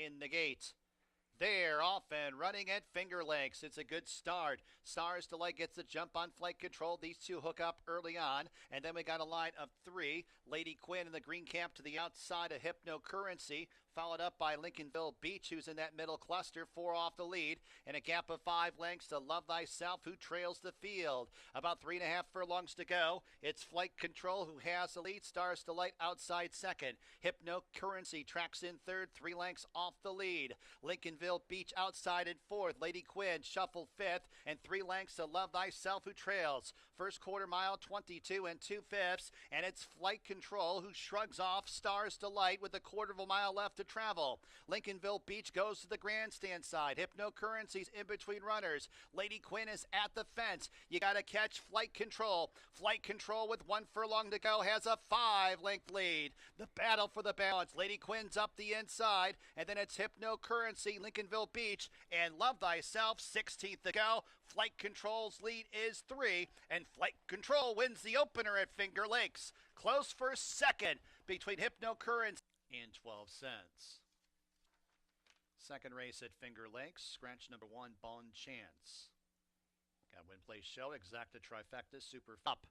in the gate. They're off and running at Finger Lakes. It's a good start. Stars Delight gets the jump on Flight Control. These two hook up early on. And then we got a line of three. Lady Quinn in the green cap to the outside of Hypnocurrency, followed up by Lincolnville Beach, who's in that middle cluster, 4 off the lead. And a gap of 5 lengths to Love Thyself, who trails the field. About 3.5 furlongs to go. It's Flight Control who has the lead. Stars Delight outside second. Hypnocurrency tracks in third, 3 lengths off the lead. Lincolnville Beach outside in fourth. Lady Quinn shuffled fifth, and 3 lengths to Love Thyself, who trails. First quarter mile, 22 2/5, and it's Flight Control who shrugs off Stars Delight with a quarter of a mile left to travel. Lincolnville Beach goes to the grandstand side. Hypnocurrency's in between runners. Lady Quinn is at the fence. You got to catch Flight Control. Flight Control with 1 furlong to go has a 5-length lead. The battle for the balance. Lady Quinn's up the inside, and then it's Hypnocurrency, Lincolnville Beach, and Love Thyself, 16th to go. Flight Control's lead is 3, and Flight Control wins the opener at Finger Lakes. Close for second between Hypnocurrency and 12 cents. Second race at Finger Lakes, scratch number 1, Bon Chance. Got win, place, show, exacta, trifecta, super up.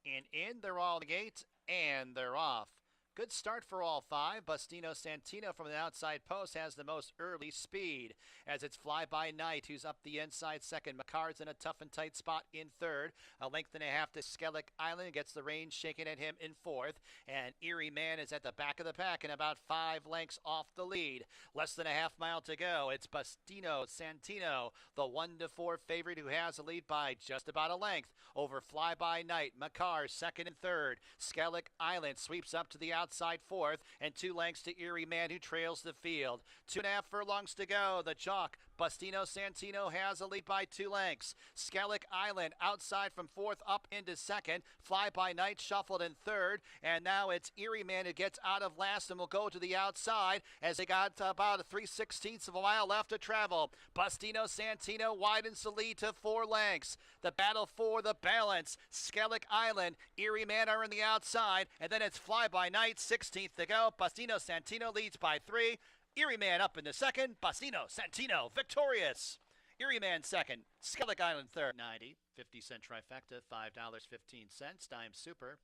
And in, they're all the gate, and they're off. Good start for all 5. Bustino Santino from the outside post has the most early speed, as it's Fly By Night, who's up the inside second. McCarr's in a tough and tight spot in third. A length and a half to Skellick Island, gets the reins shaken at him in fourth. And Erie Man is at the back of the pack and about 5 lengths off the lead. Less than a half mile to go. It's Bustino Santino, the 1-4 favorite, who has the lead by just about a length over Fly By Night. McCarr second and third. Skellick Island sweeps up to the outside fourth, and 2 lengths to Erie Man, who trails the field. 2.5 furlongs to go. The chalk, Bustino Santino has a lead by 2 lengths. Skellick Island outside from fourth up into second. Fly By Night shuffled in third, and now it's Erie Man who gets out of last and will go to the outside, as they got about 3/16 of a mile left to travel. Bustino Santino widens the lead to 4 lengths. The battle for the balance. Skellick Island, Erie Man are in the outside, and then it's Fly By Night, 16th to go. Bustino Santino leads by 3. Erie Man up in the second. Bustino Santino victorious. Erie Man second. Skellick Island third. 90, 50-cent trifecta, $5.15. Dime Super,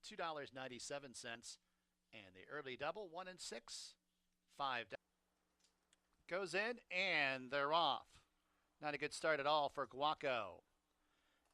$2.97. And the early double, 1 and 6, $5. Goes in, and they're off. Not a good start at all for Guaco.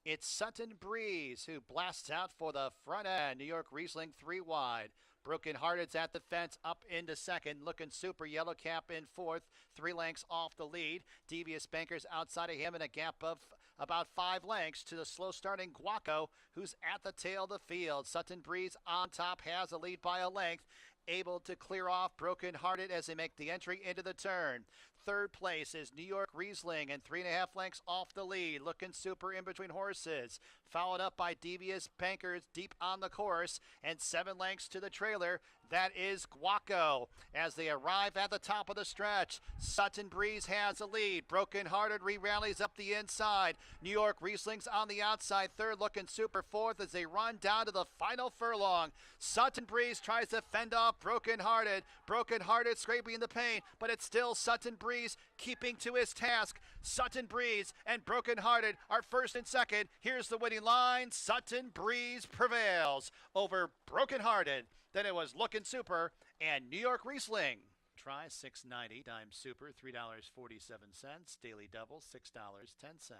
It's Sutton Breeze who blasts out for the front end. New York Riesling 3 wide. Broken Hearted's at the fence, up into second. Looking Super, Yellow Cap in fourth, 3 lengths off the lead. Devious Bankers outside of him in a gap of about 5 lengths to the slow starting Guaco, who's at the tail of the field. Sutton Breeze on top has a lead by a length, able to clear off Broken Hearted as they make the entry into the turn. Third place is New York Riesling, and 3.5 lengths off the lead. Looking Super in between horses, followed up by Devious Bankers deep on the course, and 7 lengths to the trailer. That is Guaco as they arrive at the top of the stretch. Sutton Breeze has a lead. Broken Hearted re-rallies up the inside. New York Riesling's on the outside third. Looking Super fourth as they run down to the final furlong. Sutton Breeze tries to fend off Broken Hearted. Broken Hearted scraping the paint, but it's still Sutton Breeze keeping to his task. Sutton Breeze and Broken Hearted are first and second. Here's the winning line. Sutton Breeze prevails over Broken Hearted. Then it was Looking Super and New York Riesling. Try $6.90. Dime Super, $3.47. Daily Double, $6.10.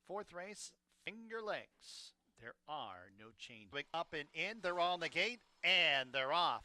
Fourth race, Finger Lakes. There are no changes. Up and in, they're all in the gate, and they're off.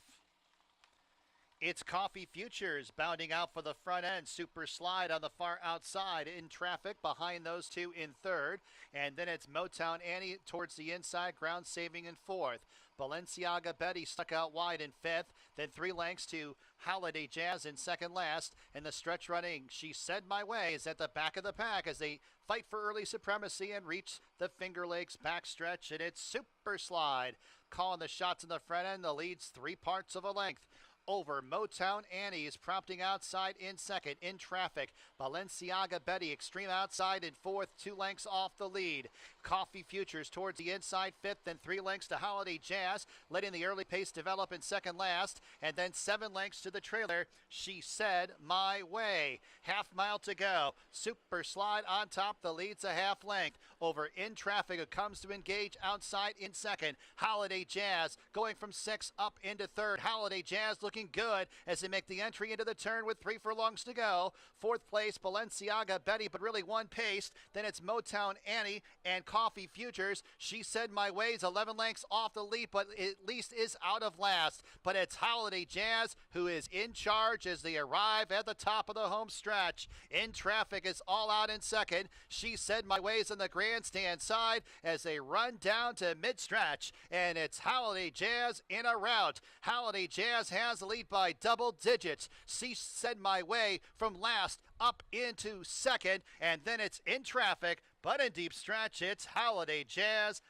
It's Coffee Futures bounding out for the front end. Super Slide on the far outside in traffic behind those two in third. And then it's Motown Annie towards the inside, ground saving in fourth. Balenciaga Betty stuck out wide in fifth. Then 3 lengths to Holiday Jazz in second last. And the stretch running, She Said My Way, is at the back of the pack as they fight for early supremacy and reach the Finger Lakes backstretch. And it's Super Slide calling the shots in the front end. The lead's 3 parts of a length over Motown Annie's prompting outside in second. In traffic, Balenciaga Betty extreme outside in fourth, 2 lengths off the lead. Coffee Futures towards the inside fifth, and 3 lengths to Holiday Jazz, letting the early pace develop in second last, and then 7 lengths to the trailer. She Said My Way. Half mile to go. Super Slide on top, the lead's a half length. Over In Traffic, who comes to engage outside in second. Holiday Jazz going from 6 up into third. Holiday Jazz looking good as they make the entry into the turn with 3 furlongs to go. Fourth place, Balenciaga Betty, but really one paced. Then it's Motown Annie and Coffee Futures. She Said My Way's 11 lengths off the lead, but at least is out of last. But it's Holiday Jazz who is in charge as they arrive at the top of the home stretch. In Traffic is all out in second. She Said My Way's on the grandstand side as they run down to mid-stretch. And it's Holiday Jazz in a rout. Holiday Jazz has the lead by double digits. She Said My Way from last up into second. And then it's In Traffic, but in deep stretch, it's Holiday Jazz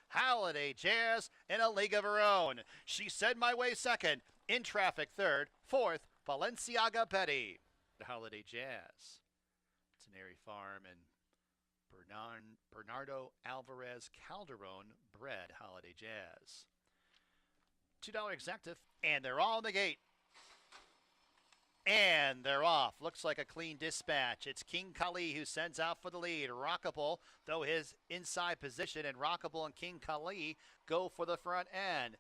in a league of her own. She Said My Way second. In Traffic third. Fourth, Balenciaga Betty. The Holiday Jazz. Teneri Farm and Bernardo Alvarez Calderon bred Holiday Jazz. $2 exactive, and they're all in the gate. And they're off. Looks like a clean dispatch. It's King Kali who sends out for the lead. Rockable, though his inside position, and Rockable and King Kali go for the front end.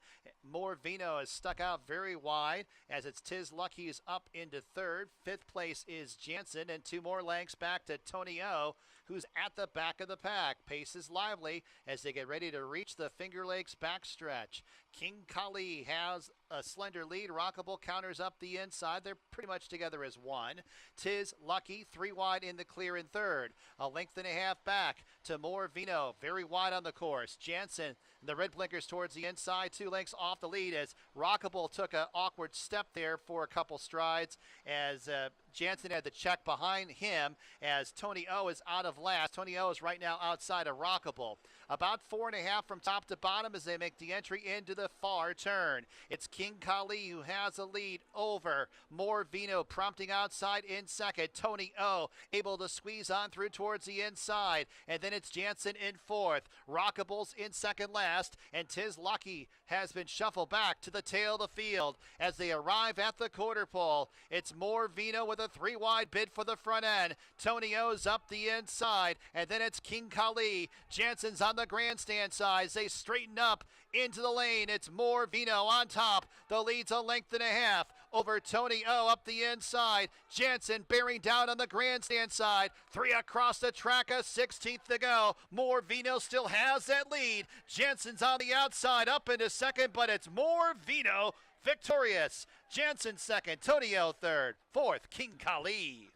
More Vino is stuck out very wide as it's Tiz Lucky's up into third. Fifth place is Jansen, and 2 more lengths back to Tony O, who's at the back of the pack. Pace is lively as they get ready to reach the Finger Lakes backstretch. King Kali has a slender lead. Rockable counters up the inside. They're pretty much together as one. Tiz Lucky 3 wide in the clear in third. A length and a half back to More Vino, very wide on the course. Jansen, the red blinkers towards the inside, 2 lengths off the lead as Rockable took an awkward step there for a couple strides as Jansen had the check behind him as Tony O is out of last. Tony O is right now outside of Rockable. About 4.5 from top to bottom as they make the entry into the far turn. It's King Kali who has a lead over More Vino, prompting outside in second. Tony O able to squeeze on through towards the inside. And then it's Jansen in fourth. Rockable's in second last. And Tiz Lucky has been shuffled back to the tail of the field as they arrive at the quarter pole. It's More Vino with a 3 wide bid for the front end. Tony O's up the inside. And then it's King Kali. Jansen's on the grandstand side. They straighten up into the lane. It's More Vino on top. The lead's a length and a half over Tony O up the inside. Jansen bearing down on the grandstand side. 3 across the track, a 16th to go. More Vino still has that lead. Jansen's on the outside up into second, but it's More Vino victorious. Jansen second, Tony O third, fourth, King Kali.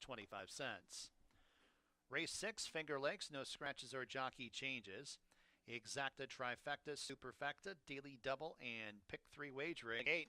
25 cents. Race 6, Finger Lakes, no scratches or jockey changes. Exacta, trifecta, superfecta, daily double, and pick 3 wagering. 8.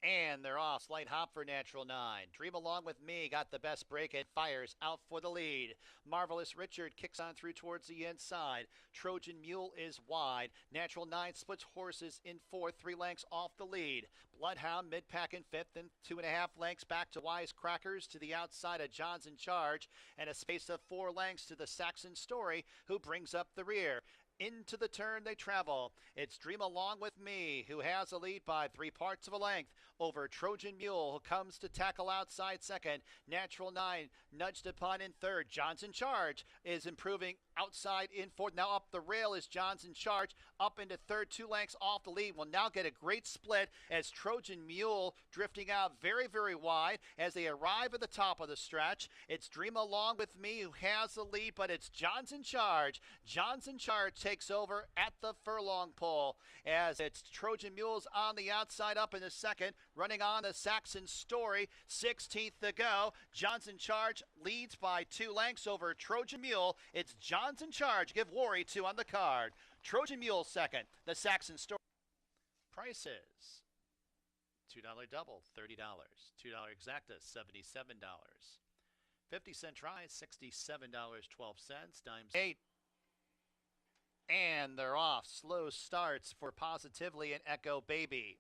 And they're off. Slight hop for Natural 9. Dream Along With Me got the best break and fires out for the lead. Marvelous Richard kicks on through towards the inside. Trojan Mule is wide. Natural 9 splits horses in fourth, 3 lengths off the lead. Bloodhound mid-pack in fifth, and 2.5 lengths back to Wisecrackers to the outside of John's in Charge, and a space of 4 lengths to the Saxon Story, who brings up the rear. Into the turn they travel. It's Dream Along With Me, who has a lead by 3 parts of a length over Trojan Mule, who comes to tackle outside second. Natural 9 nudged upon in third. John's in Charge is improving outside in fourth. Now up the rail is John's in Charge, up into third, 2 lengths off the lead. Will now get a great split as Trojan Mule drifting out very, very wide as they arrive at the top of the stretch. It's Dream Along With Me who has the lead, but it's John's in Charge. John's in Charge takes over at the furlong pole as it's Trojan Mules on the outside up in the second, running on the Saxon Story, 16th to go. John's in Charge leads by 2 lengths over Trojan Mule. It's John's in Charge. Give Worry 2 on the card. Trojan Mule second. The Saxon Story. Prices. $2 double, $30. $2 exacta, $77. 50-cent try, $67.12. Dimes 8. And they're off. Slow starts for Positively and Echo Baby.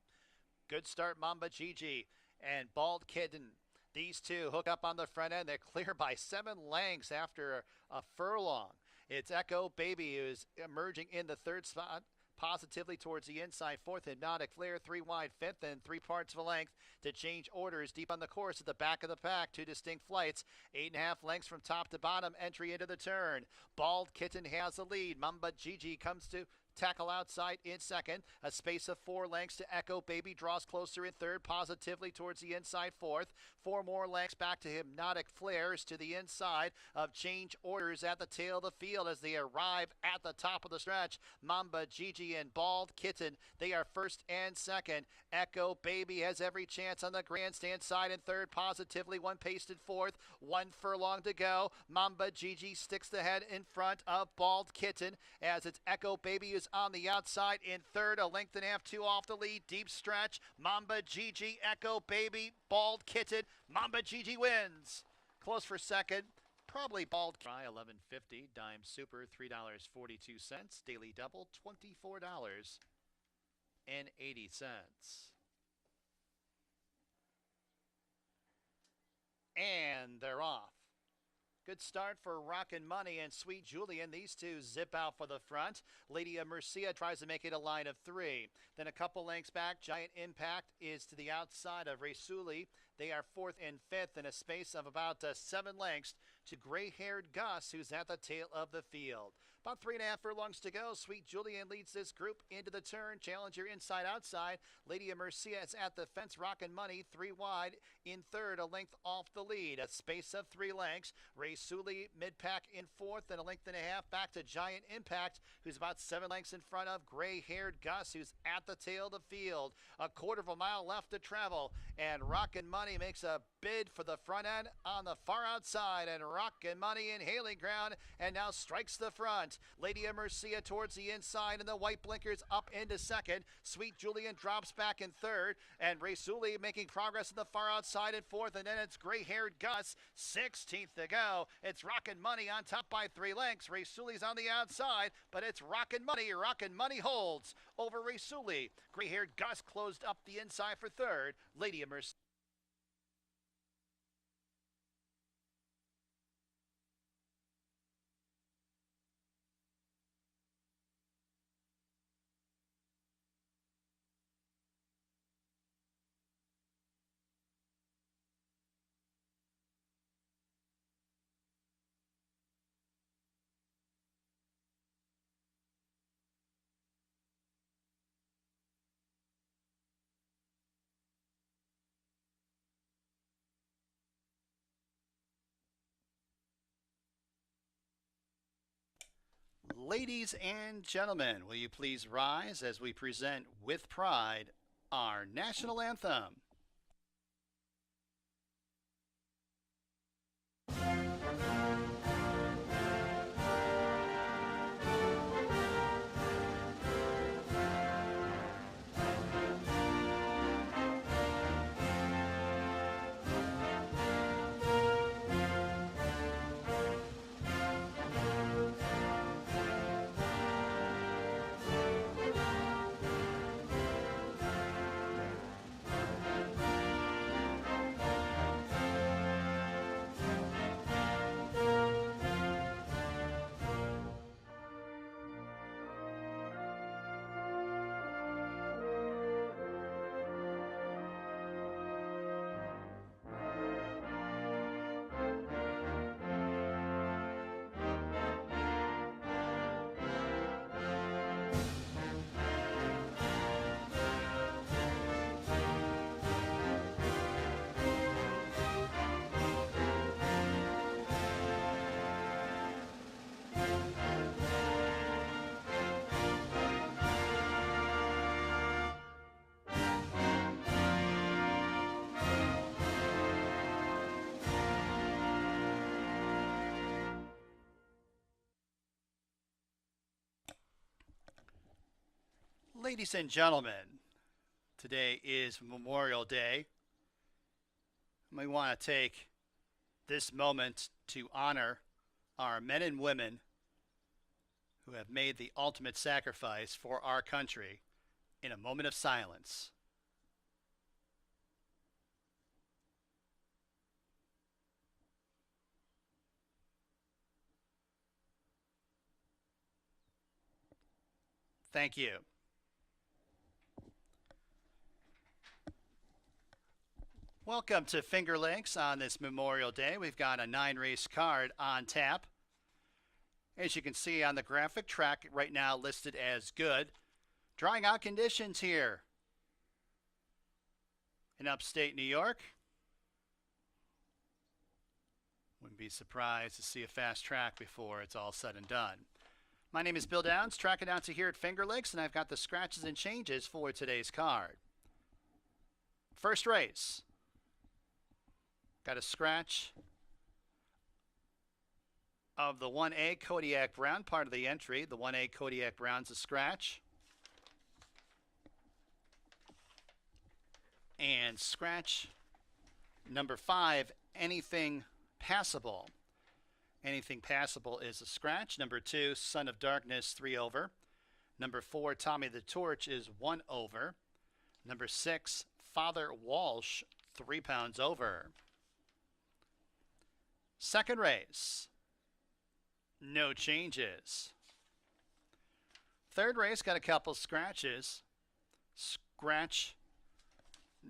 Good start, Mamba Gigi and Bald Kitten. These two hook up on the front end. They're clear by 7 lengths after a furlong. It's Echo Baby who's emerging in the third spot. Positively towards the inside, fourth, Hypnotic Flare, 3 wide, fifth, and 3 parts of a length to change orders deep on the course at the back of the pack. 2 distinct flights, 8.5 lengths from top to bottom, entry into the turn. Bald Kitten has the lead. Mamba Gigi comes to tackle outside in second. A space of 4 lengths to Echo Baby draws closer in third, Positively towards the inside fourth. 4 more lengths back to Hypnotic Flares to the inside of Change Orders at the tail of the field as they arrive at the top of the stretch. Mamba Gigi and Bald Kitten, they are first and second. Echo Baby has every chance on the grandstand side in third, Positively 1 paced in fourth. 1 furlong to go. Mamba Gigi sticks the head in front of Bald Kitten as it's Echo Baby who's on the outside in third, a length and a half, 2 off the lead, deep stretch. Mamba Gigi, Echo Baby, Bald Kitten. Mamba Gigi wins. Close for second. Probably Bald. Try $11.50. Dime Super $3.42. Daily Double $24.80. And they're off. Good start for Rockin' Money and Sweet Julian. These two zip out for the front. Lady of Mercia tries to make it a line of 3. Then a couple lengths back, Giant Impact is to the outside of Raisuli. They are fourth and fifth in a space of about 7 lengths to gray-haired Gus, who's at the tail of the field. About 3.5 furlongs to go. Sweet Julian leads this group into the turn. Challenger inside-outside. Lady of Mercia is at the fence. Rockin' Money 3 wide in third, a length off the lead. A space of 3 lengths. Raisuli mid-pack in fourth and a length and a half back to Giant Impact, who's about 7 lengths in front of gray-haired Gus, who's at the tail of the field. A quarter of a mile left to travel, and Rockin' Money makes a bid for the front end on the far outside, and Rockin' Money in hailing ground and now strikes the front. Lady of Mercia towards the inside, and the white blinkers up into second. Sweet Julian drops back in third, and Raisuli making progress in the far outside in fourth, and then it's gray-haired Gus, 16th to go. It's Rockin' Money on top by 3 lengths. Raisuli's on the outside, but it's Rockin' Money. Rockin' Money holds over Raisuli. Gray-haired Gus closed up the inside for third. Lady of Mercia. Ladies and gentlemen, will you please rise as we present with pride our national anthem? Ladies and gentlemen, today is Memorial Day. We want to take this moment to honor our men and women who have made the ultimate sacrifice for our country in a moment of silence. Thank you. Welcome to Finger Lakes on this Memorial Day. We've got a 9-race card on tap. As you can see on the graphic, track right now listed as good. Drying out conditions here in upstate New York. Wouldn't be surprised to see a fast track before it's all said and done. My name is Bill Downs, track announcer here at Finger Lakes, and I've got the scratches and changes for today's card. First race. Got a scratch of the 1A Kodiak Brown, part of the entry. The 1A Kodiak Brown's a scratch. And scratch number 5, Anything Passable. Anything Passable is a scratch. Number 2, Son of Darkness, 3 over. Number 4, Tommy the Torch is 1 over. Number 6, Father Walsh, 3 pounds over. Second race, no changes. Third race, got a couple scratches. Scratch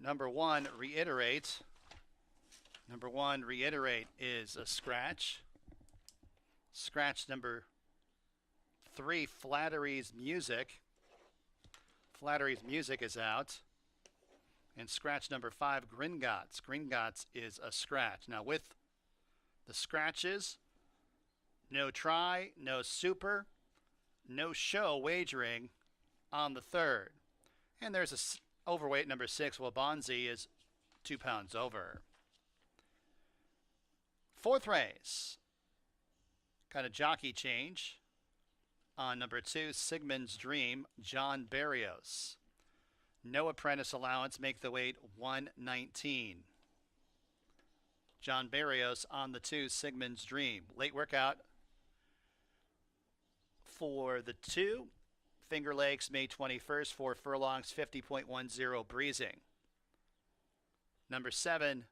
number 1, Reiterate. Number 1, Reiterate is a scratch. Scratch number 3, Flattery's Music. Flattery's Music is out. And scratch number 5, Gringotts. Gringotts is a scratch. Now with the scratches, no try, no super, no show wagering on the third. And there's a overweight number 6, Wabanzi is 2 pounds over. Fourth race, got a jockey change on number 2, Sigmund's Dream, John Barrios. No apprentice allowance, make the weight 119. John Barrios on the 2, Sigmund's Dream. Late workout for the 2, Finger Lakes, May 21st, 4 furlongs, 50.10 breezing. Number 7,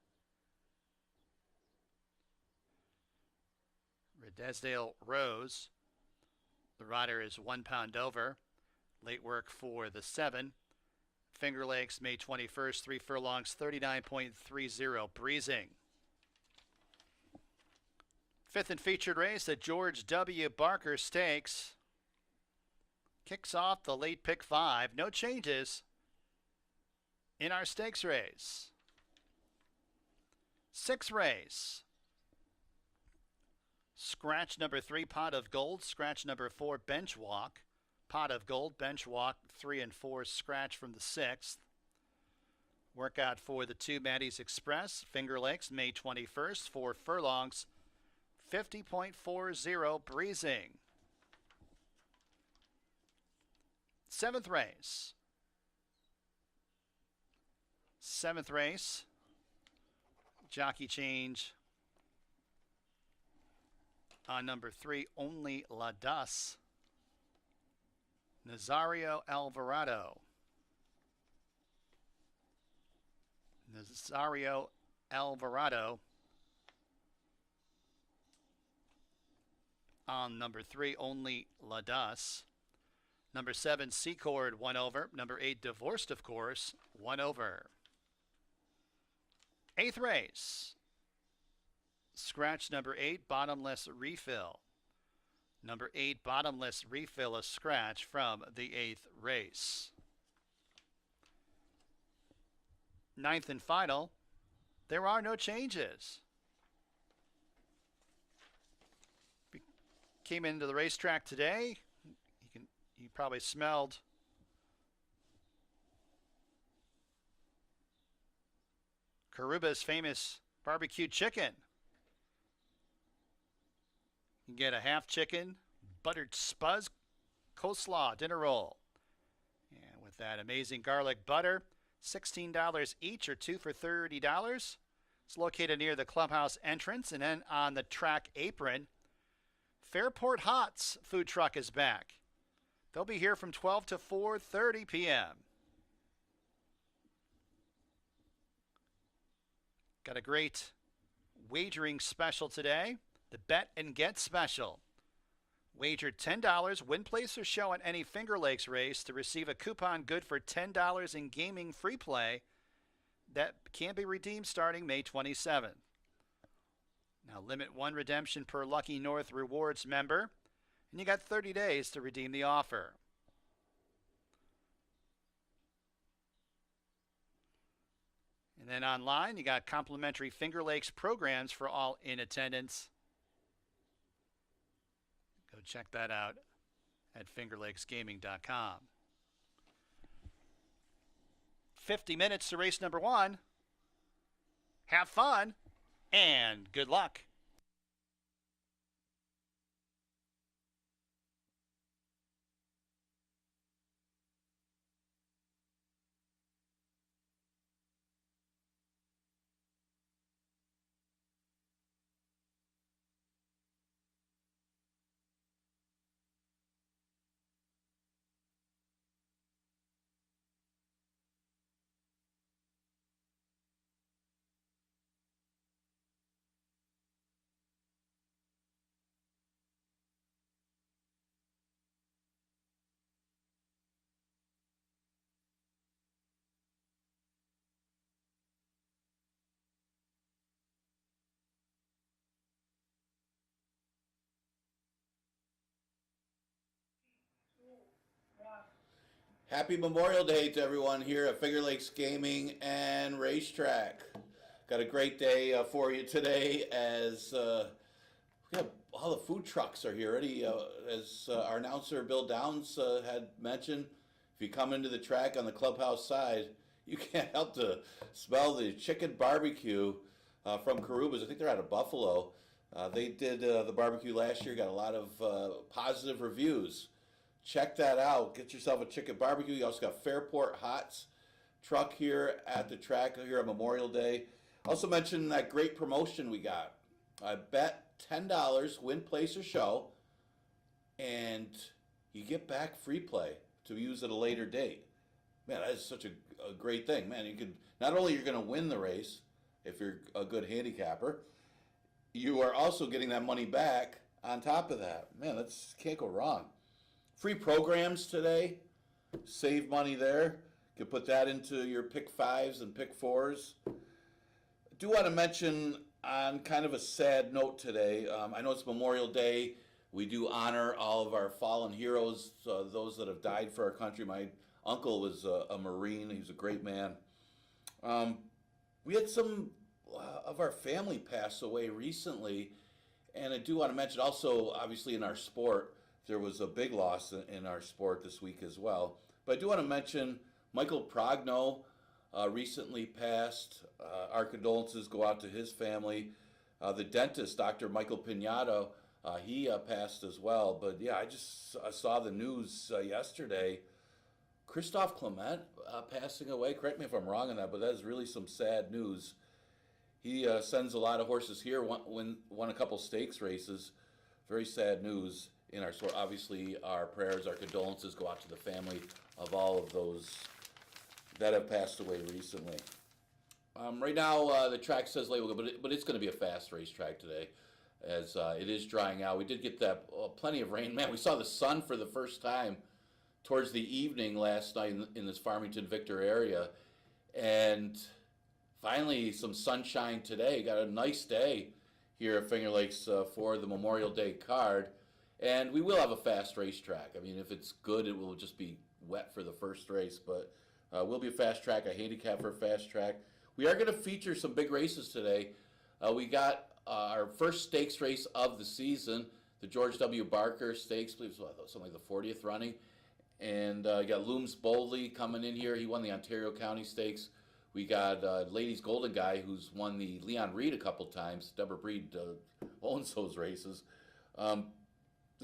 Redesdale Rose. The rider is 1 pound over. Late work for the 7. Finger Lakes, May 21st, 3 furlongs, 39.30 breezing. Fifth and featured race, the George W. Barker Stakes. Kicks off the late pick 5. No changes in our stakes race. Sixth race. Scratch number 3, Pot of Gold. Scratch number 4, Bench Walk. Pot of Gold, Bench Walk, 3 and 4, scratch from the 6th. Workout for the 2, Maddie's Express. Finger Lakes, May 21st, 4 furlongs, 50.40 breezing. Seventh race. Seventh race. Jockey change on number 3, Only La Das. Nazario Alvarado. Nazario Alvarado on number 3, Only La Das. Number 7, Secord, 1 over. Number 8, Divorced, of course, 1 over. Eighth race. Scratch number 8, Bottomless Refill. Number 8, Bottomless Refill, a scratch from the 8th race. Ninth and final, there are no changes. Came into the racetrack today. You probably smelled Karuba's famous barbecue chicken. You can get a half chicken, buttered spuzz, coleslaw, dinner roll. And with that amazing garlic butter, $16 each or 2 for $30. It's located near the clubhouse entrance and then on the track apron. Fairport Hots food truck is back. They'll be here from 12 to 4:30 p.m. Got a great wagering special today. The Bet and Get special. Wager $10, win, place, or show at any Finger Lakes race to receive a coupon good for $10 in gaming free play that can be redeemed starting May 27th. Now, limit one redemption per Lucky North Rewards member, and you got 30 days to redeem the offer. And then online, you got complimentary Finger Lakes programs for all in attendance. Go check that out at fingerlakesgaming.com. 50 minutes to race number 1. Have fun and good luck. Happy Memorial Day to everyone here at Finger Lakes Gaming and Racetrack. Got a great day for you today as we have all the food trucks are here already. As our announcer Bill Downs had mentioned, if you come into the track on the clubhouse side, you can't help to smell the chicken barbecue from Carubas. I think they're out of Buffalo. They did the barbecue last year, got a lot of positive reviews. Check that out. Get yourself a chicken barbecue. You also got Fairport Hots truck here at the track here on Memorial Day. Also mention that great promotion we got. I bet $10, win, place, or show, and you get back free play to use at a later date. Man, that is such a great thing. Man, you can not only you're going to win the race if you're a good handicapper, you are also getting that money back on top of that. Man, that's can't go wrong. Free programs today. Save money there. You can put that into your pick 5s and pick 4s. I do want to mention on kind of a sad note today. I know it's Memorial Day. We do honor all of our fallen heroes, those that have died for our country. My uncle was a Marine. He was a great man. We had some of our family pass away recently, and I do want to mention also, obviously in our sport, there was a big loss in our sport this week as well. But I do want to mention Michael Progno recently passed. Our condolences go out to his family. The dentist, Dr. Michael Piñato, he passed as well. But yeah, I just saw the news yesterday. Christophe Clement passing away. Correct me if I'm wrong on that, but that is really some sad news. He sends a lot of horses here, won a couple stakes races. Very sad news in our sport. Obviously, our prayers, our condolences go out to the family of all of those that have passed away recently. Right now, the track says late, but it's going to be a fast racetrack today, as it is drying out. We did get that plenty of rain. Man, we saw the sun for the first time towards the evening last night in this Farmington Victor area, and finally some sunshine today. Got a nice day here at Finger Lakes for the Memorial Day card. And we will have a fast racetrack. I mean, if it's good, it will just be wet for the first race. But we'll be a fast track, a handicap for a fast track. We are going to feature some big races today. We got our first stakes race of the season, the George W. Barker Stakes, I believe it's something like the 40th running. And you got Looms Boldly coming in here. He won the Ontario County Stakes. We got Ladies Golden Guy, who's won the Leon Reed a couple times. Deborah Breed owns those races.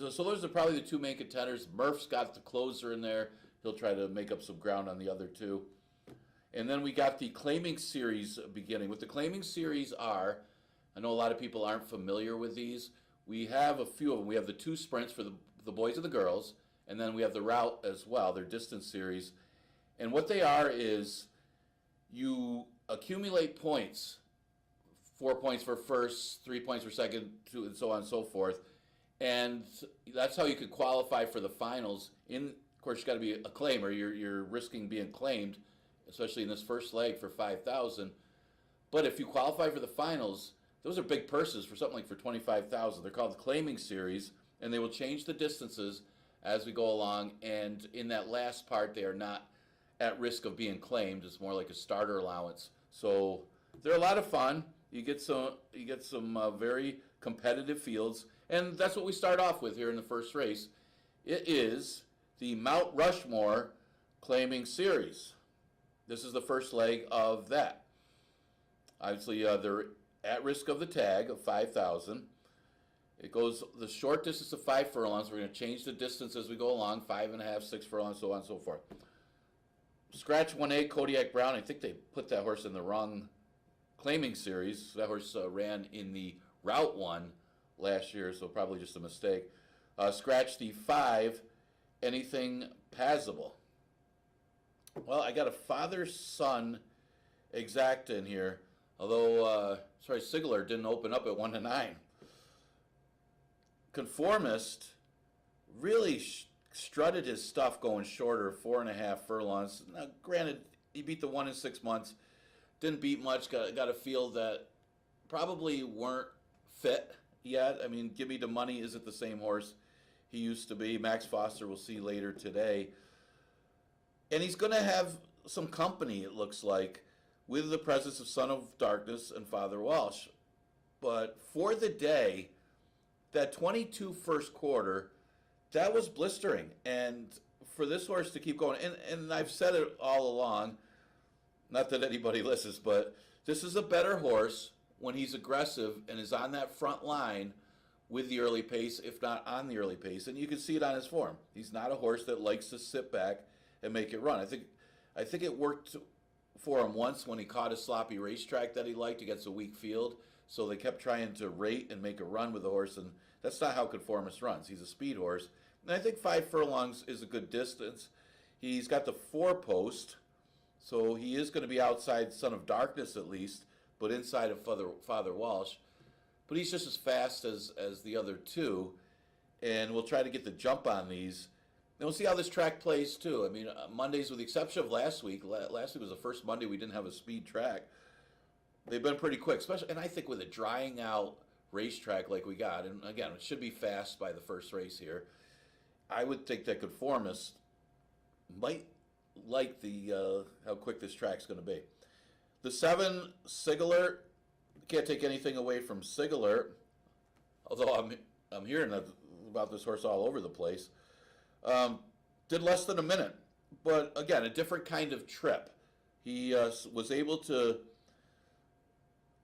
So those are probably the two main contenders. Murph's got the closer in there. He'll try to make up some ground on the other two. And then we got the Claiming Series beginning. What the Claiming Series are, I know a lot of people aren't familiar with these. We have a few of them. We have the 2 sprints for the boys and the girls, and then we have the route as well, their distance series. And what they are is you accumulate points, 4 points for first, 3 points for second, 2, and so on and so forth. And that's how you could qualify for the finals. Of course, you got to be a claimer. You're risking being claimed, especially in this first leg for 5,000. But if you qualify for the finals, those are big purses for something like for 25,000. They're called the claiming series, and they will change the distances as we go along. And in that last part, they are not at risk of being claimed. It's more like a starter allowance. So they're a lot of fun. You get some very competitive fields, and that's what we start off with here in the first race. It is the Mount Rushmore Claiming Series. This is the first leg of that. Obviously, they're at risk of the tag of 5,000. It goes the short distance of 5 furlongs. We're going to change the distance as we go along, 5.5, 6 furlongs, so on and so forth. Scratch 1A, Kodiak Brown. I think they put that horse in the wrong claiming series. That horse ran in the Route 1 last year, so probably just a mistake. Scratch the 5, Anything Passable. Well, I got a father-son exacta in here, although, Sigler didn't open up at 1-9. Conformist really strutted his stuff going shorter, 4.5 furlongs. Now, granted, he beat the 1 in 6 months. Didn't beat much. Got a feel that probably weren't fit yet. I mean, Give Me the Money isn't the same horse he used to be. Max Foster we'll see later today. And he's going to have some company, it looks like, with the presence of Son of Darkness and Father Walsh. But for the day, that 22 first quarter, that was blistering. And for this horse to keep going, and I've said it all along, not that anybody listens, but this is a better horse when he's aggressive and is on that front line with the early pace, if not on the early pace. And you can see it on his form. He's not a horse that likes to sit back and make it run. I think it worked for him once when he caught a sloppy racetrack that he liked against a weak field. So they kept trying to rate and make a run with the horse, and that's not how Conformist runs. He's a speed horse. And I think 5 furlongs is a good distance. He's got the 4-post, so he is going to be outside Son of Darkness at least, but inside of Father Walsh. But he's just as fast as the other two, and we'll try to get the jump on these. And we'll see how this track plays too. I mean, Mondays, with the exception of last week. Last week was the first Monday we didn't have a speed track. They've been pretty quick, especially, and I think with a drying out racetrack like we got, and again, it should be fast by the first race here. I would think that Conformist might like the how quick this track's going to be. The 7, Sigler, can't take anything away from Sigler, although I'm hearing about this horse all over the place. Did less than a minute, but again, a different kind of trip. He was able to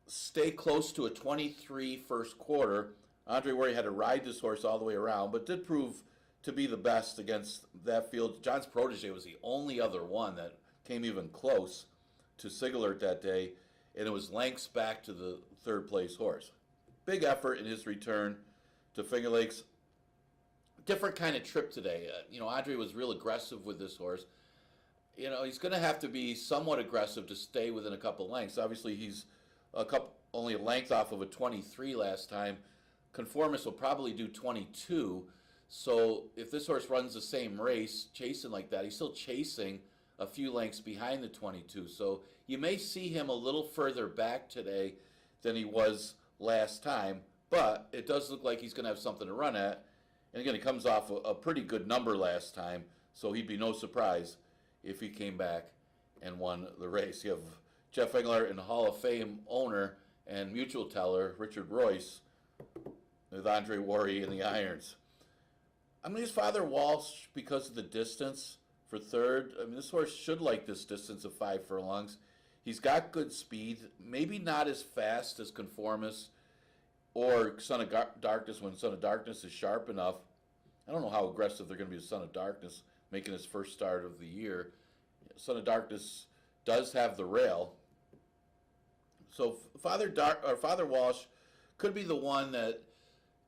stay close to a 23 first quarter. Andre Worry had to ride this horse all the way around, but did prove to be the best against that field. John's Protege was the only other one that came even close to Sigler that day, and it was lengths back to the 3rd place horse. Big effort in his return to Finger Lakes. Different kind of trip today. Andre was real aggressive with this horse. He's going to have to be somewhat aggressive to stay within a couple lengths. Obviously, he's only a length off of a 23 last time. Conformist will probably do 22. So if this horse runs the same race, chasing like that, he's still chasing a few lengths behind the 22. So you may see him a little further back today than he was last time, but it does look like he's going to have something to run at. And again, he comes off a pretty good number last time, so he'd be no surprise if he came back and won the race. You have Jeff Engler and Hall of Fame owner and mutual teller Richard Royce with Andre Worry in the irons. I'm going to use Father Walsh because of the distance for 3rd. I mean, this horse should like this distance of 5 furlongs. He's got good speed, maybe not as fast as Conformist or Son of Darkness when Son of Darkness is sharp enough. I don't know how aggressive they're going to be with Son of Darkness making his first start of the year. Son of Darkness does have the rail. So Father Walsh could be the one that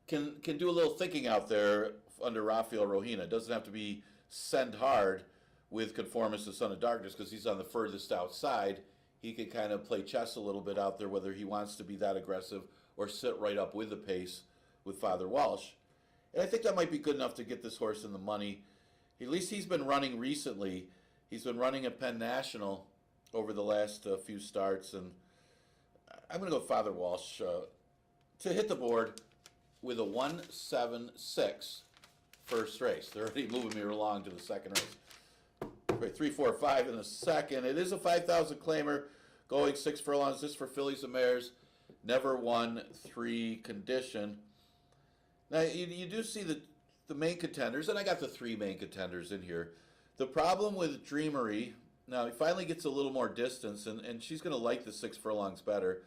can do a little thinking out there under Rafael Rohina. It doesn't have to be send hard with Conformist, the Son of Darkness, because he's on the furthest outside. He can kind of play chess a little bit out there, whether he wants to be that aggressive or sit right up with the pace with Father Walsh. And I think that might be good enough to get this horse in the money. At least he's been running recently. He's been running at Penn National over the last few starts, and I'm going to go Father Walsh to hit the board with a 1-7-6 first race. They're already moving me along to the second race. Right, 3, 4, 5 in the second. It is a 5,000 claimer, going 6 furlongs. This for fillies and mares. Never won 3 condition. Now you do see the main contenders, and I got the 3 main contenders in here. The problem with Dreamery, now he finally gets a little more distance, and she's going to like the 6 furlongs better.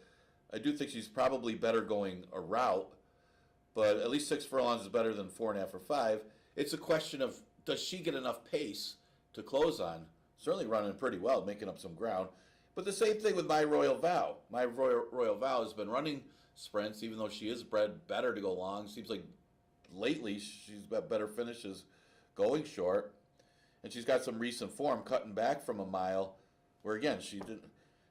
I do think she's probably better going a route, but at least 6 furlongs is better than 4.5 or 5. It's a question of, does she get enough pace to close on? Certainly running pretty well, making up some ground. But the same thing with My Royal Vow. My Royal Vow has been running sprints, even though she is bred better to go long. Seems like lately she's got better finishes going short. And she's got some recent form cutting back from a mile, where again,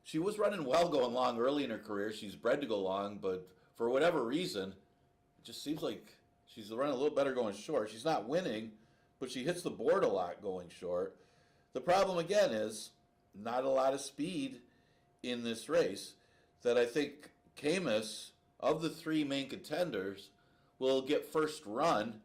she was running well going long early in her career. She's bred to go long, but for whatever reason, it just seems like she's running a little better going short. She's not winning, but she hits the board a lot going short. The problem again is not a lot of speed in this race, that I think Camus, of the 3 main contenders, will get first run,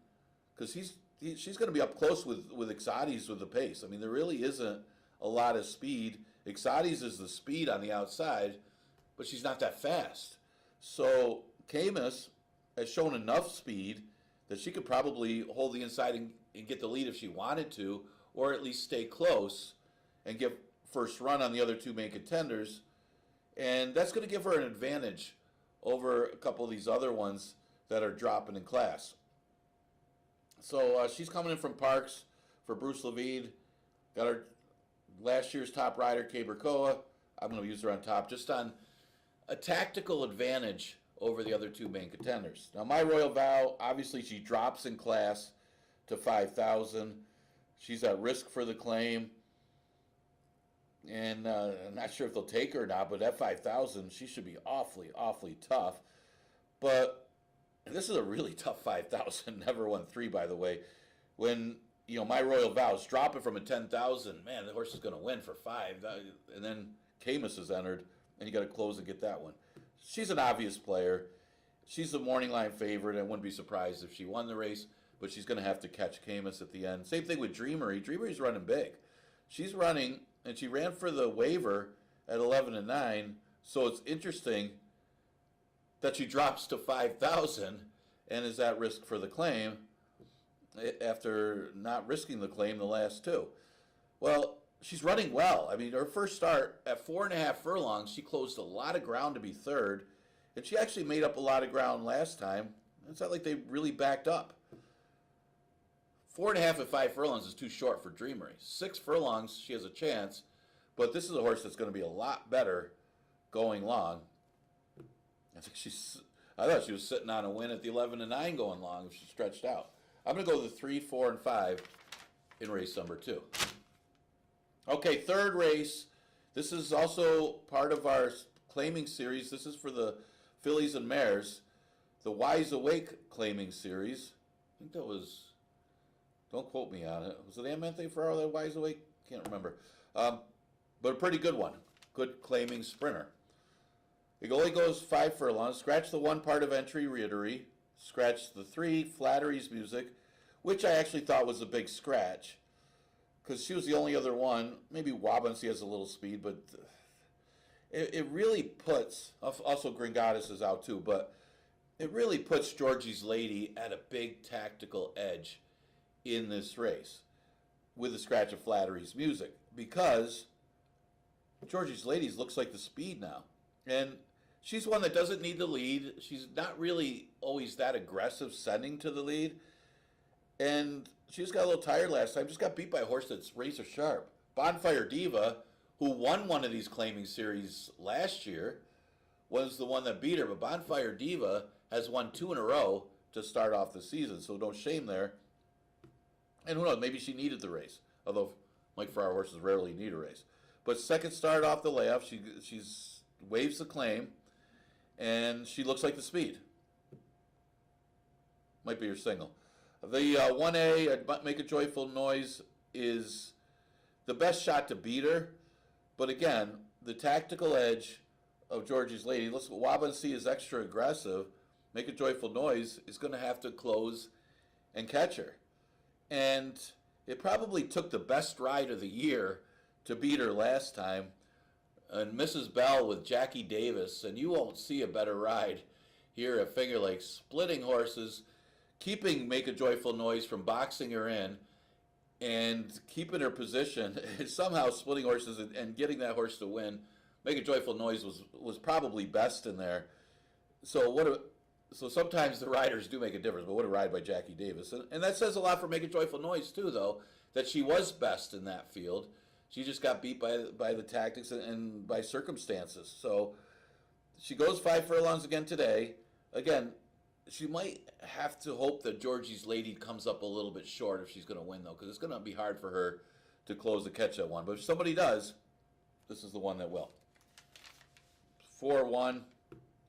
because she's going to be up close with Exotis with the pace. I mean, there really isn't a lot of speed. Exotis is the speed on the outside, but she's not that fast. So Camus has shown enough speed that she could probably hold the inside and get the lead if she wanted to, or at least stay close and get first run on the other 2 main contenders. And that's going to give her an advantage over a couple of these other ones that are dropping in class. So she's coming in from Parks for Bruce Levine. Got her last year's top rider, Cabercoa. I'm going to use her on top just on a tactical advantage over the other 2 main contenders. Now, My Royal Vow, obviously she drops in class to 5,000. She's at risk for the claim. And I'm not sure if they'll take her or not, but at 5,000, she should be awfully, awfully tough. But this is a really tough 5,000. Never won 3, by the way. When, My Royal Vow is dropping from a 10,000, man, the horse is going to win for 5. And then Camus is entered, and you got to close and get that one. She's an obvious player. She's the morning line favorite. I wouldn't be surprised if she won the race, but she's going to have to catch Camus at the end. Same thing with Dreamery. Dreamery's running big. She's running, and she ran for the waiver at 11-9, so it's interesting that she drops to 5,000 and is at risk for the claim after not risking the claim the last 2. Well, she's running well. I mean, her first start at 4.5 furlongs, she closed a lot of ground to be third, and she actually made up a lot of ground last time. It's not like they really backed up. 4.5 at 5 furlongs is too short for Dreamery. 6 furlongs, she has a chance, but this is a horse that's going to be a lot better going long. I thought she was sitting on a win at the 11-9 going long if she stretched out. I'm going to go the 3, 4, and 5 in race number 2. Okay, third race. This is also part of our claiming series. This is for the fillies and mares. The Wise Awake claiming series. I think that was, don't quote me on it. Was it Amanthe Ferraro that Wise Awake? Can't remember. But a pretty good one. Good claiming sprinter. It only goes 5 furlongs. Scratch the 1 part of entry, Reitery. Scratch the 3, Flattery's Music, which I actually thought was a big scratch, because she was the only other one. Maybe Wabansi has a little speed, but it really puts, also Gringatis is out too, but it really puts Georgie's Lady at a big tactical edge in this race with the scratch of Flattery's Music, because Georgie's Ladies looks like the speed now. And she's one that doesn't need the lead. She's not really always that aggressive sending to the lead. And she just got a little tired last time. Just got beat by a horse that's razor sharp. Bonfire Diva, who won one of these claiming series last year, was the one that beat her. But Bonfire Diva has won 2 in a row, to start off the season, so no shame there. And who knows, maybe she needed the race, although like for our horses rarely need a race. But second start off the layoff, she's waves the claim, and she looks like the speed. Might be your single. The 1A, Make a Joyful Noise, is the best shot to beat her. But again, the tactical edge of Georgie's Lady, listen, Wabansi is extra aggressive. Make a Joyful Noise is going to have to close and catch her. And it probably took the best ride of the year to beat her last time. And Mrs. Bell with Jackie Davis, and you won't see a better ride here at Finger Lakes. Splitting horses, keeping Make a Joyful Noise from boxing her in, and keeping her position, somehow splitting horses and getting that horse to win. Make a Joyful Noise was probably best in there. So sometimes the riders do make a difference, but what a ride by Jackie Davis. And that says a lot for Make a Joyful Noise too, though, that she was best in that field. She just got beat by the tactics and by circumstances. So she goes 5 furlongs again today. Again, she might have to hope that Georgie's Lady comes up a little bit short if she's going to win, though, because it's going to be hard for her to close the catch-up one. But if somebody does, this is the one that will. 4-1.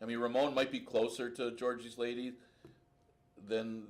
I mean, Ramon might be closer to Georgie's Lady than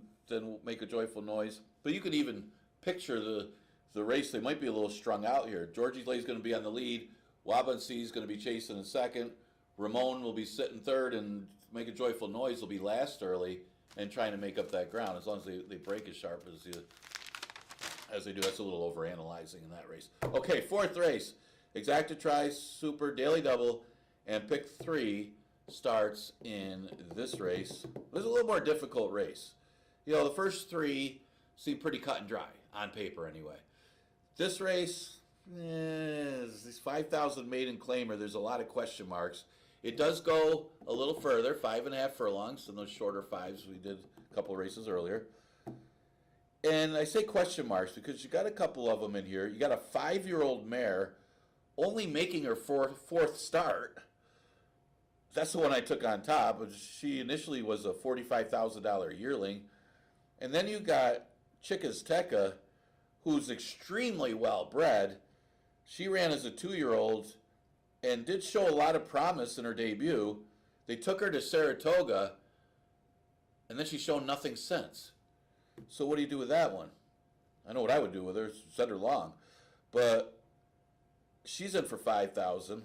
Make a Joyful Noise. But you can even picture the race. They might be a little strung out here. Georgie's Lady's going to be on the lead. Wabansi is going to be chasing in second. Ramon will be sitting third, and Make a Joyful Noise will be last early and trying to make up that ground, as long as they break as sharp as they do. That's a little overanalyzing in that race. Okay, fourth race. Exacta Tri, Super, Daily Double, and Pick 3 starts in this race. It was a little more difficult race. You know, the first 3 seem pretty cut and dry, on paper anyway. This race, this 5,000 maiden claimer, there's a lot of question marks. It does go a little further, 5.5 furlongs than those shorter 5s we did a couple races earlier. And I say question marks because you got a couple of them in here. You got a 5-year-old mare only making her fourth start. That's the one I took on top. She initially was a $45,000 yearling. And then you got Chickazteca, who's extremely well bred. She ran as a 2-year-old and did show a lot of promise in her debut. They took her to Saratoga, and then she's shown nothing since. So what do you do with that one? I know what I would do with her, send her long. But she's in for 5,000.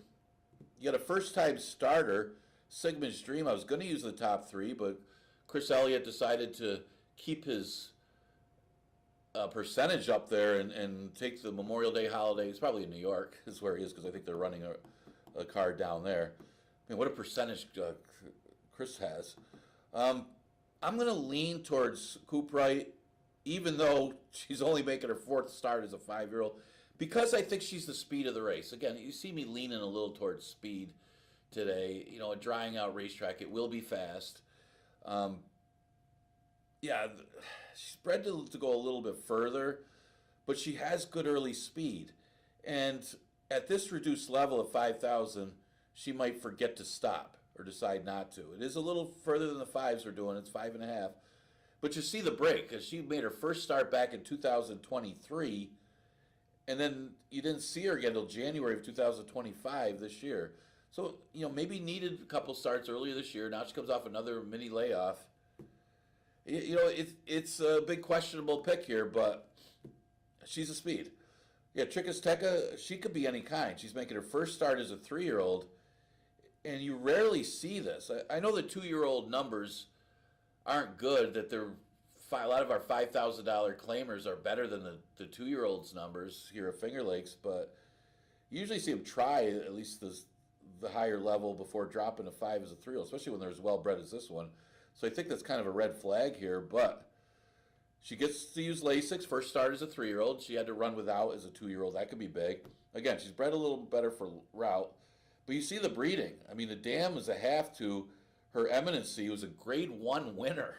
You got a first-time starter, Sigmund's Dream. I was going to use the top 3, but Chris Elliott decided to keep his percentage up there and take the Memorial Day holiday. He's probably in New York, is where he is, because I think they're running a card down there. I mean, what a percentage Chris has. I'm going to lean towards Coopright, even though she's only making her 4th start as a 5-year-old, because I think she's the speed of the race. Again, you see me leaning a little towards speed today. You know, a drying out racetrack, it will be fast. She's bred to go a little bit further, but she has good early speed. And at this reduced level of 5,000, she might forget to stop or decide not to. It is a little further than the 5s are doing. It's 5.5. But you see the break, because she made her first start back in 2023, and then you didn't see her again until January of 2025 this year. So, you know, maybe needed a couple starts earlier this year. Now she comes off another mini layoff. You know, it's a big questionable pick here, but she's a speed. Yeah, Chickazteca, she could be any kind. She's making her first start as a 3-year-old, and you rarely see this. I know the 2-year-old numbers aren't good, that they're a lot of our $5,000 claimers are better than the 2-year-olds numbers here at Finger Lakes, but you usually see them try at least the higher level before dropping a 5 as a 3-year-old, especially when they're as well bred as this one. So I think that's kind of a red flag here, but she gets to use Lasix. First start as a 3-year-old. She had to run without as a 2-year-old. That could be big. Again, she's bred a little better for route. But you see the breeding. I mean, the dam is a half to Her Eminency, who was a grade 1 winner.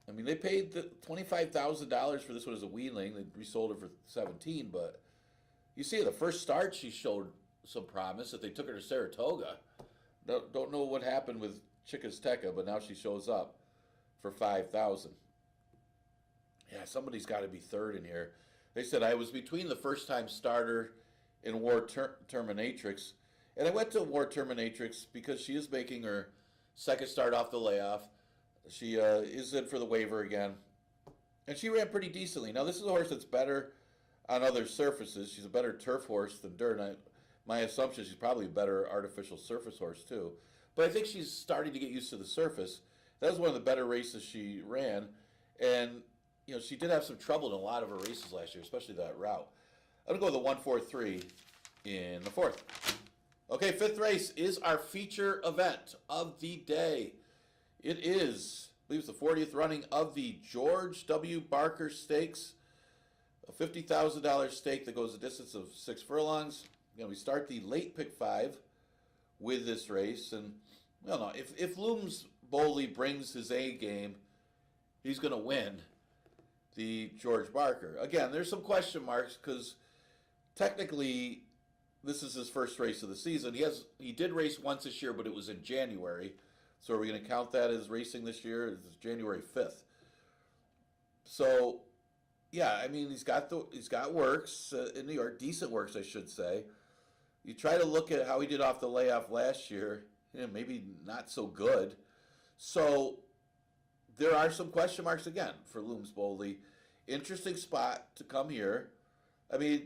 I mean, they paid the $25,000 for this one as a weanling. They resold her for $17,000, but you see the first start she showed some promise that they took her to Saratoga. Don't know what happened with Chickazteca, but now she shows up. for 5,000. Yeah, somebody's got to be third in here. They said I was between the first time starter and Terminatrix, and I went to War Terminatrix because she is making her second start off the layoff. She is in for the waiver again, and she ran pretty decently. Now this is a horse that's better on other surfaces. She's a better turf horse than dirt. My assumption is she's probably a better artificial surface horse too. But I think she's starting to get used to the surface. That was one of the better races she ran, and she did have some trouble in a lot of her races last year, especially that route. I'm gonna go with the 1-4-3 in the fourth. Okay, fifth race is our feature event of the day. It is, I believe it's the 40th running of the George W. Barker Stakes, a $50,000 stake that goes a distance of 6 furlongs. We start the late pick 5 with this race, and I don't know if Looms Bowley brings his A game, he's going to win the George Barker. Again, there's some question marks because technically this is his first race of the season. He did race once this year, but it was in January. So are we going to count that as racing this year? It's January 5th. So yeah, I mean he's got works in New York, decent works I should say. You try to look at how he did off the layoff last year, maybe not so good. So there are some question marks again for Looms Bowley. Interesting spot to come here. I mean,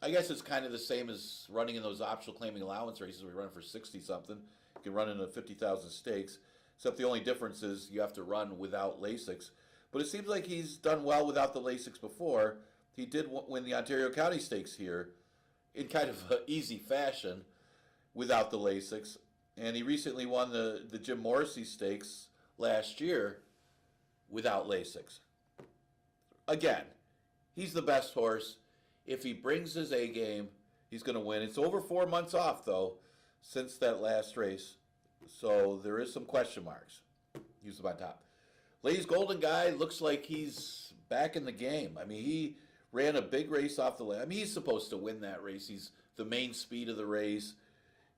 I guess it's kind of the same as running in those optional claiming allowance races where you run for 60 something. You can run in a 50,000 stakes, except the only difference is you have to run without Lasix. But it seems like he's done well without the Lasix before. He did win the Ontario County Stakes here in kind of an easy fashion without the Lasix. And he recently won the Jim Morrissey Stakes last year without Lasix. Again, he's the best horse. If he brings his A game, he's going to win. It's over 4 months off, though, since that last race. So there is some question marks. Use them on top. Ladies Golden Guy looks like he's back in the game. I mean, he ran a big race off the land. I mean, he's supposed to win that race. He's the main speed of the race.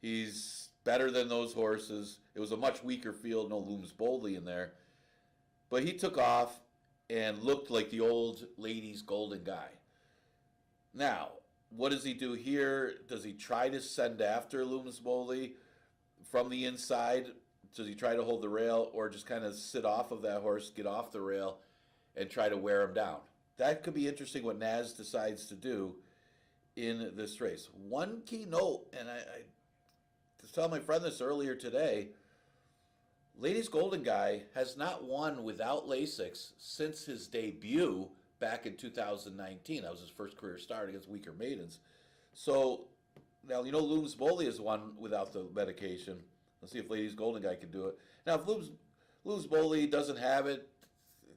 He's better than those horses. It was a much weaker field, no Looms Bowley in there. But he took off and looked like the old Ladies Golden Guy. Now, what does he do here? Does he try to send after Looms Bowley from the inside? Does he try to hold the rail or just kind of sit off of that horse, get off the rail, and try to wear him down? That could be interesting what Naz decides to do in this race. One key note, and I was telling my friend this earlier today, Ladies Golden Guy has not won without Lasix since his debut back in 2019. That was his first career start against weaker maidens. So now, Looms Bowley has won without the medication. Let's see if Ladies Golden Guy can do it. Now, if Looms Bowley doesn't have it,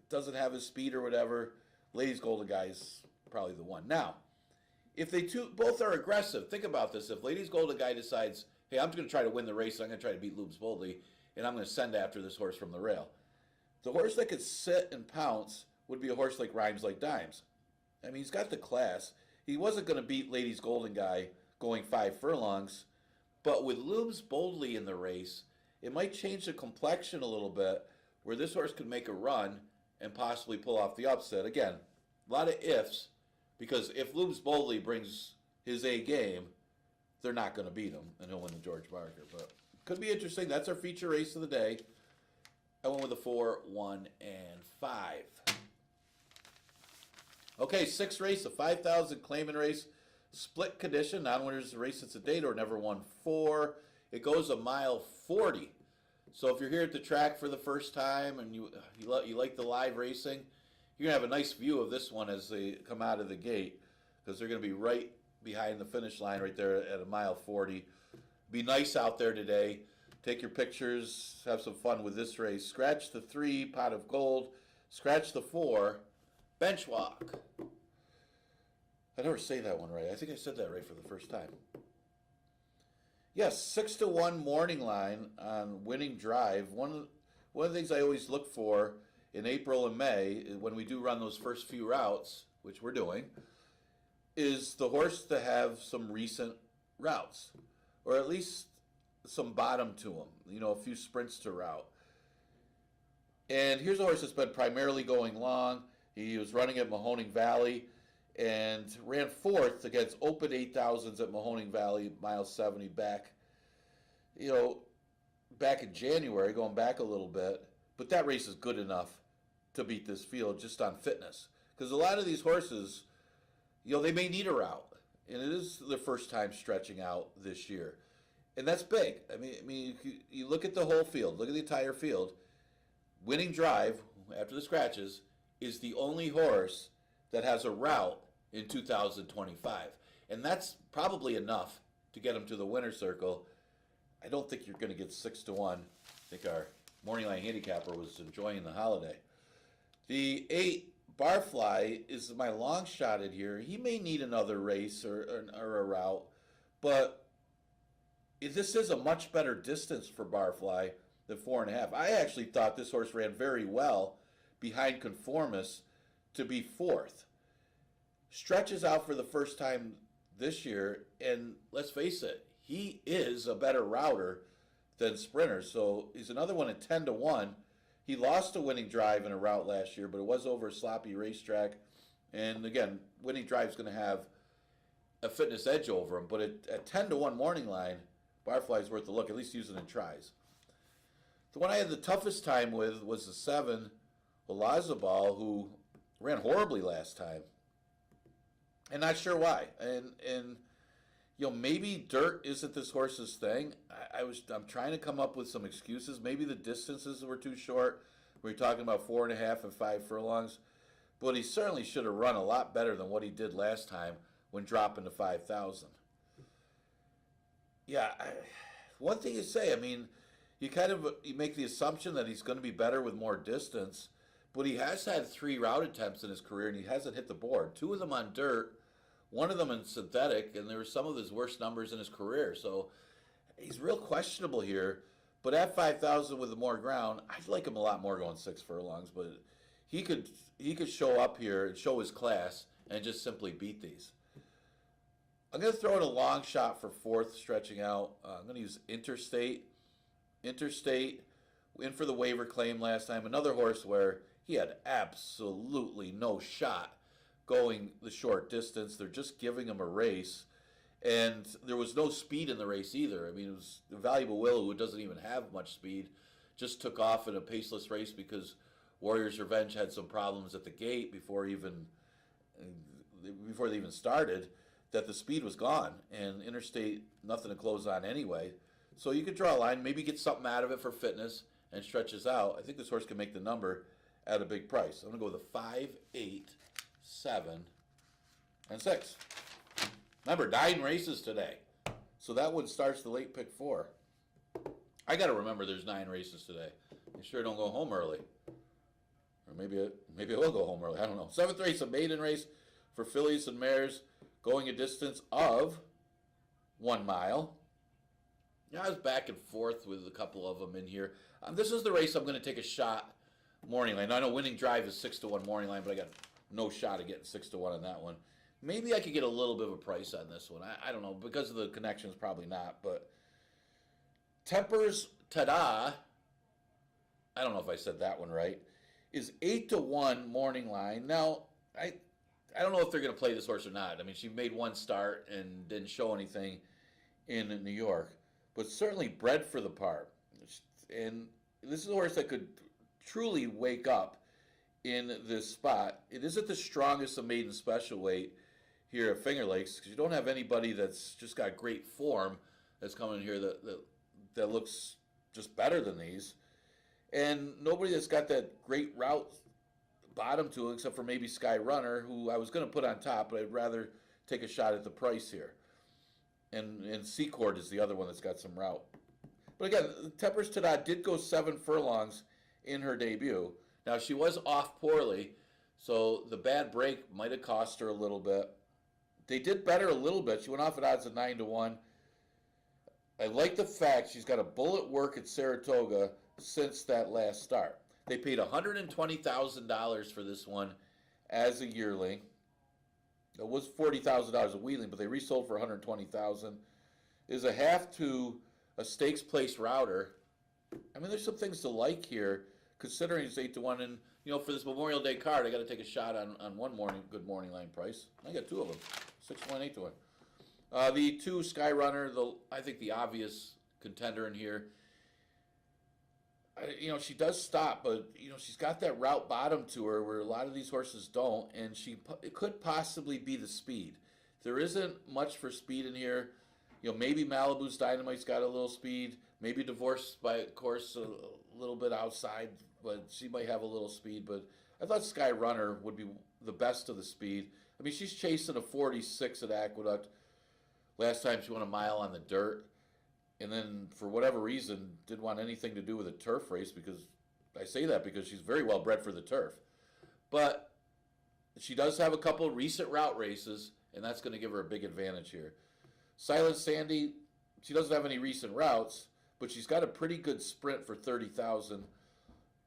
doesn't have his speed or whatever, Ladies Golden Guy is probably the one. Now, if they both are aggressive, think about this. If Ladies Golden Guy decides, hey, I'm going to try to win the race, I'm going to try to beat Looms Bowley, and I'm going to send after this horse from the rail. The horse that could sit and pounce would be a horse like Rhymes Like Dimes. I mean, he's got the class. He wasn't going to beat Ladies Golden Guy going 5 furlongs, but with Looms Bowley in the race, it might change the complexion a little bit where this horse could make a run and possibly pull off the upset. Again, a lot of ifs, because if Looms Bowley brings his A game, they're not going to beat him, and he'll win the George Barker. But could be interesting. That's our feature race of the day. I went with a 4, 1, and 5. Okay, sixth race, a 5,000 claiming race, split condition. Non-winners race since the date or never won 4. It goes a mile 40. So if you're here at the track for the first time and you like the live racing, you're going to have a nice view of this one as they come out of the gate, because they're going to be right behind the finish line right there at a mile 40. Be nice out there today. Take your pictures. Have some fun with this race. Scratch the 3, Pot of Gold. Scratch the 4, Bench Walk. I never say that one right. I think I said that right for the first time. Yes, 6-1 morning line on Winning Drive. One of the things I always look for in April and May, when we do run those first few routes, which we're doing, is the horse to have some recent routes, or at least some bottom to them, a few sprints to route. And here's a horse that's been primarily going long. He was running at Mahoning Valley and ran fourth against open 8,000s at Mahoning Valley, mile 70 back, you know, back in January, going back a little bit. But that race is good enough to beat this field just on fitness. Because a lot of these horses, you know, they may need a route. And it is their first time stretching out this year. And that's big. I mean, you look at the whole field, look at the entire field. Winning Drive, after the scratches, is the only horse that has a route in 2025. And that's probably enough to get him to the winner's circle. I don't think you're going to get 6 to 1. I think our morning line handicapper was enjoying the holiday. The 8 Barfly is my long shot at here. He may need another race or a route, but this is a much better distance for Barfly than 4.5. I actually thought this horse ran very well behind Conformis to be fourth. Stretches out for the first time this year, and let's face it, he is a better router than Sprinter. So he's another one at 10 to 1. He lost a Winning Drive in a route last year, but it was over a sloppy racetrack. And again, Winning Drive is going to have a fitness edge over him. But at 10 to 1 morning line, Barfly's worth a look, at least using in tries. The one I had the toughest time with was the 7, Olazabal, who ran horribly last time. And not sure why. And you know, maybe dirt isn't this horse's thing. I'm trying to come up with some excuses. Maybe the distances were too short. We were talking about 4.5 and 5 furlongs. But he certainly should have run a lot better than what he did last time when dropping to 5,000. Yeah, one thing you say, I mean, you make the assumption that he's going to be better with more distance, but he has had 3 route attempts in his career, and he hasn't hit the board. 2 of them on dirt, one of them in synthetic, and there were some of his worst numbers in his career. So he's real questionable here. But at 5,000 with the more ground, I'd like him a lot more going 6 furlongs. But he could show up here and show his class and just simply beat these. I'm going to throw in a long shot for fourth, stretching out. I'm going to use Interstate. Interstate, in for the waiver claim last time. Another horse where he had absolutely no shot going the short distance. They're just giving him a race. And there was no speed in the race either. I mean, it was a Valuable Willow, who doesn't even have much speed, just took off in a paceless race because Warrior's Revenge had some problems at the gate before they even started, that the speed was gone. And Interstate, nothing to close on anyway. So you could draw a line, maybe get something out of it for fitness and stretches out. I think this horse can make the number at a big price. I'm going to go with a 5, 8, 7, and 6. Remember, 9 races today. So that one starts the late pick 4. I got to remember there's 9 races today. You sure don't go home early. Or maybe I will go home early. I don't know. 7th race, a maiden race for fillies and mares going a distance of 1 mile. Yeah, I was back and forth with a couple of them in here. This is the race I'm going to take a shot morning line. Now, I know Winning Drive is 6 to 1 morning line, but I got no shot of getting 6 to 1 on that one. Maybe I could get a little bit of a price on this one. I don't know. Because of the connections, probably not. But Tempers Tada, I don't know if I said that one right, is 8 to 1 morning line. Now, I don't know if they're going to play this horse or not. I mean, she made one start and didn't show anything in New York. But certainly bred for the part. And this is a horse that could truly wake up in this spot. It isn't the strongest of maiden special weight here at Finger Lakes, because you don't have anybody that's just got great form that's coming in here that looks just better than these. And nobody that's got that great route bottom to it, except for maybe Sky Runner, who I was going to put on top, but I'd rather take a shot at the price here. And Secord is the other one that's got some route. But again, Tempers Tada did go 7 furlongs in her debut. Now, she was off poorly, so the bad break might have cost her a little bit. They did better a little bit. She went off at odds of 9 to 1. I like the fact she's got a bullet work at Saratoga since that last start. They paid $120,000 for this one as a yearling. It was $40,000 a wheeling, but they resold for $120,000. Is a half to a stakes place router. I mean, there's some things to like here. considering it's 8-1, and for this Memorial Day card, I got to take a shot on one good morning line price. I got two of them, 6-1, 8-1. The two Skyrunner, I think the obvious contender in here. She does stop, but she's got that route bottom to her where a lot of these horses don't, and it could possibly be the speed. There isn't much for speed in here. Maybe Malibu's Dynamite's got a little speed. Maybe Divorce by Course a little bit outside, but she might have a little speed. But I thought Skyrunner would be the best of the speed. I mean, she's chasing a 46 at Aqueduct. Last time she won a mile on the dirt. And then, for whatever reason, didn't want anything to do with a turf race, because I say that because she's very well bred for the turf. But she does have a couple of recent route races, and that's going to give her a big advantage here. Silent Sandy, she doesn't have any recent routes, but she's got a pretty good sprint for 30,000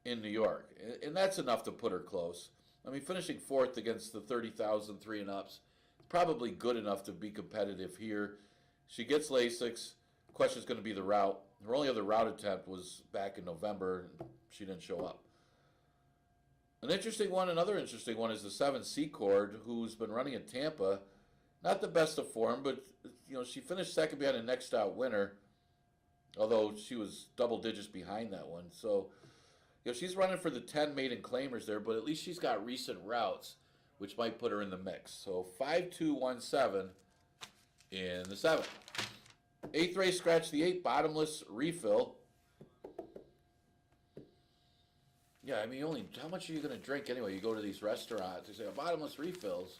in New York. And that's enough to put her close. I mean, finishing fourth against the 30,000 3 and ups, probably good enough to be competitive here. She gets Lasix. Question is going to be the route. Her only other route attempt was back in November, and she didn't show up. Another interesting one is the 7 Secord, who's been running in Tampa. Not the best of form, but she finished second behind a Next Out winner, although she was double digits behind that one. So, she's running for the 10 maiden claimers there, but at least she's got recent routes, which might put her in the mix. So 5-2-1-7 in the 7th. 8th race, scratch the 8, bottomless refill. Yeah, I mean, how much are you going to drink anyway? You go to these restaurants, they say, bottomless refills.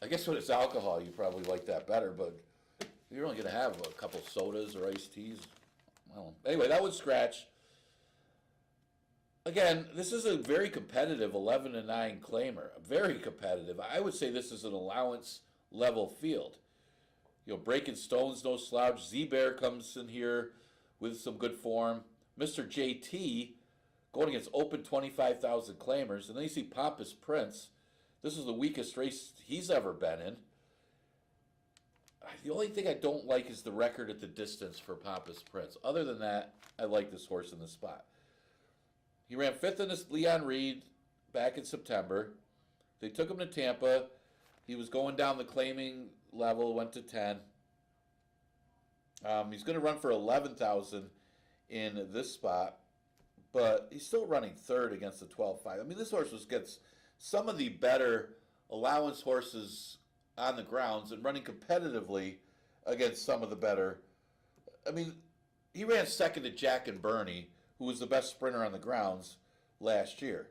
I guess when it's alcohol, you probably like that better, but you're only going to have a couple sodas or iced teas. Well, anyway, that would scratch. Again, this is a very competitive 11-9 claimer. Very competitive. I would say this is an allowance level field. Breaking Stones, no slouch. Z-Bear comes in here with some good form. Mr. JT going against open 25,000 claimers. And then you see Pompous Prince. This is the weakest race he's ever been in. The only thing I don't like is the record at the distance for Pompous Prince. Other than that, I like this horse in this spot. He ran 5th in this Leon Reed back in September. They took him to Tampa. He was going down the claiming level, went to 10. He's going to run for 11,000 in this spot, but he's still running 3rd against the 12-5. I mean, this horse gets some of the better allowance horses on the grounds and running competitively against some of the better. I mean, he ran 2nd to Jack and Bernie, who was the best sprinter on the grounds last year.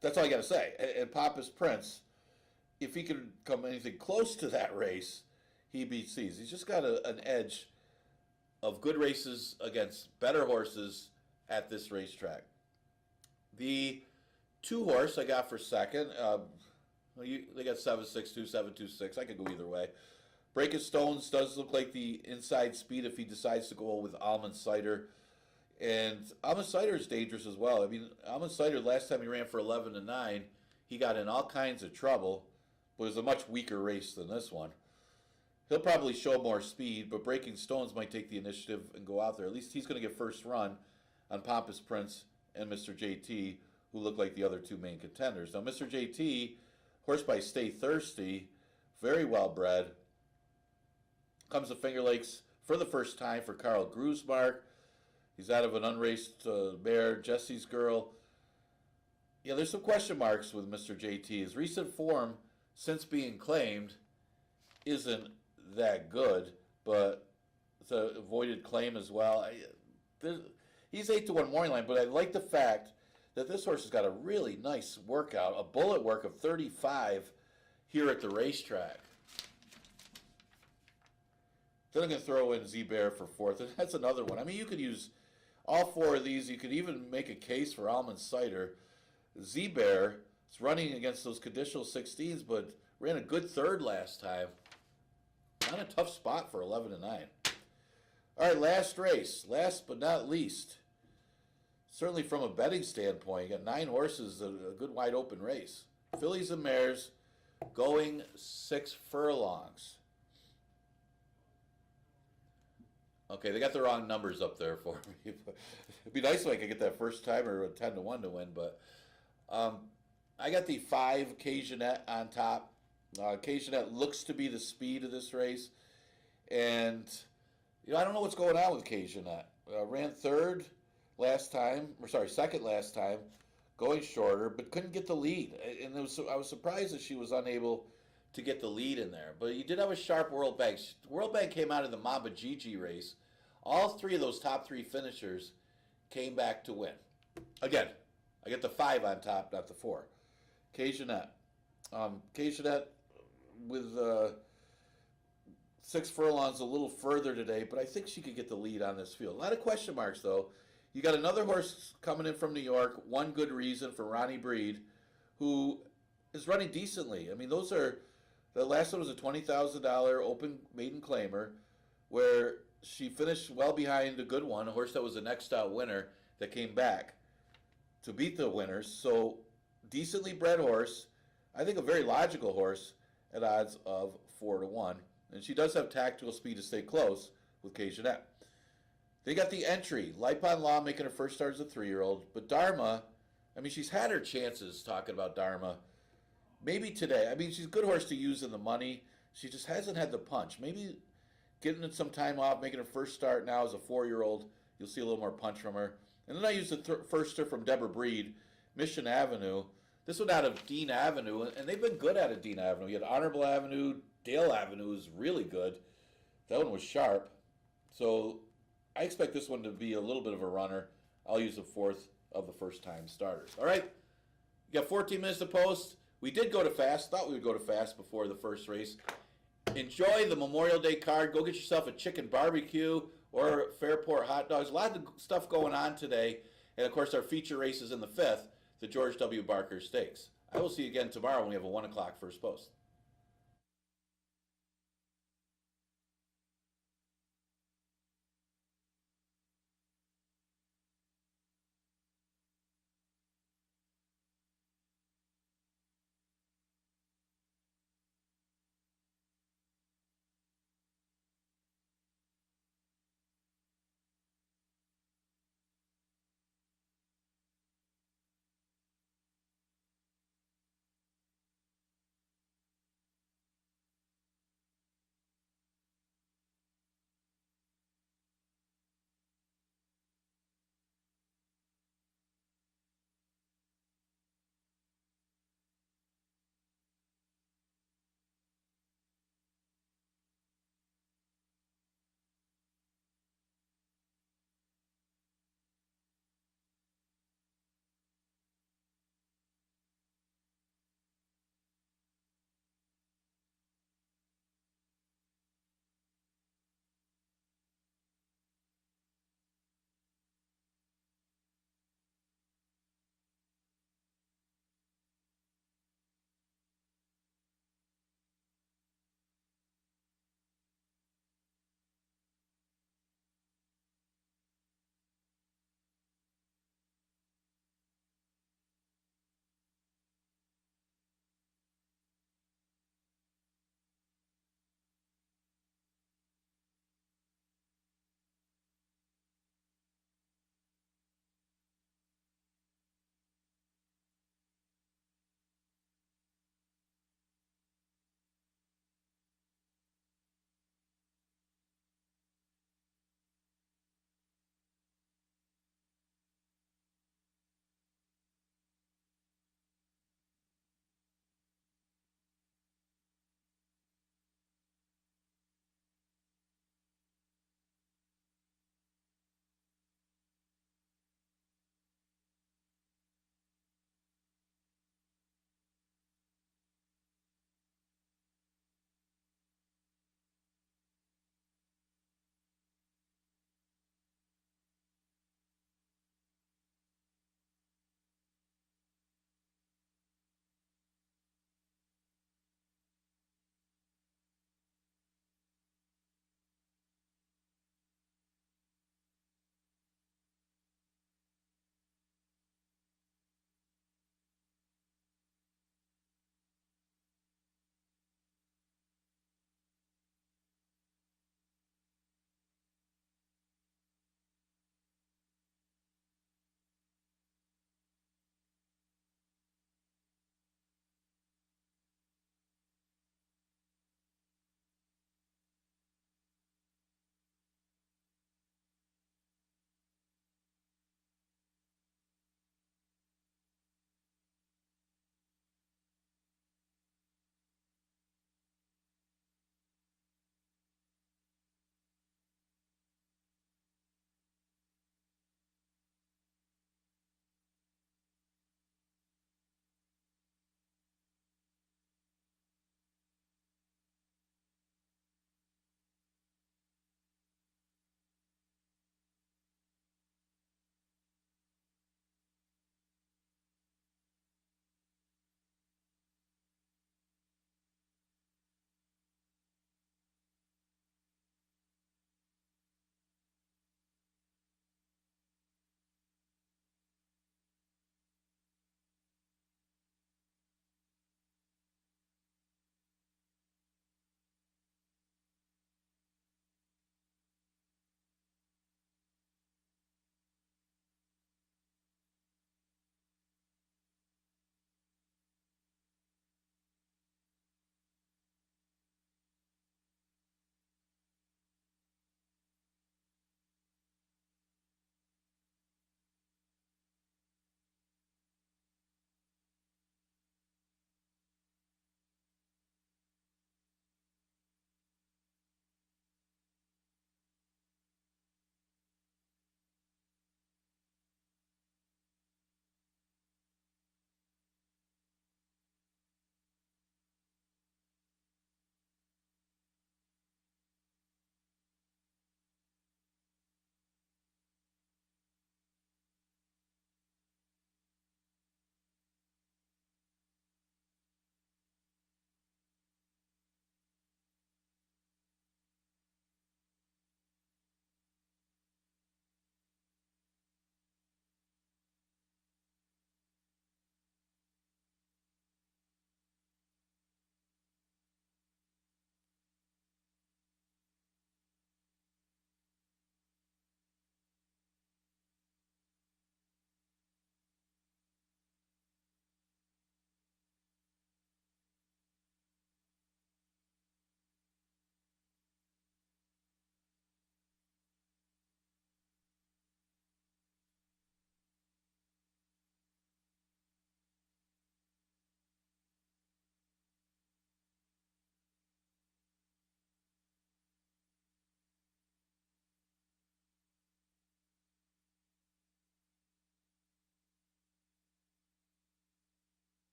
That's all I got to say. And Pompous Prince, if he can come anything close to that race, he beats these. He's just got an edge of good races against better horses at this racetrack. The 2 horse I got for second, they got 7.62, 7.26. I could go either way. Breaking Stones does look like the inside speed if he decides to go with Almond Cider. And Almond Cider is dangerous as well. I mean, Almond Cider, last time he ran for 11-9, he got in all kinds of trouble, but it was a much weaker race than this one. He'll probably show more speed, but Breaking Stones might take the initiative and go out there. At least he's going to get first run on Pompous Prince and Mr. JT, who look like the other 2 main contenders. Now, Mr. JT, horse by Stay Thirsty, very well bred. Comes to Finger Lakes for the first time for Carl Grusmark. He's out of an unraced mare, Jesse's Girl. Yeah, there's some question marks with Mr. JT. His recent form since being claimed isn't that good, but it's an avoided claim as well. He's 8-1 morning line, but I like the fact that this horse has got a really nice workout, a bullet work of 35 here at the racetrack. Then I'm going to throw in Z-Bear for 4th, and that's another one. I mean, you could use all 4 of these. You could even make a case for Almond Cider. Z-Bear is running against those conditional 16s, but ran a good 3rd last time. Not a tough spot for 11-9. All right, last race. Last but not least. Certainly from a betting standpoint, you got 9 horses, a good wide open race. Fillies and mares going 6 furlongs. Okay, they got the wrong numbers up there for me. It'd be nice if I could get that first timer at 10-1 to win, but um, I got the 5 Cajunette on top. Cajunette looks to be the speed of this race, and I don't know what's going on with Cajunette. Ran third last time, or sorry, second last time, going shorter, but couldn't get the lead. And I was surprised that she was unable to get the lead in there. But you did have a sharp World Bank. World Bank came out of the Mamba Gigi race. All 3 of those top 3 finishers came back to win. Again, I get the 5 on top, not the 4. Cajunette. Cajunette with 6 furlongs a little further today, but I think she could get the lead on this field. A lot of question marks, though. You got another horse coming in from New York, One Good Reason for Ronnie Breed, who is running decently. I mean, the last one was a $20,000 open maiden claimer, where she finished well behind a good one, a horse that was the next out winner that came back to beat the winners. So, decently bred horse. I think a very logical horse at odds of 4-1. And she does have tactical speed to stay close with Cajunette. They got the entry. Lipon Law making her first start as a 3-year-old. But Dharma, I mean, she's had her chances talking about Dharma. Maybe today. I mean, she's a good horse to use in the money. She just hasn't had the punch. Maybe getting some time off, making her first start now as a 4-year-old, you'll see a little more punch from her. And then I used the firster from Deborah Breed, Mission Avenue. This one out of Dean Avenue, and they've been good out of Dean Avenue. You had Honorable Avenue, Dale Avenue is really good. That one was sharp. So I expect this one to be a little bit of a runner. I'll use the 4th of the first-time starters. All right, you got 14 minutes to post. We did go to fast. Thought we would go to fast before the first race. Enjoy the Memorial Day card. Go get yourself a chicken barbecue or Fairport hot dogs. A lot of stuff going on today. And, of course, our feature race is in the 5th, the George W. Barker Stakes. I will see you again tomorrow when we have a 1 o'clock first post.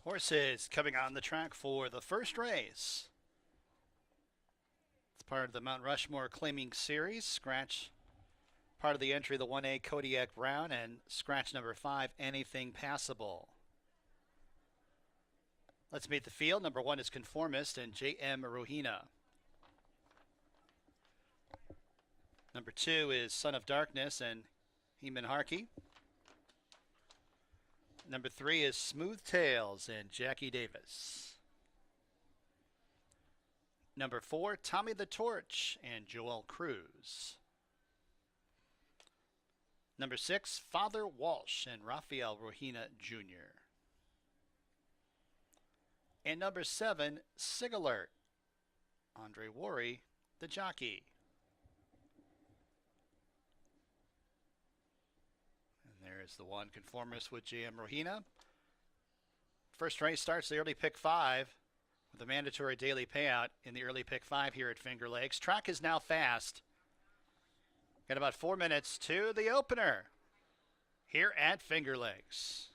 Horses coming on the track for the first race. It's part of the Mount Rushmore Claiming Series. Scratch part of the entry, the 1A Kodiak Brown, and scratch number 5, Anything Passable. Let's meet the field. Number 1 is Conformist and J.M. Rohina. Number 2 is Son of Darkness and Heman Harkey. Number 3 is Smooth Tails and Jackie Davis. Number 4, Tommy the Torch and Joel Cruz. Number 6, Father Walsh and Rafael Rohina Jr. And number 7, Sig Alert, Andre Worry, the jockey. And there's the one, Conformist with J.M. Rohina. First race starts the early pick 5 with a mandatory daily payout in the early pick 5 here at Finger Lakes. Track is now fast. Got about 4 minutes to the opener here at Finger Lakes.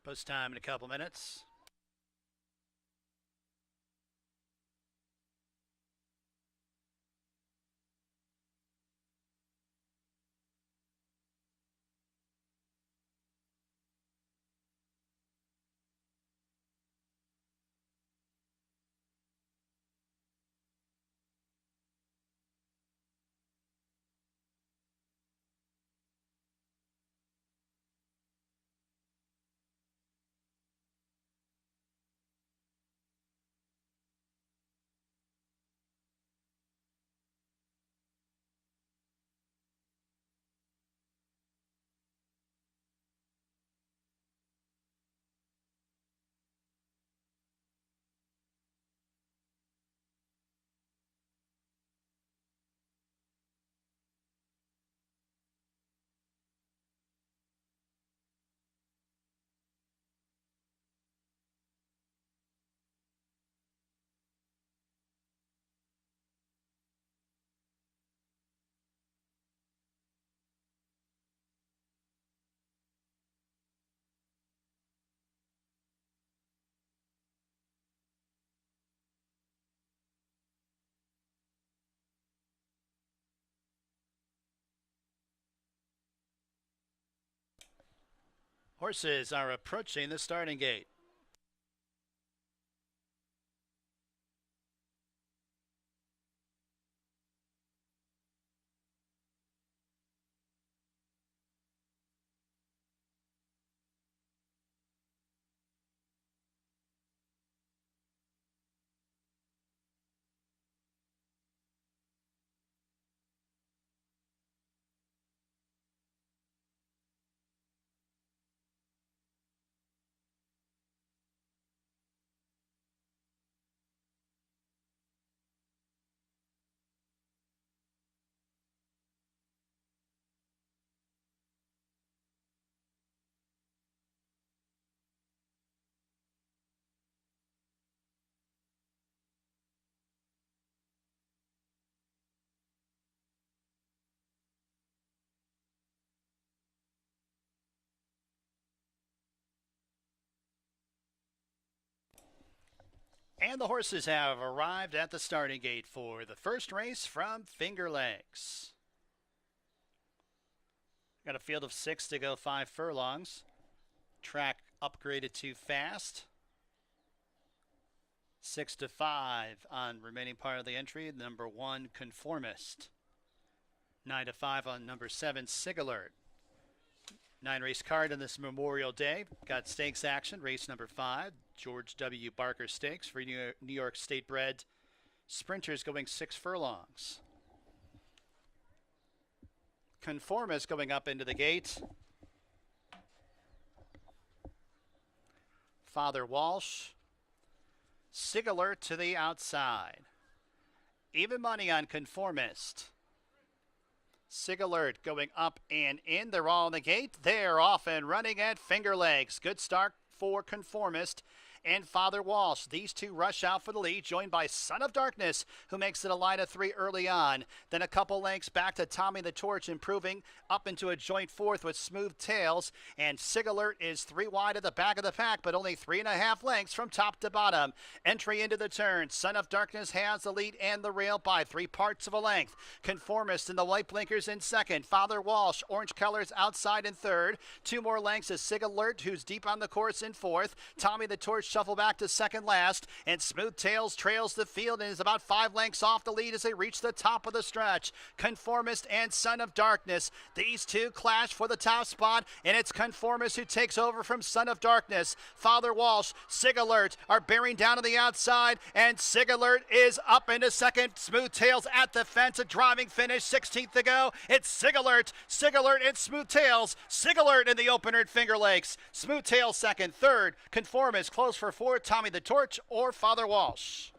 Post time in a couple minutes. Horses are approaching the starting gate. And the horses have arrived at the starting gate for the first race from Finger Lakes. Got a field of 6 to go 5 furlongs. Track upgraded to fast. 6 to 5 on remaining part of the entry. Number 1, Conformist. 9 to 5 on number 7, Sig Alert. 9 race card on this Memorial Day. Got stakes action. Race number 5, George W. Barker Stakes for New York State bred sprinters going 6 furlongs. Conformist going up into the gate. Father Walsh. Sig Alert to the outside. Even money on Conformist. Sig Alert going up and in. They're all in the gate. They're off and running at Finger Lakes. Good start for Conformist and Father Walsh. These two rush out for the lead, joined by Son of Darkness, who makes it a line of 3 early on. Then a couple lengths back to Tommy the Torch, improving up into a joint 4th with Smooth Tails. And Sig Alert is 3 wide at the back of the pack, but only 3.5 lengths from top to bottom. Entry into the turn. Son of Darkness has the lead and the rail by 3 parts of a length. Conformist in the white blinkers in second. Father Walsh, orange colors outside in third. 2 more lengths is Sig Alert, who's deep on the course in fourth. Tommy the Torch shuffle back to second last, and Smooth Tails trails the field and is about 5 lengths off the lead as they reach the top of the stretch. Conformist and Son of Darkness, these two clash for the top spot, and it's Conformist who takes over from Son of Darkness. Father Walsh, Sig Alert are bearing down on the outside, and Sig Alert is up into second. Smooth Tails at the fence, a driving finish, 16th to go. It's Sig Alert and Smooth Tails. Sig Alert in the opener at Finger Lakes. Smooth Tails second, third. Conformist close for fourth. Tommy the Torch or Father Walsh.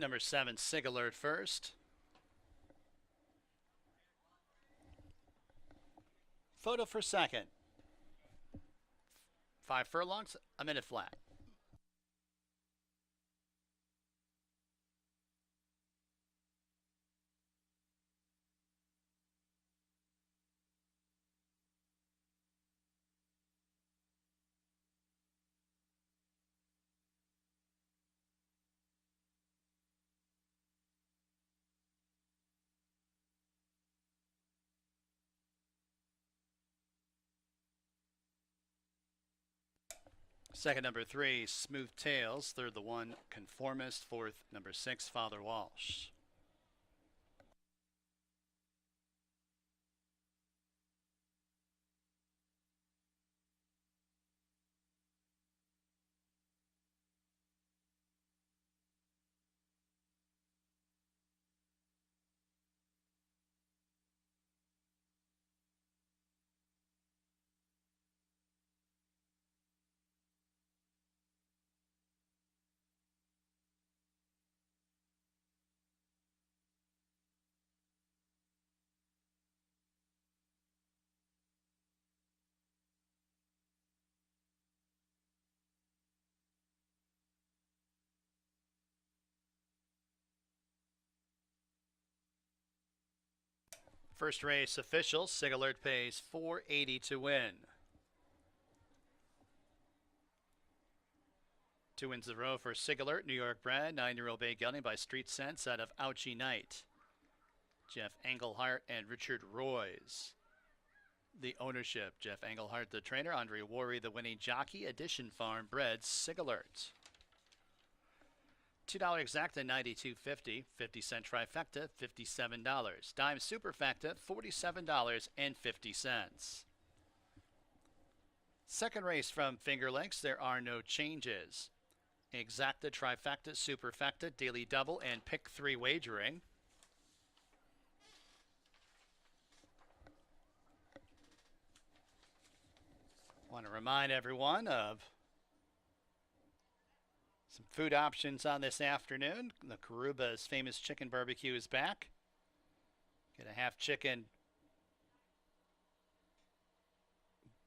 Number 7, Sig Alert first. Photo for second. 5 furlongs, a minute flat. Second, number 3, Smooth Tails. Third, the 1, Conformist. Fourth, number 6, Father Walsh. First race official, Sig Alert pays $4.80 to win. 2 wins in a row for Sig Alert, New York bred, 9-year-old bay gelding by Street Sense out of Ouchie Knight. Jeff Engelhart and Richard Royce. The ownership, Jeff Engelhart, the trainer, Andre Worry, the winning jockey, Edition Farm bred, Sig Alert. $2 exacta, $92.50. 50-cent trifecta, $57. Dime superfecta, $47.50. Second race from Finger Lakes, there are no changes. Exacta, trifecta, superfecta, daily double, and pick 3 wagering. Want to remind everyone of some food options on this afternoon. The Karuba's famous chicken barbecue is back. Get a half chicken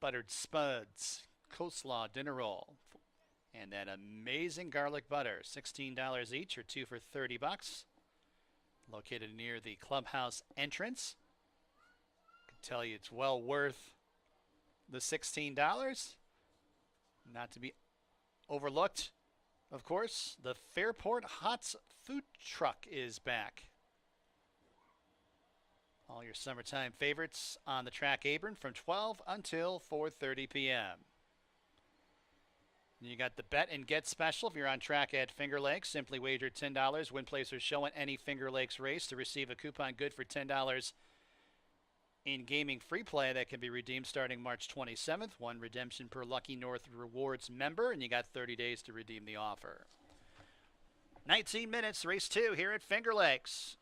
buttered spuds, coleslaw dinner roll, and that amazing garlic butter, $16 each or 2 for $30. Located near the clubhouse entrance. I can tell you it's well worth the $16. Not to be overlooked, of course, the Fairport Hots food truck is back. All your summertime favorites on the track apron from 12 until 4:30 p.m. You got the bet and get special if you're on track at Finger Lakes. Simply wager $10, win, place, or show at any Finger Lakes race to receive a coupon good for $10 in gaming free play that can be redeemed starting March 27th. 1 redemption per Lucky North Rewards member, and you got 30 days to redeem the offer. 19 minutes, race 2 here at Finger Lakes.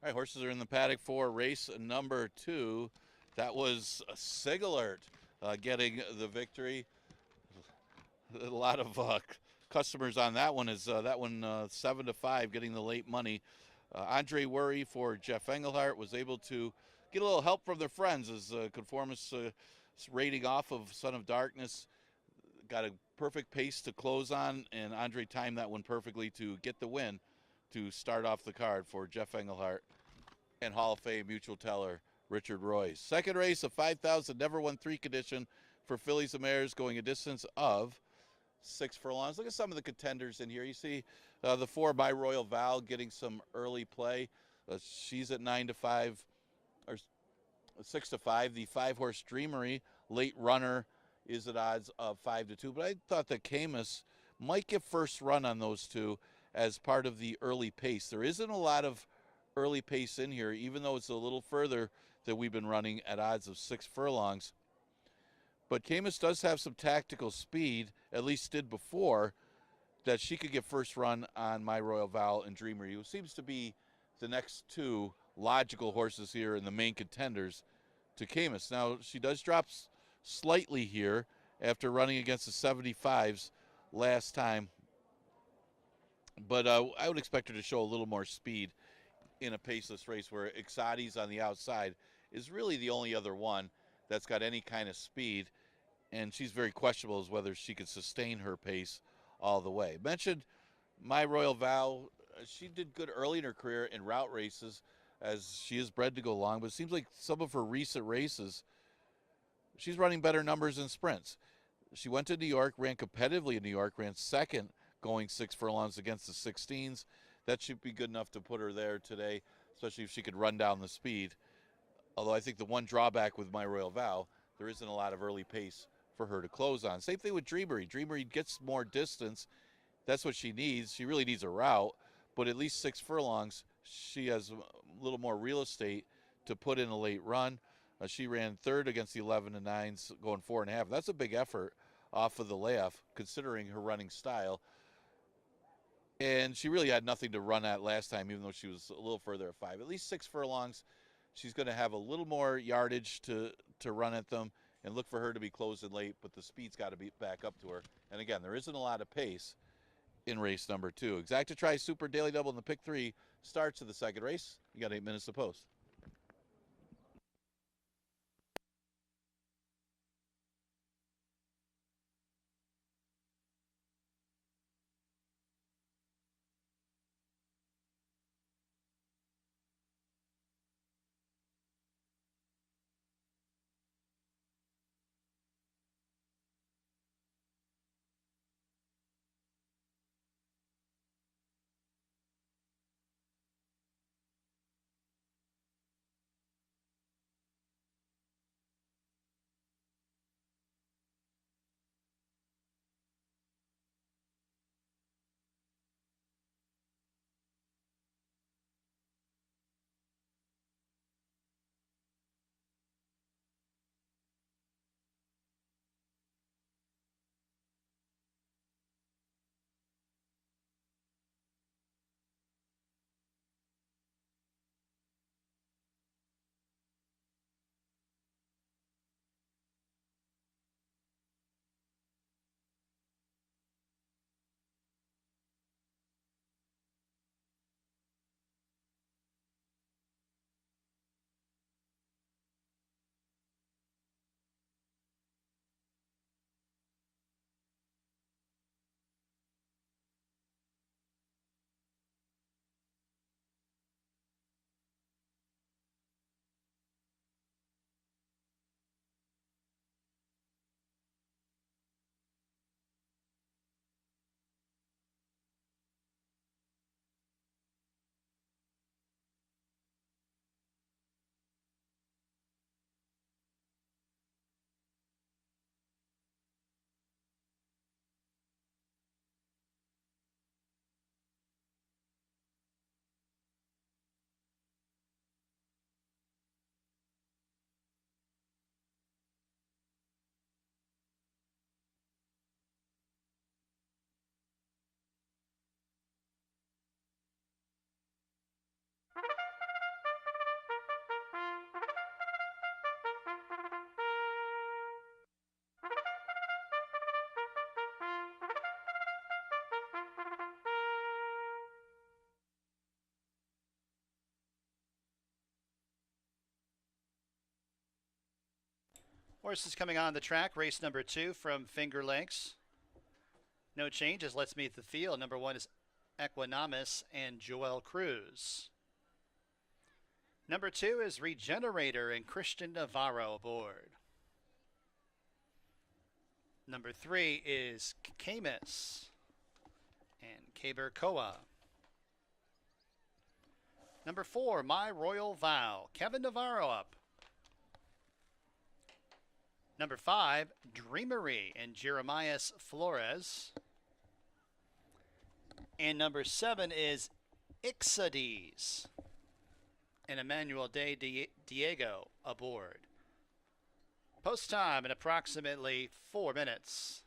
All right, horses are in the paddock for race number 2. That was a Sig Alert getting the victory. A lot of customers on that one. Is that one 7-5 getting the late money. Andre Worry for Jeff Engelhart was able to get a little help from their friends as Conformis rating off of Son of Darkness got a perfect pace to close on, and Andre timed that one perfectly to get the win to start off the card for Jeff Engelhart and Hall of Fame mutual teller Richard Royce. Second race, a 5,000 never won 3 condition for fillies and mares going a distance of 6 furlongs. Look at some of the contenders in here. You see the 4 by Royal Val getting some early play. She's at 9-5 or 6-5. The 5-horse Dreamery late runner is at odds of 5-2. But I thought that Camus might get first run on those two as part of the early pace. There isn't a lot of early pace in here, even though it's a little further that we've been running at odds of 6 furlongs. But Camus does have some tactical speed, at least did before, that she could get first run on My Royal Val and Dreamery, who seems to be the next 2 logical horses here in the main contenders to Camus. Now, she does drop slightly here after running against the 75s last time. But I would expect her to show a little more speed in a paceless race where Exoti's on the outside is really the only other one that's got any kind of speed. And she's very questionable as whether she could sustain her pace all the way. Mentioned My Royal Val. She did good early in her career in route races as she is bred to go long, but it seems like some of her recent races, she's running better numbers in sprints. She went to New York, ran competitively in New York, ran second going 6 furlongs against the 16s. That should be good enough to put her there today, especially if she could run down the speed. Although I think the one drawback with My Royal Val, there isn't a lot of early pace for her to close on. Same thing with Dreamery. Dreamery gets more distance. That's what she needs. She really needs a route, but at least 6 furlongs, she has a little more real estate to put in a late run. She ran third against the 11 and 9s, going 4.5. That's a big effort off of the layoff, considering her running style. And she really had nothing to run at last time, even though she was a little further at 5. At least 6 furlongs. She's going to have a little more yardage to run at them, and look for her to be closing late, but the speed's got to be back up to her. And again, there isn't a lot of pace in race number 2. Exacta Tri Super Daily Double in the pick 3 starts of the second race. You got 8 minutes to post. Horses coming on the track. Race number 2 from Finger Lakes. No changes. Let's meet the field. Number 1 is Equinamus and Joel Cruz. Number 2 is Regenerator and Christian Navarro aboard. Number 3 is Camus and Kaber Koa. Number 4, My Royal Vow, Kevin Navarro up. Number 5, Dreamery and Jeremias Flores. And number 7 is Ixades and Emmanuel de Diego aboard. Post time in approximately 4 minutes.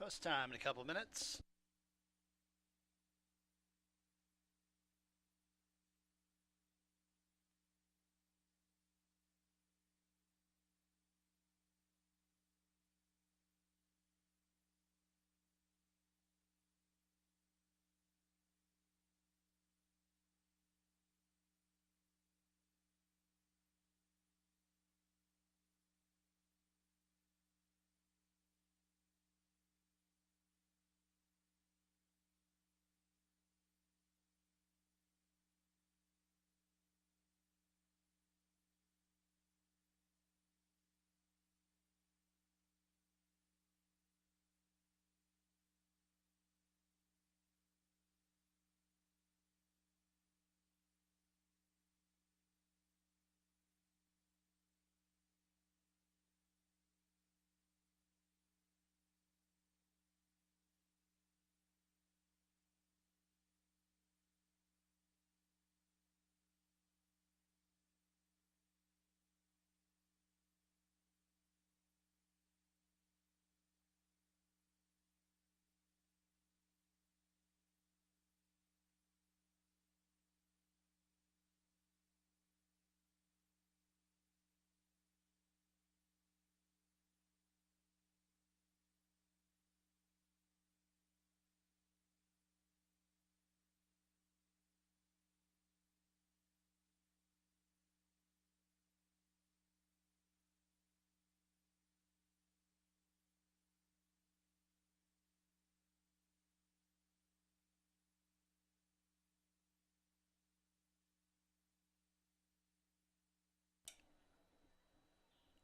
Post time in a couple minutes.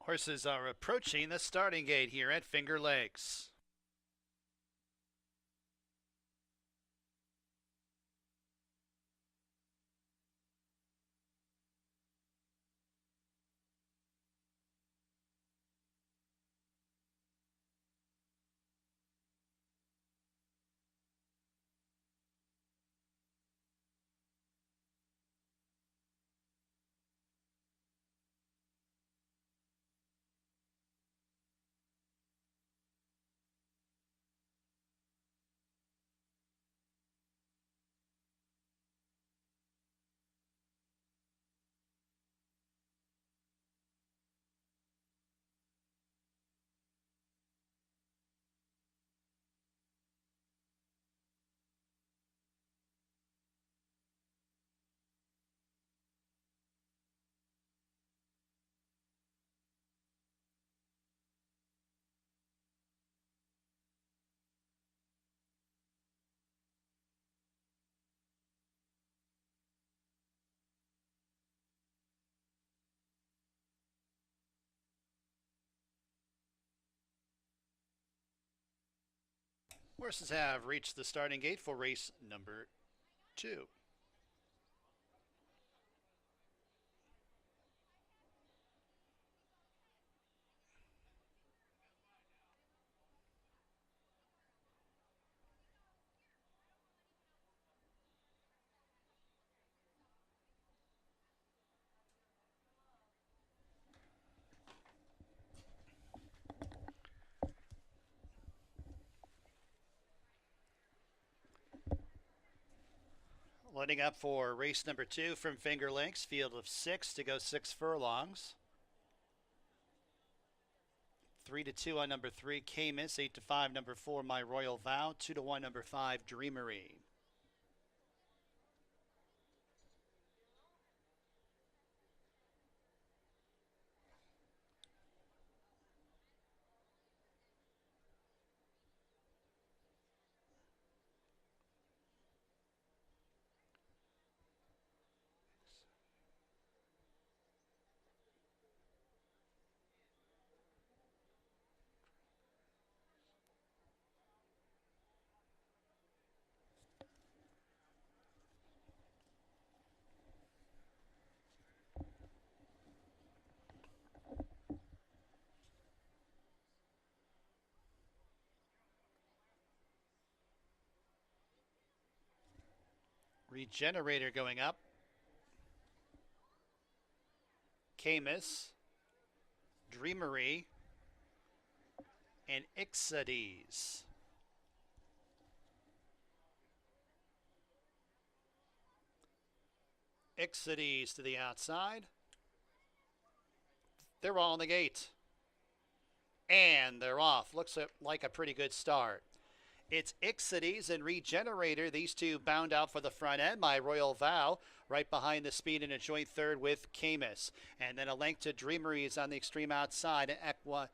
Horses are approaching the starting gate here at Finger Lakes. Horses have reached the starting gate for race number 2. Loading up for race number 2 from Finger Lakes, field of 6 to go 6 furlongs. 3-2 on number 3, Camus. 8-5, number 4, My Royal Vow. 2-1, number 5, Dreamery. Regenerator going up. Camus, Dreamery, and Ixodes. Ixides to the outside. They're all in the gate. And they're off. Looks like a pretty good start. It's Ixides and Regenerator. These two bound out for the front end. My Royal Vow right behind the speed in a joint third with Camus. And then a length to Dreamery is on the extreme outside. And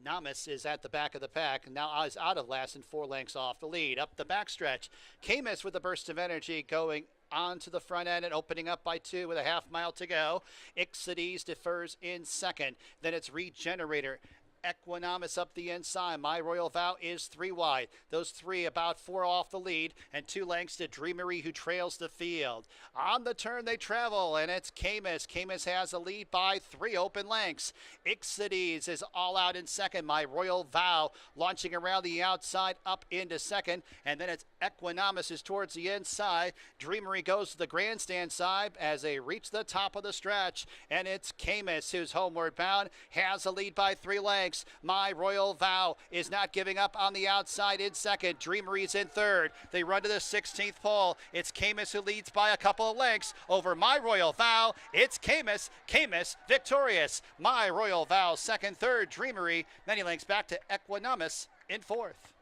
Namus is at the back of the pack. Now is out of last and 4 lengths off the lead. Up the backstretch. Camus with a burst of energy going on to the front end and opening up by 2 with a half mile to go. Ixides defers in second. Then it's Regenerator. Equinamus up the inside. My Royal Vow is 3 wide. Those 3 about 4 off the lead and 2 lengths to Dreamery, who trails the field. On the turn they travel, and it's Camus. Camus has a lead by 3 open lengths. Ixides is all out in second. My Royal Vow launching around the outside up into second, and then it's Equinamus is towards the inside. Dreamery goes to the grandstand side as they reach the top of the stretch, and it's Camus who's homeward bound, has a lead by 3 lengths. My Royal Vow is not giving up on the outside in second. Dreamery's in third. They run to the 16th pole. It's Camus who leads by a couple of lengths over My Royal Vow. It's Camus. Camus victorious. My Royal Vow second, third. Dreamery many lengths back to Equinamus in fourth.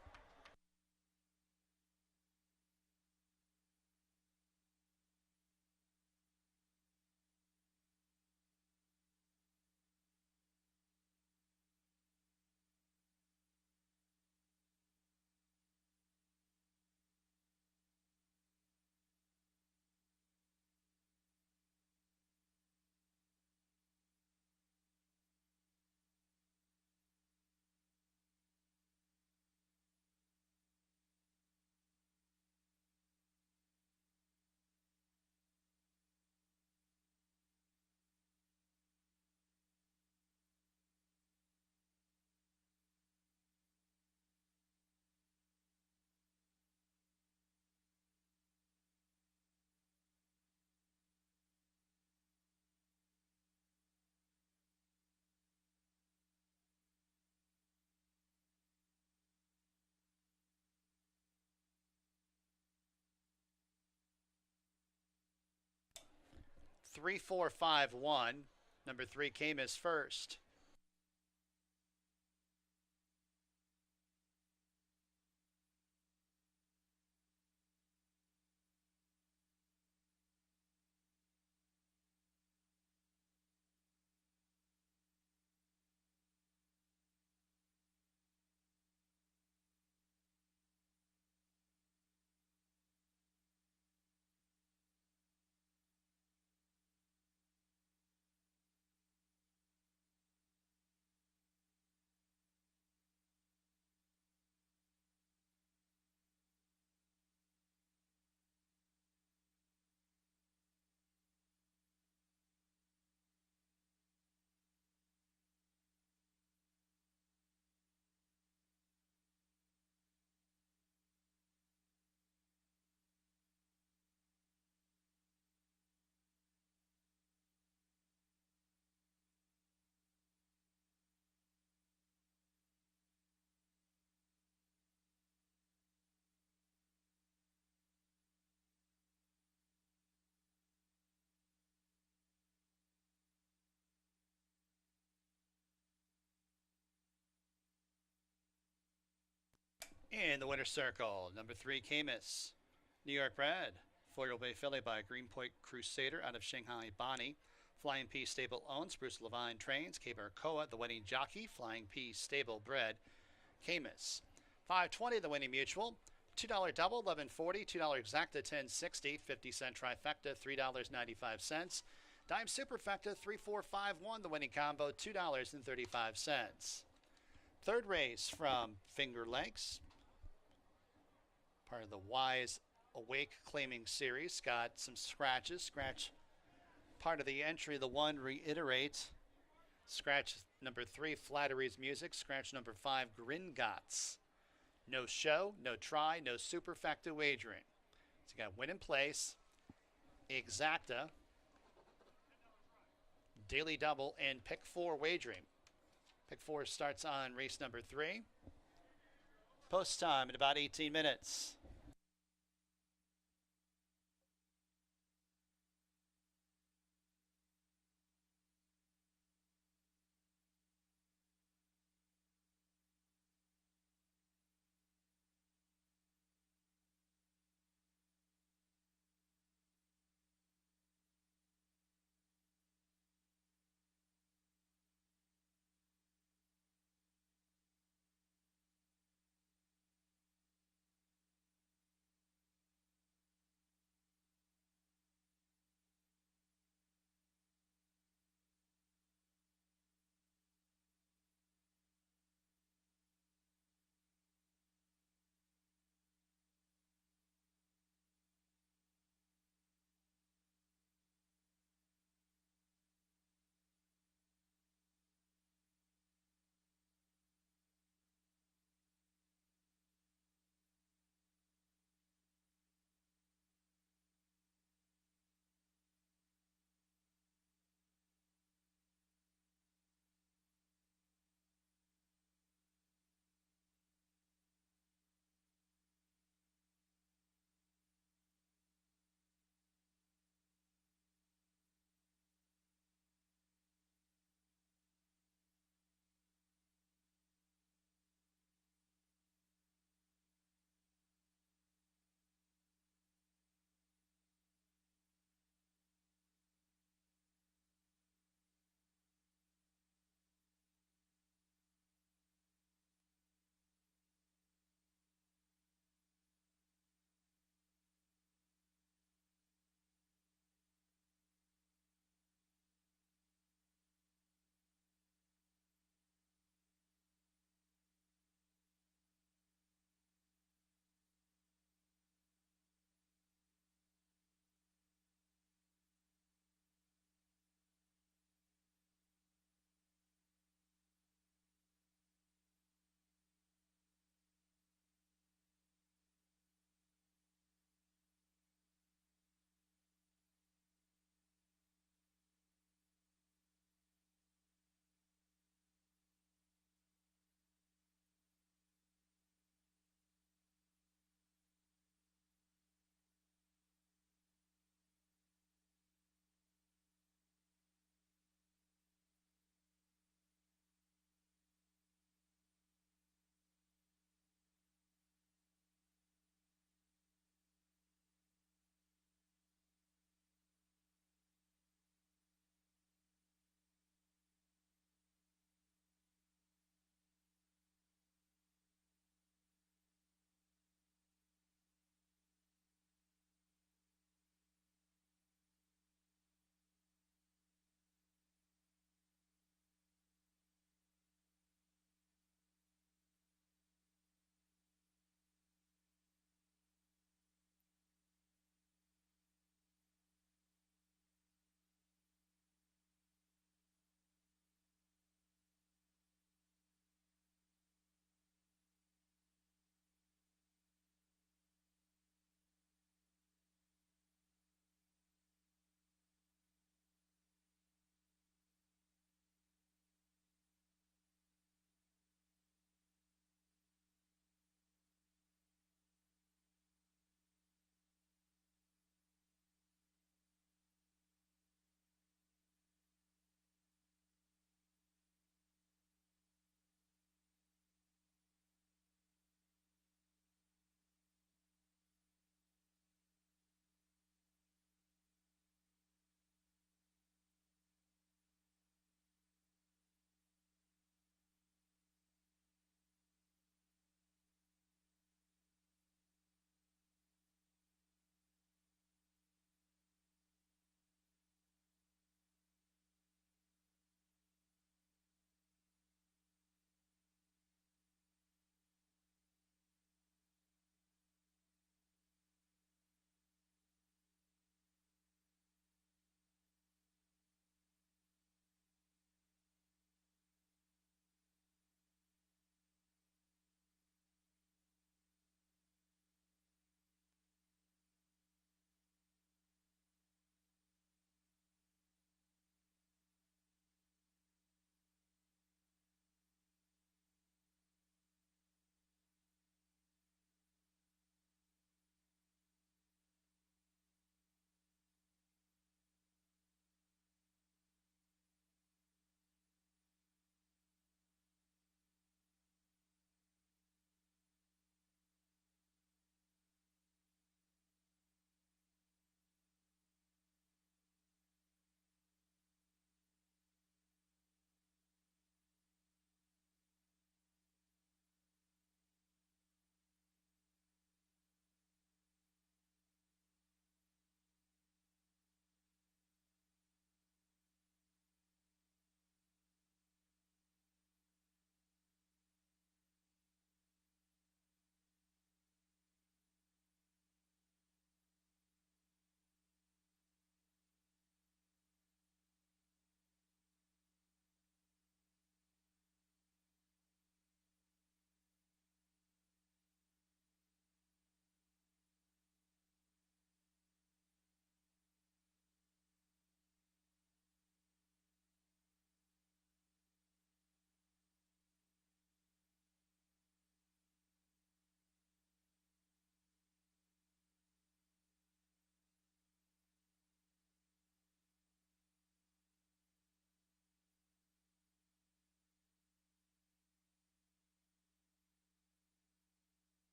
Three, four, five, one. Number 3 Camus first. In the winner's circle, number 3 Camus. New York bred. 4-year-old Bay Filly by Greenpoint Crusader out of Shanghai Bonnie. Flying P Stable owns. Bruce Levine trains. K-Bar Koa, the winning jockey. Flying P Stable bred. Camus. $5.20 the winning mutual. $2 double, $11.40. $2 exacta, $10.60. 50-cent trifecta, $3.95. Dime superfecta, 3-4-5-1 the winning combo, $2.35. Third race from Finger Lakes. Part of the Wise Awake Claiming Series. Got some scratches. Scratch part of the entry. The 1 reiterates. Scratch number 3, Flattery's Music. Scratch number 5, Gringotts. No show, no try, no superfecta wagering. So you got win in place, exacta, daily double, and pick 4 wagering. Pick 4 starts on race number 3. Post time in about 18 minutes.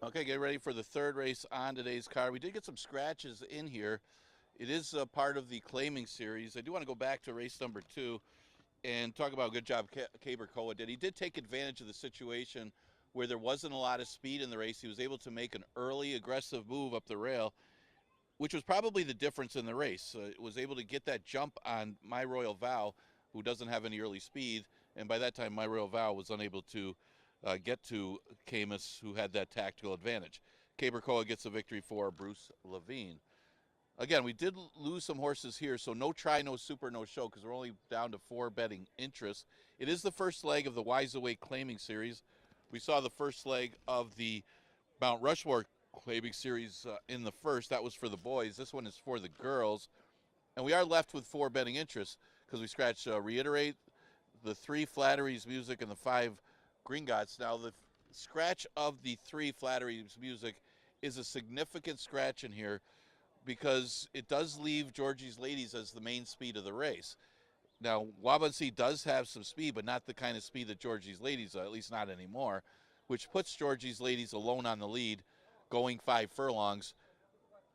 Okay, get ready for the third race on today's card. We did get some scratches in here. It is a part of the claiming series. I do want to go back to race number 2 and talk about a good job Caber did. He did take advantage of the situation where there wasn't a lot of speed in the race. He was able to make an early aggressive move up the rail, which was probably the difference in the race. Was able to get that jump on My Royal Vow, who doesn't have any early speed, and by that time My Royal Vow was unable to get to Camus, who had that tactical advantage. Caber gets a victory for Bruce Levine. Again, we did lose some horses here, so no try, no super, no show, because we're only down to 4 betting interests. It is the first leg of the Wise Away claiming series. We saw the first leg of the Mount Rushmore claiming series in the first. That was for the boys. This one is for the girls. And we are left with 4 betting interests because we scratched Reiterate, the 3 Flattery's Music, and the 5 Gringotts. Now, the scratch of the 3 Flattery's Music is a significant scratch in here because it does leave Georgie's Ladies as the main speed of the race. Now, Wabansi does have some speed, but not the kind of speed that Georgie's Ladies, at least not anymore, which puts Georgie's Ladies alone on the lead, going 5 furlongs.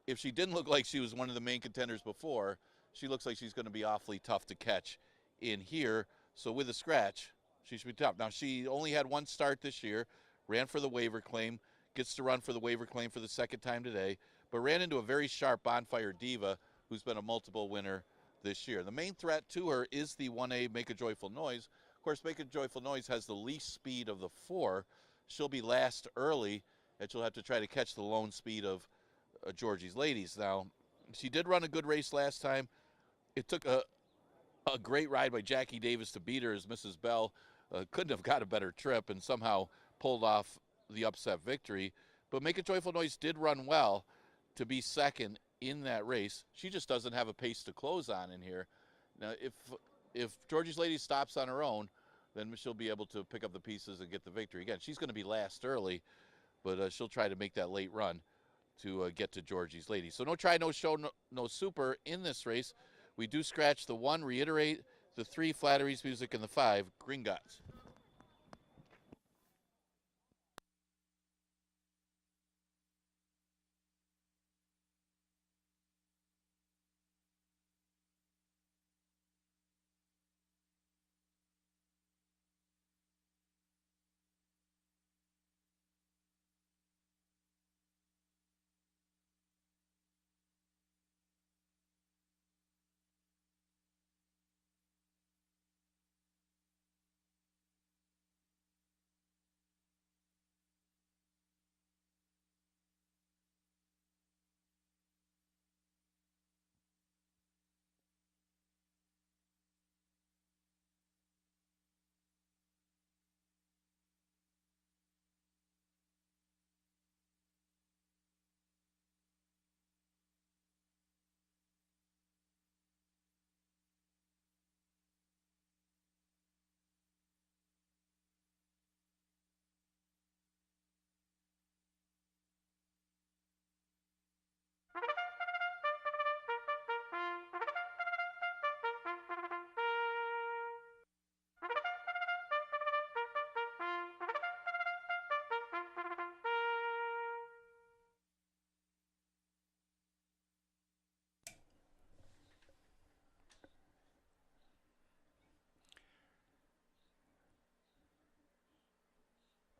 If she didn't look like she was one of the main contenders before, she looks like she's going to be awfully tough to catch in here. So with a scratch, she should be tough. Now, she only had 1 start this year, ran for the waiver claim, gets to run for the waiver claim for the second time today, but ran into a very sharp Bonfire Diva, who's been a multiple winner this year. The main threat to her is the 1A Make a Joyful Noise. Of course, Make a Joyful Noise has the least speed of the 4. She'll be last early, and she'll have to try to catch the lone speed of Georgie's Ladies. Now, she did run a good race last time. It took a great ride by Jackie Davis to beat her, as Mrs. Bell couldn't have got a better trip and somehow pulled off the upset victory. But Make a Joyful Noise did run well to be second in that race. She just doesn't have a pace to close on in here. Now, if Georgie's Lady stops on her own, then she'll be able to pick up the pieces and get the victory. Again, she's going to be last early, but she'll try to make that late run to get to Georgie's Lady. So no try, no show, no super in this race. We do scratch the 1, Reiterate, the 3, Flattery's Music, and the 5, Gringotts.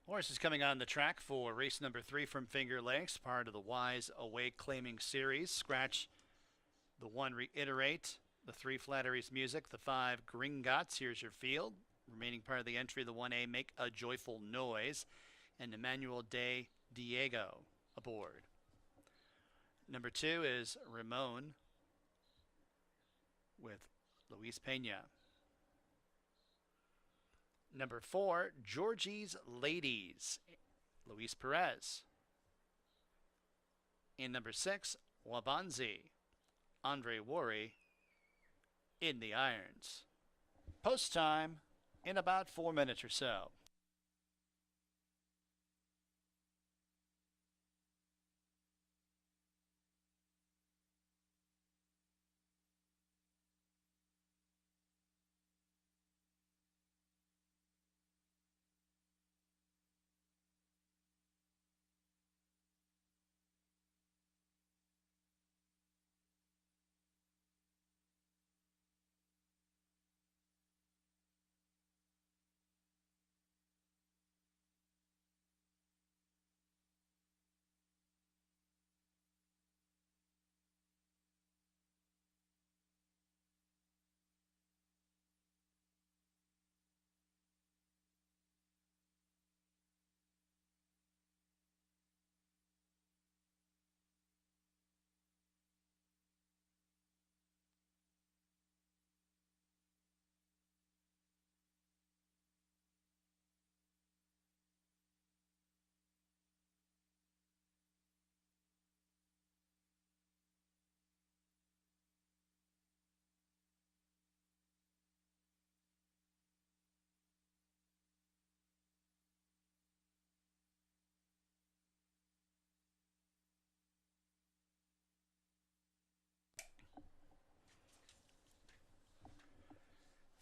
Horses coming on the track for race number 3 from Finger Lakes, part of the Wise Away claiming series. Scratch the 1, Reiterate, the 3, Flattery's Music, the 5, Gringotts. Here's your field. Remaining part of the entry, the 1A, Make a Joyful Noise, and Emmanuel de Diego aboard. Number 2 is Ramon with Luis Pena. Number 4, Georgie's Ladies, Luis Perez. In number 6, Wabanzi, Andre Worry, in the irons. Post time in about 4 minutes or so.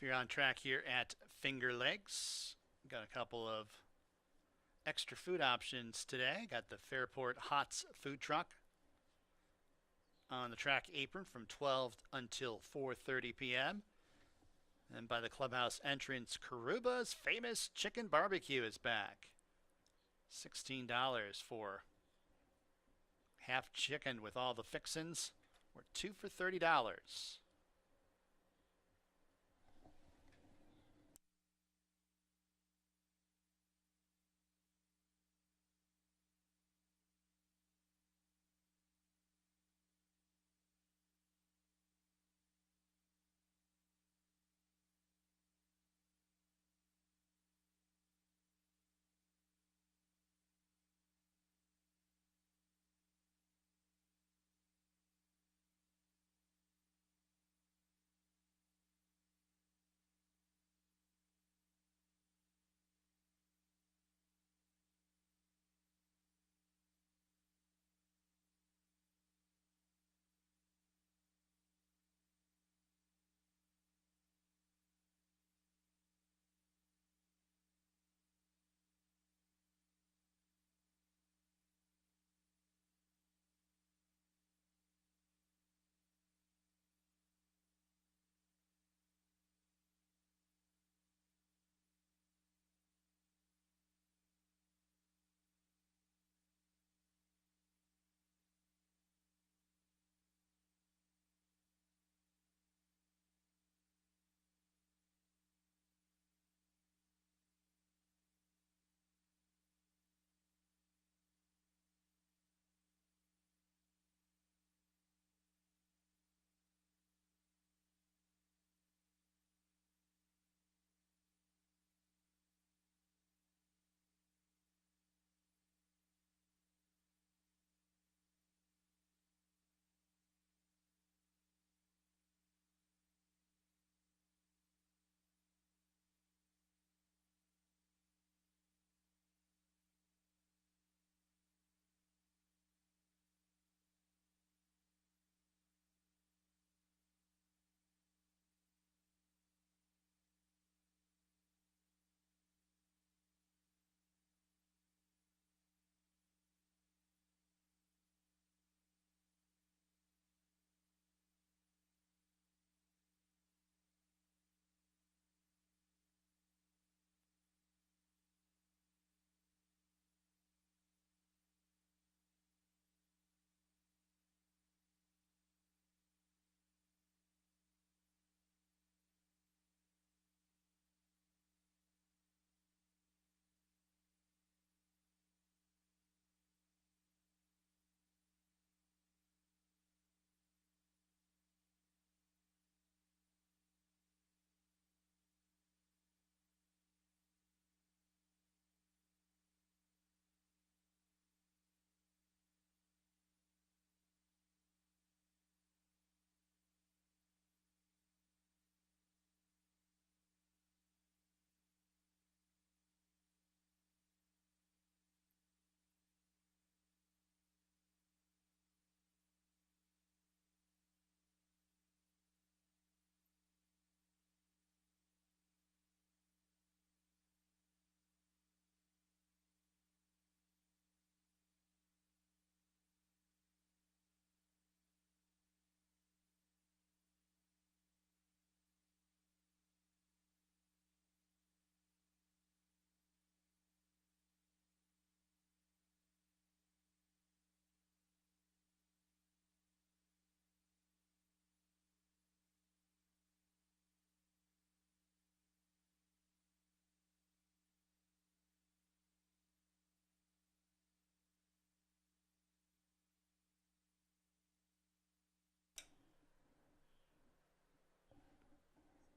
If you're on track here at Finger Lakes, got a couple of extra food options today. Got the Fairport Hots food truck on the track apron from 12 until 4:30 p.m. And by the clubhouse entrance, Karuba's famous chicken barbecue is back. $16 for half chicken with all the fixins, or two for $30.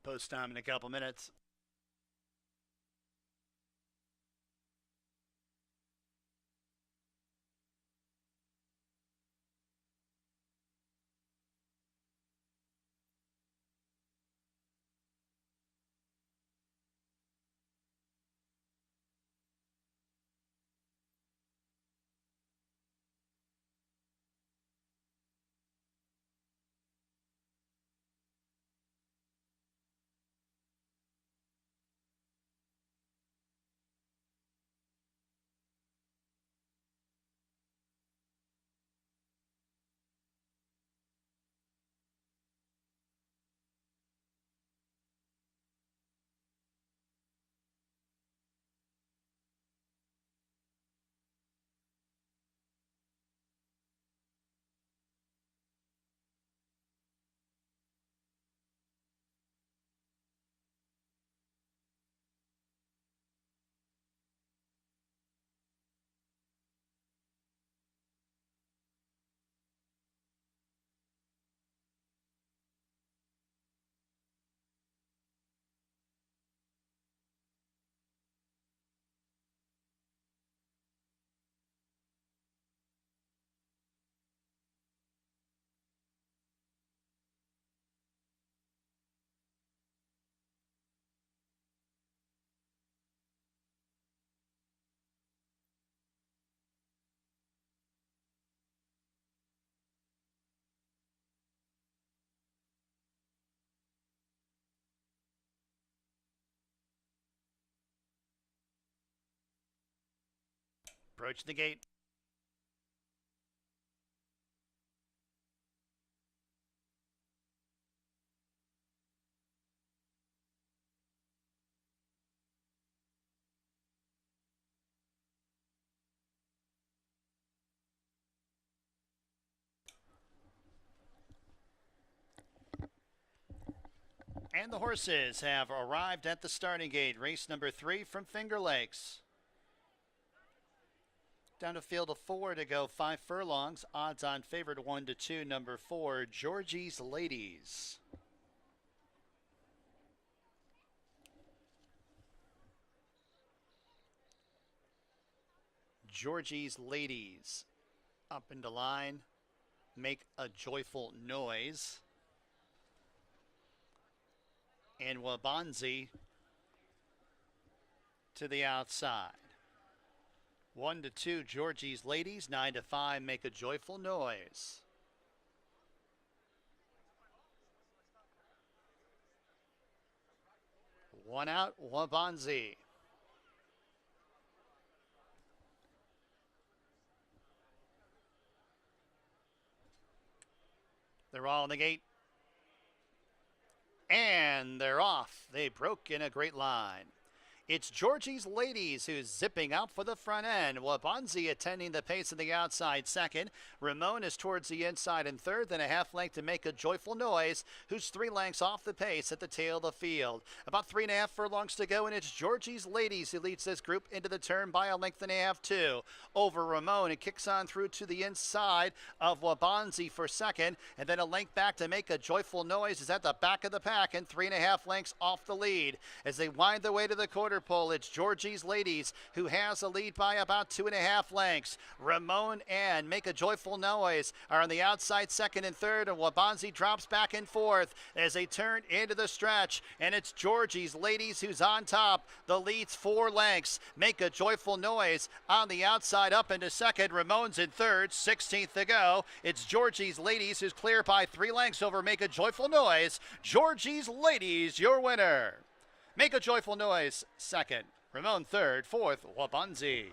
Post time in a couple minutes. Approach the gate. And the horses have arrived at the starting gate. Race number 3 from Finger Lakes. Down a field of 4 to go, 5 furlongs. Odds on favored 1 to 2, number 4, Georgie's Ladies. Georgie's Ladies up into line. Make a joyful noise. And Wabanzi to the outside. 1 to 2, Georgie's Ladies. 9 to 5, Make a Joyful Noise. One out, Wabanzi. They're all in the gate. And they're off. They broke in a great line. It's Georgie's Ladies who's zipping out for the front end. Wabanzi attending the pace of the outside second. Ramon is towards the inside in third, then a half length to Make a Joyful Noise, who's 3 lengths off the pace at the tail of the field. About 3.5 furlongs to go, and it's Georgie's Ladies who leads this group into the turn by a length and a half, too. Over Ramon, and kicks on through to the inside of Wabanzi for second, and then a length back to Make a Joyful Noise is at the back of the pack, and 3.5 lengths off the lead. As they wind their way to the quarter pole, it's Georgie's Ladies who has a lead by about 2.5 lengths. Ramon and Make a Joyful Noise are on the outside second and third, and Wabanzi drops back in fourth as they turn into the stretch, and it's Georgie's Ladies who's on top. The lead's 4 lengths. Make a Joyful Noise on the outside up into second. Ramon's in third, 16th to go. It's Georgie's Ladies who's clear by 3 lengths over Make a Joyful Noise. Georgie's Ladies, your winner. Make a Joyful Noise second. Ramon third, fourth, Wabanzi.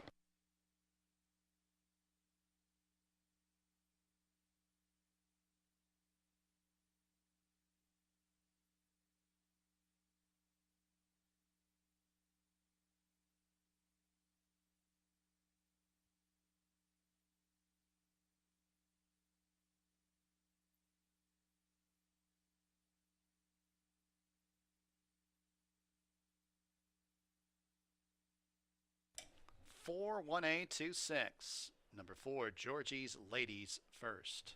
Four 1A26. Number 4, Georgie's Ladies first.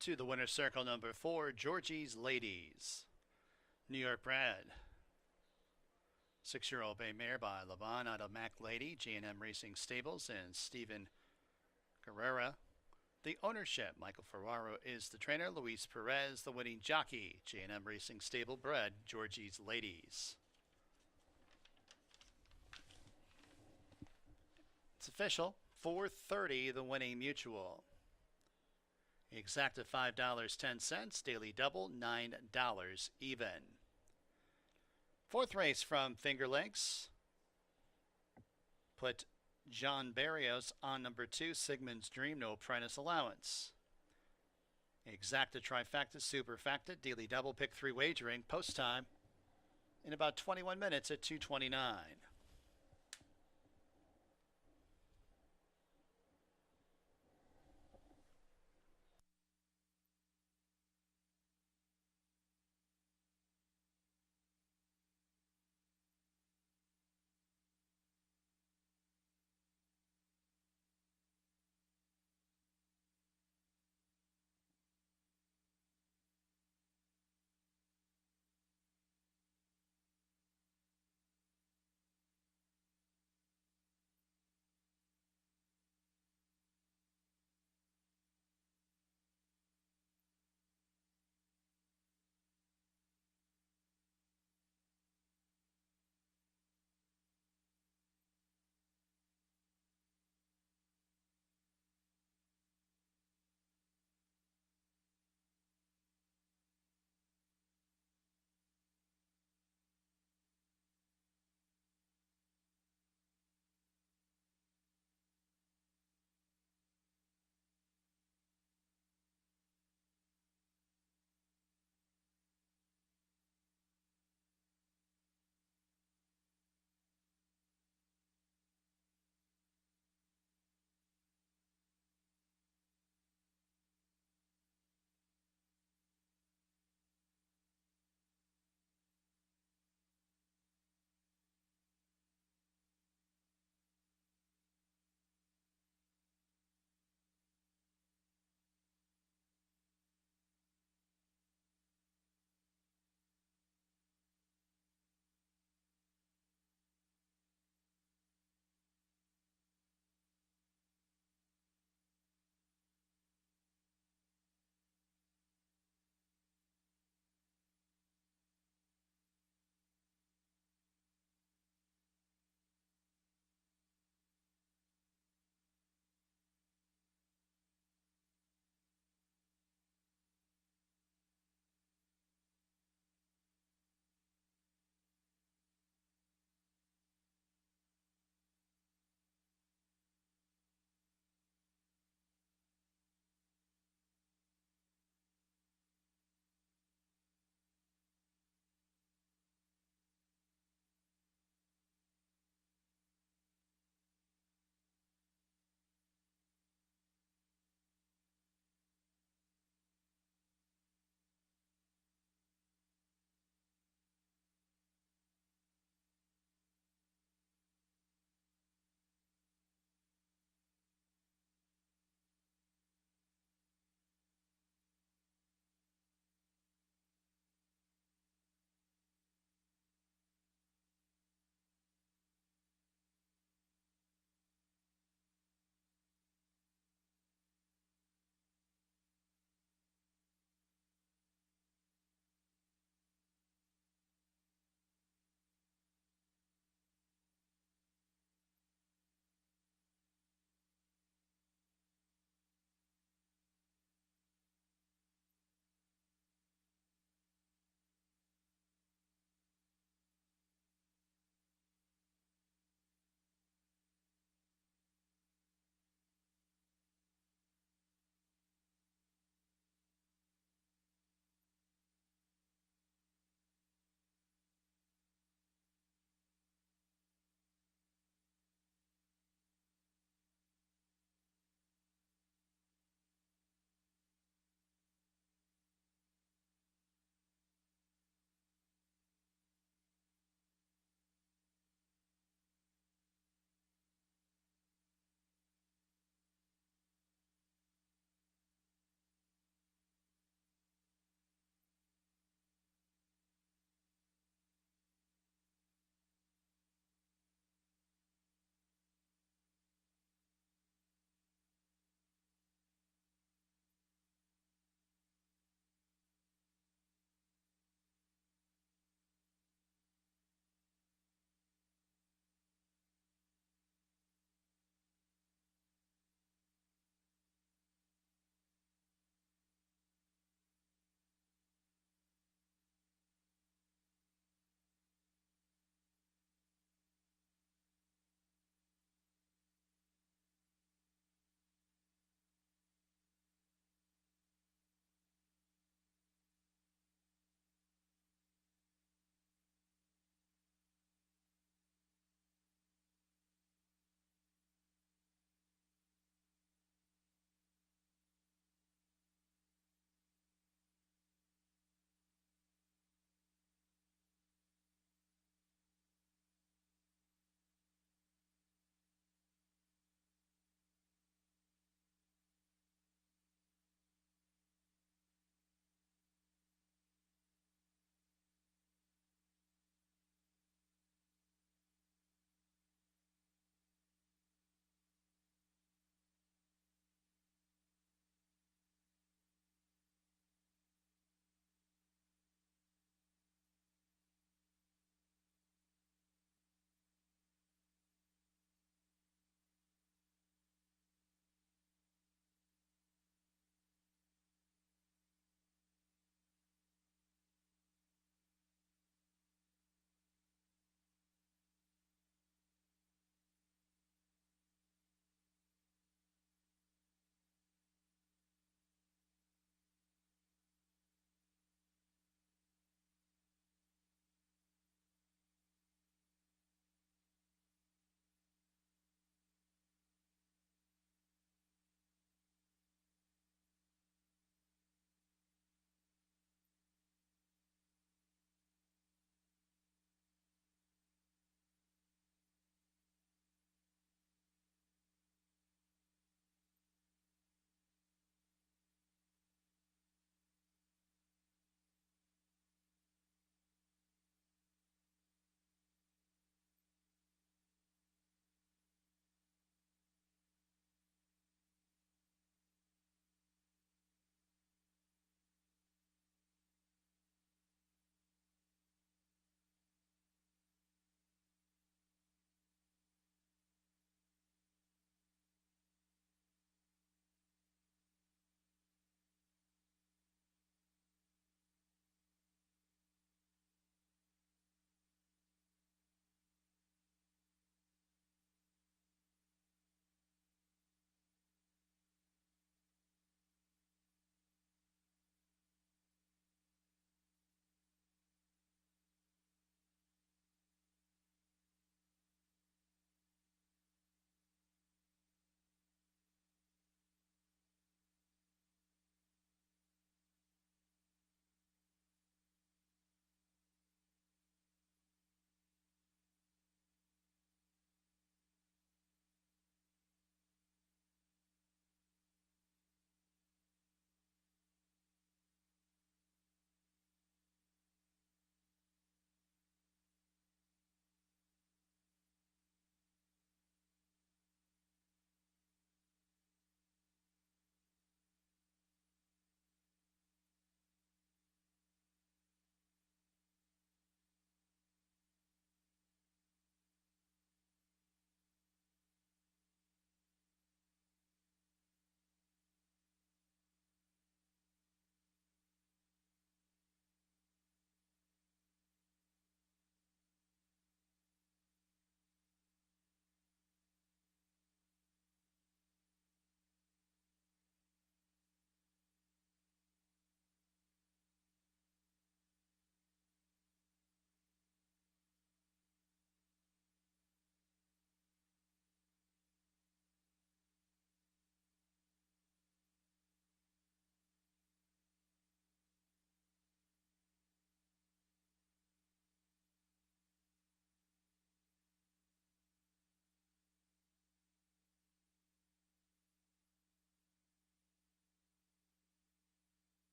To the winner's circle, number 4, Georgie's Ladies. New York bred. 6-year-old bay mare by Laban out of Mac Lady, G&M Racing Stables, and Stephen Guerrera. The ownership, Michael Ferraro is the trainer, Luis Perez the winning jockey, G&M Racing Stable bred, Georgie's Ladies. official. 430 the winning mutual. Exacta $5.10. Daily double $9 even. Fourth race from Finger Lakes. Put John Barrios on number 2, Sigmund's Dream, no apprentice allowance. Exacta trifecta, superfecta, daily double, pick 3 wagering, post time in about 21 minutes at 2:29.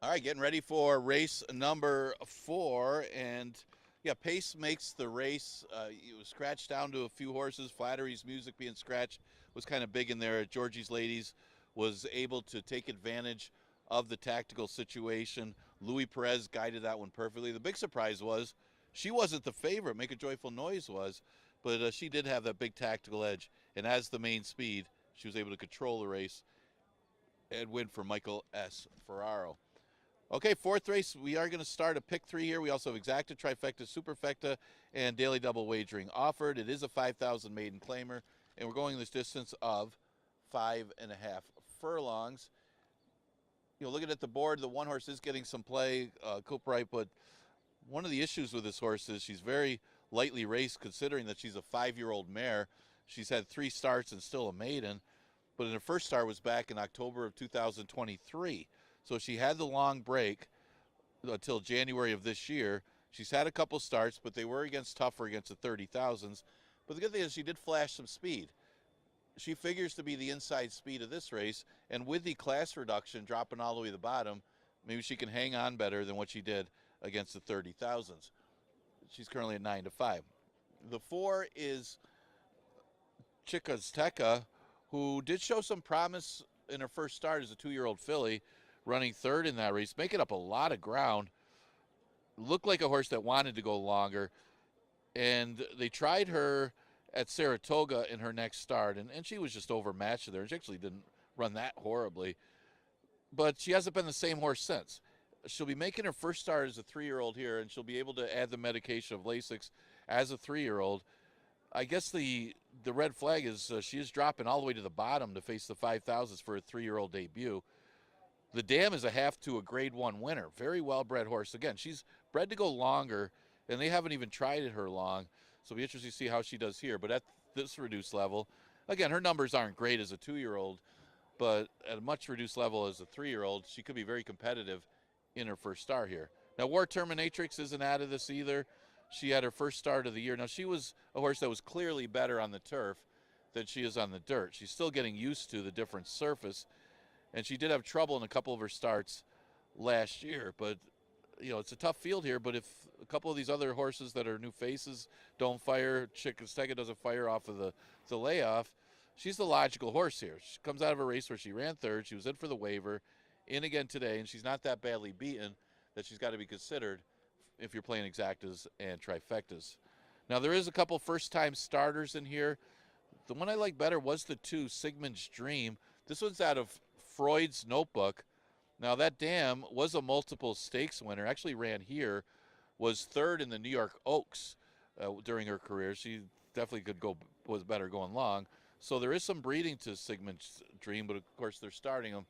All right, getting ready for race number 4, and yeah, pace makes the race. It was scratched down to a few horses. Flattery's music being scratched was kind of big in there. Georgie's Ladies was able to take advantage of the tactical situation. Louis Perez guided that one perfectly. The big surprise was she wasn't the favorite. Make a Joyful Noise was, but she did have that big tactical edge, and as the main speed, she was able to control the race and win for Michael S. Ferraro. Okay, 4th race, we are going to start a pick 3 here. We also have exacta, trifecta, superfecta, and daily double wagering offered. It is a 5,000 maiden claimer, and we're going this distance of 5.5 furlongs. Looking at the board, the one horse is getting some play, Cooperite, but one of the issues with this horse is she's very lightly raced, considering that she's a 5-year-old mare. She's had 3 starts and still a maiden, but in her first start was back in October of 2023. So she had the long break until January of this year. She's had a couple starts, but they were tougher against the 30,000s. But the good thing is she did flash some speed. She figures to be the inside speed of this race, and with the class reduction dropping all the way to the bottom, maybe she can hang on better than what she did against the 30,000s. She's currently at 9-5. The 4 is Chicazteca, who did show some promise in her first start as a 2-year-old filly, running 3rd in that race, making up a lot of ground. Looked like a horse that wanted to go longer, and they tried her at Saratoga in her next start, and she was just overmatched there. She actually didn't run that horribly, but she hasn't been the same horse since. She'll be making her first start as a 3-year-old here, and she'll be able to add the medication of Lasix as a 3-year-old. I guess the red flag is she is dropping all the way to the bottom to face the 5,000s for a 3-year-old debut. The Dam is a half to a grade 1 winner. Very well-bred horse. Again, she's bred to go longer, and they haven't even tried her long. So it'll be interesting to see how she does here. But at this reduced level, again, her numbers aren't great as a 2-year-old, but at a much reduced level as a 3-year-old, she could be very competitive in her first start here. Now, War Terminatrix isn't out of this either. She had her first start of the year. Now, she was a horse that was clearly better on the turf than she is on the dirt. She's still getting used to the different surface, and she did have trouble in a couple of her starts last year. But, it's a tough field here. But if a couple of these other horses that are new faces don't fire, Chicazteca doesn't fire off of the layoff, she's the logical horse here. She comes out of a race where she ran 3rd. She was in for the waiver, in again today, and she's not that badly beaten that she's got to be considered if you're playing exactas and trifectas. Now, there is a couple first-time starters in here. The one I like better was the 2, Sigmund's Dream. This one's out of Freud's Notebook. Now, that Dam was a multiple stakes winner. Actually ran here, was 3rd in the New York Oaks during her career. She definitely was better going long. So there is some breeding to Sigmund's Dream, but of course they're starting them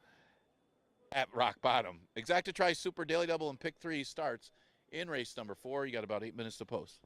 at rock bottom. Exacta Tri Super Daily Double and Pick 3 starts in race number 4. You got about 8 minutes to post.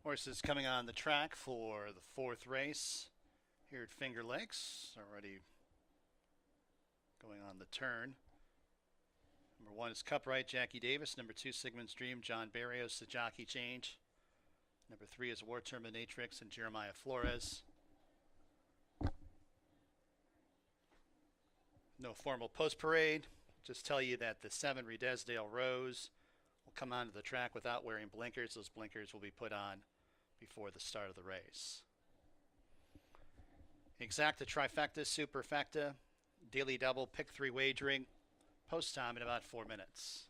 Horses coming on the track for the fourth race here at Finger Lakes. Already going on the turn. Number 1 is Cupright, Jackie Davis. Number 2, Sigmund's Dream, John Barrios, the jockey change. Number 3 is War Terminatrix and Jeremiah Flores. No formal post parade. Just tell you that the 7 Redesdale Rose will come onto the track without wearing blinkers. Those blinkers will be put on before the start of the race. Exacta, trifecta, superfecta, daily double, pick 3 wagering. Post time in about 4 minutes.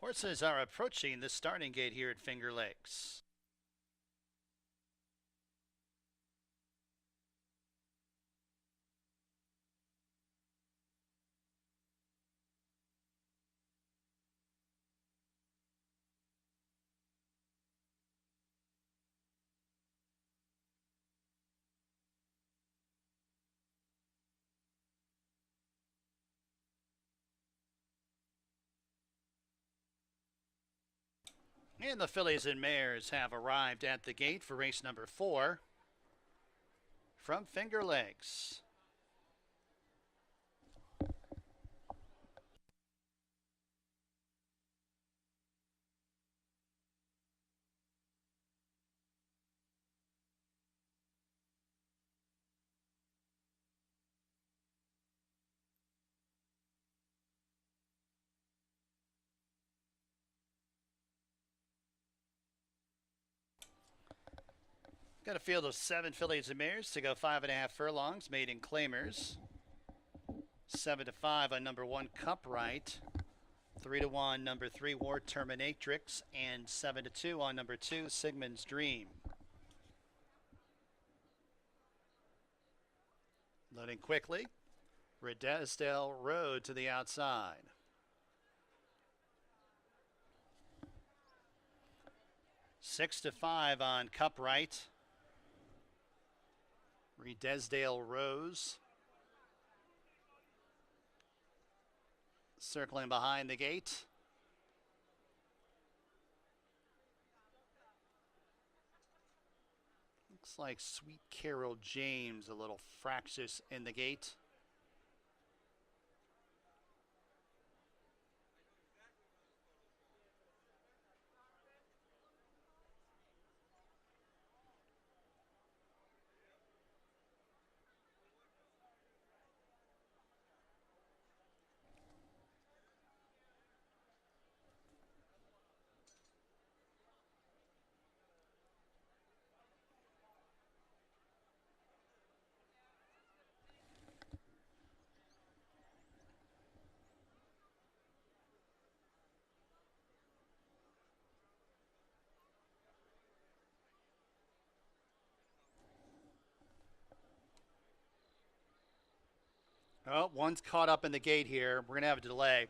Horses are approaching the starting gate here at Finger Lakes. And the fillies and mares have arrived at the gate for race number 4 from Finger Lakes. Got a field of 7 fillies and mares to go 5.5 furlongs, maiden claimers. 7-5 on number 1 Cupright, 3-1 number 3 War Terminatrix, and 7-2 on number 2 Sigmund's Dream. Loading quickly, Redesdale Road to the outside. Six to 5 on Cupright. Redesdale Rose circling behind the gate. Looks like Sweet Carol James, a little fractious in the gate. Oh, one's caught up in the gate here. We're going to have a delay.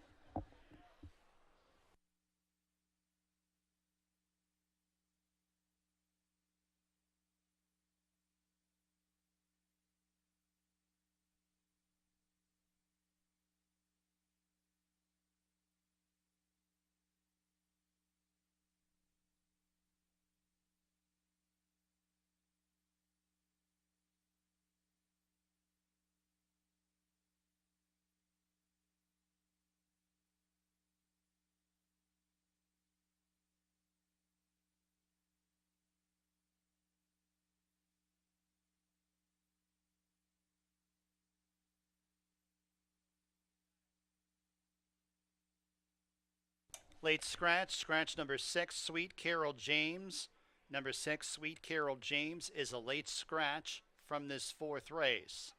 Late scratch, scratch number 6, Sweet Carol James. Number 6, Sweet Carol James, is a late scratch from this 4th race.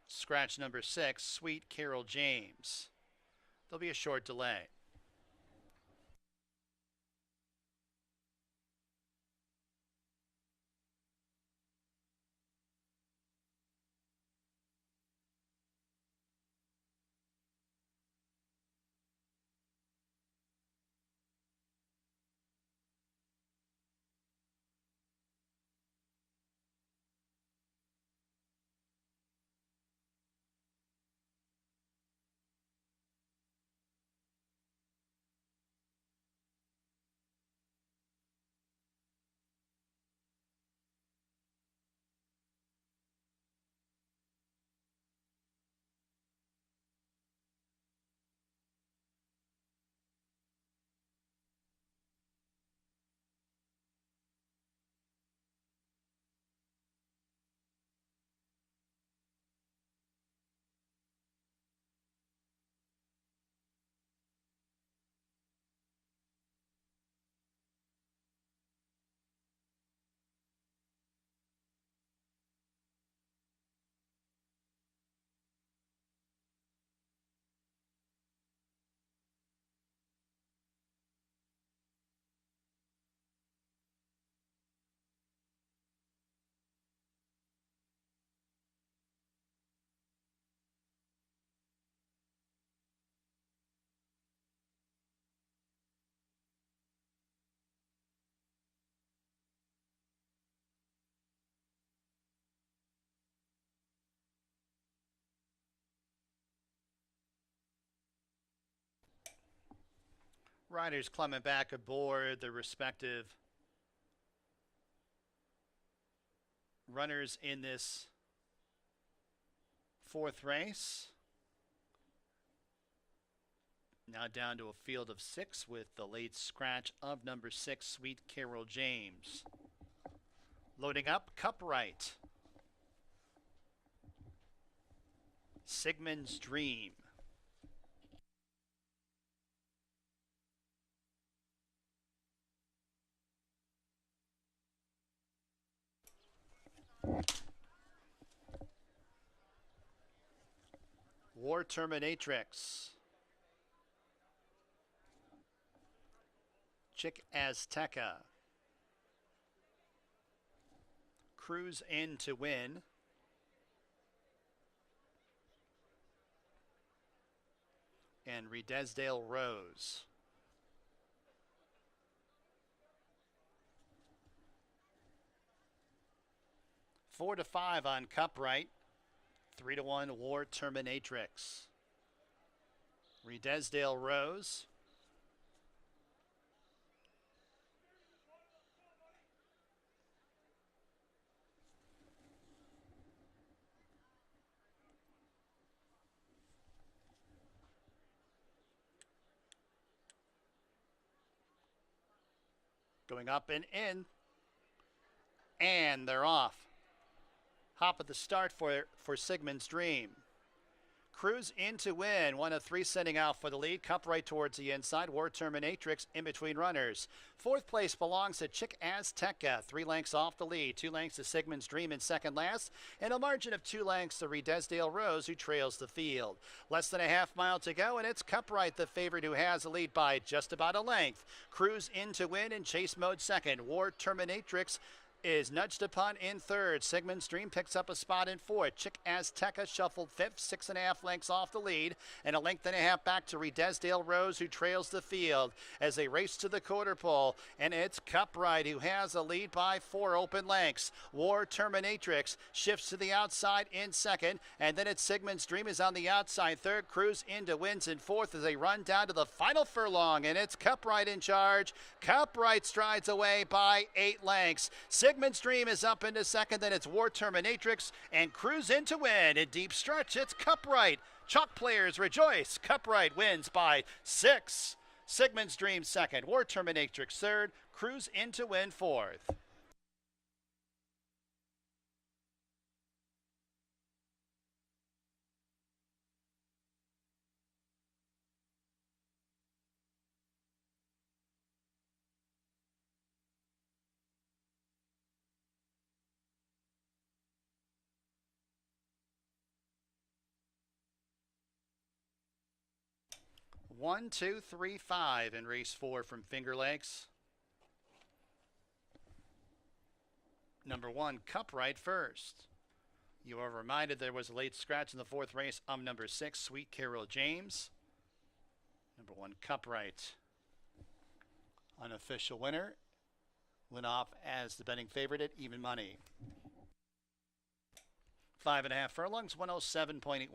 Scratch number 6, Sweet Carol James. There'll be a short delay. Riders climbing back aboard the respective runners in this fourth race. Now down to a field of 6 with the late scratch of number 6, Sweet Carol James. Loading up, Cupright. Sigmund's Dream. War Terminatrix. Chick Azteca. Cruise In to Win. And Redesdale Rose. Four to 5 on Cupright. 3 to 1 War Terminatrix. Redesdale Rose. Going up and in. And they're off. Hop at the start for Sigmund's Dream. Cruise In to Win. 1 of 3 setting out for the lead. Cupright towards the inside. War Terminatrix in between runners. 4th place belongs to Chick Azteca. 3 lengths off the lead. 2 lengths to Sigmund's Dream in second last. And a margin of 2 lengths to Redesdale Rose, who trails the field. Less than a half mile to go, and it's Cupright, the favorite, who has the lead by just about a length. Cruise In to Win in chase mode second. War Terminatrix is nudged upon in third. Sigmund's Dream picks up a spot in fourth. Chick Azteca shuffled fifth, 6.5 lengths off the lead, and a length and a half back to Redesdale Rose, who trails the field as they race to the quarter pole. And it's Cupright, who has a lead by 4 open lengths. War Terminatrix shifts to the outside in second, and then it's Sigmund's Dream is on the outside third. Cruise In to Wins in fourth as they run down to the final furlong, and it's Cupright in charge. Cupright strides away by 8 lengths. Sigmund's Dream is up into second, then it's War Terminatrix and Cruise In to Win. In deep stretch, it's Cupright. Chalk players rejoice. Cupright wins by 6. Sigmund's Dream second, War Terminatrix third, Cruise In to Win fourth. One, two, three, 5 in race 4 from Finger Lakes. Number 1, Cupright first. You are reminded there was a late scratch in the 4th race of number 6, Sweet Carol James. Number 1, Cupright. Unofficial winner. Went off as the betting favorite at even money. 5.5 furlongs, 107.81.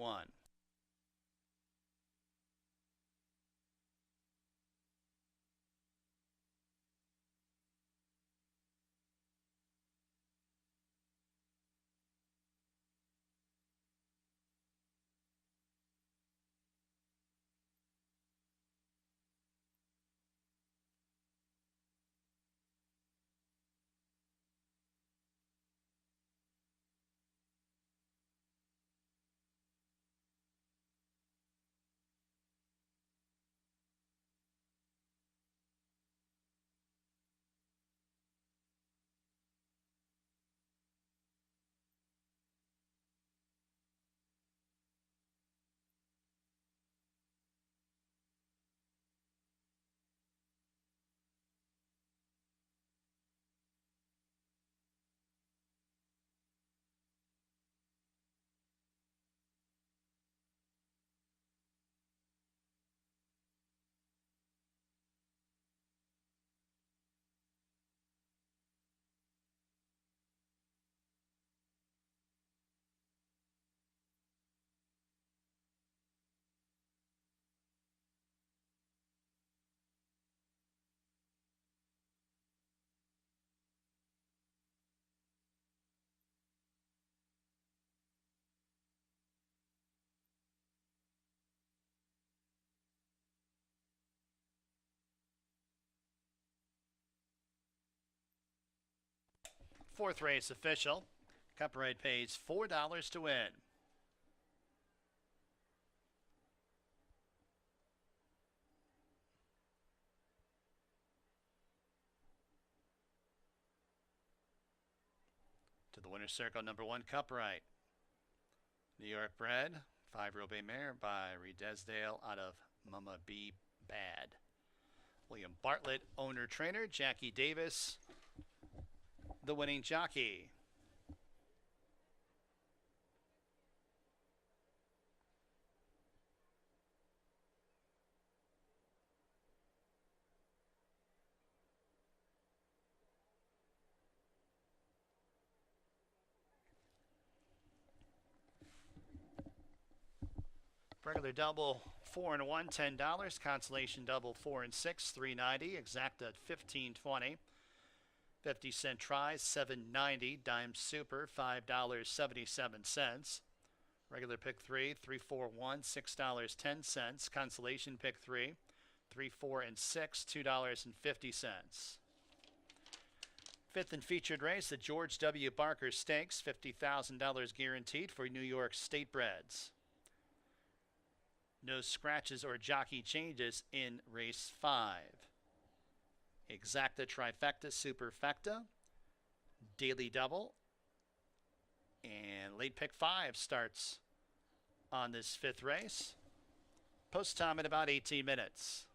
Fourth race official. Cup ride pays $4 to win. To the winner's circle, number 1 Cup Right. New York bred, 5-year-old bay mare by Redesdale out of Mama B Bad. William Bartlett, owner trainer. Jackie Davis, the winning jockey. Regular double 4 and 1, $10. Consolation double 4 and 6, $3.90. Exacta $15.20. 50-cent tries, $7.90. Dime super, $5.77. Regular pick 3, 3, 4, 1, $6.10. Consolation pick 3, 3, 4, and 6, $2.50. Fifth and featured race, the George W. Barker Stakes, $50,000 guaranteed for New York State Breds. No scratches or jockey changes in race 5. Exacta, trifecta, superfecta, daily double, and late pick 5 starts on this 5th race. Post time at about 18 minutes.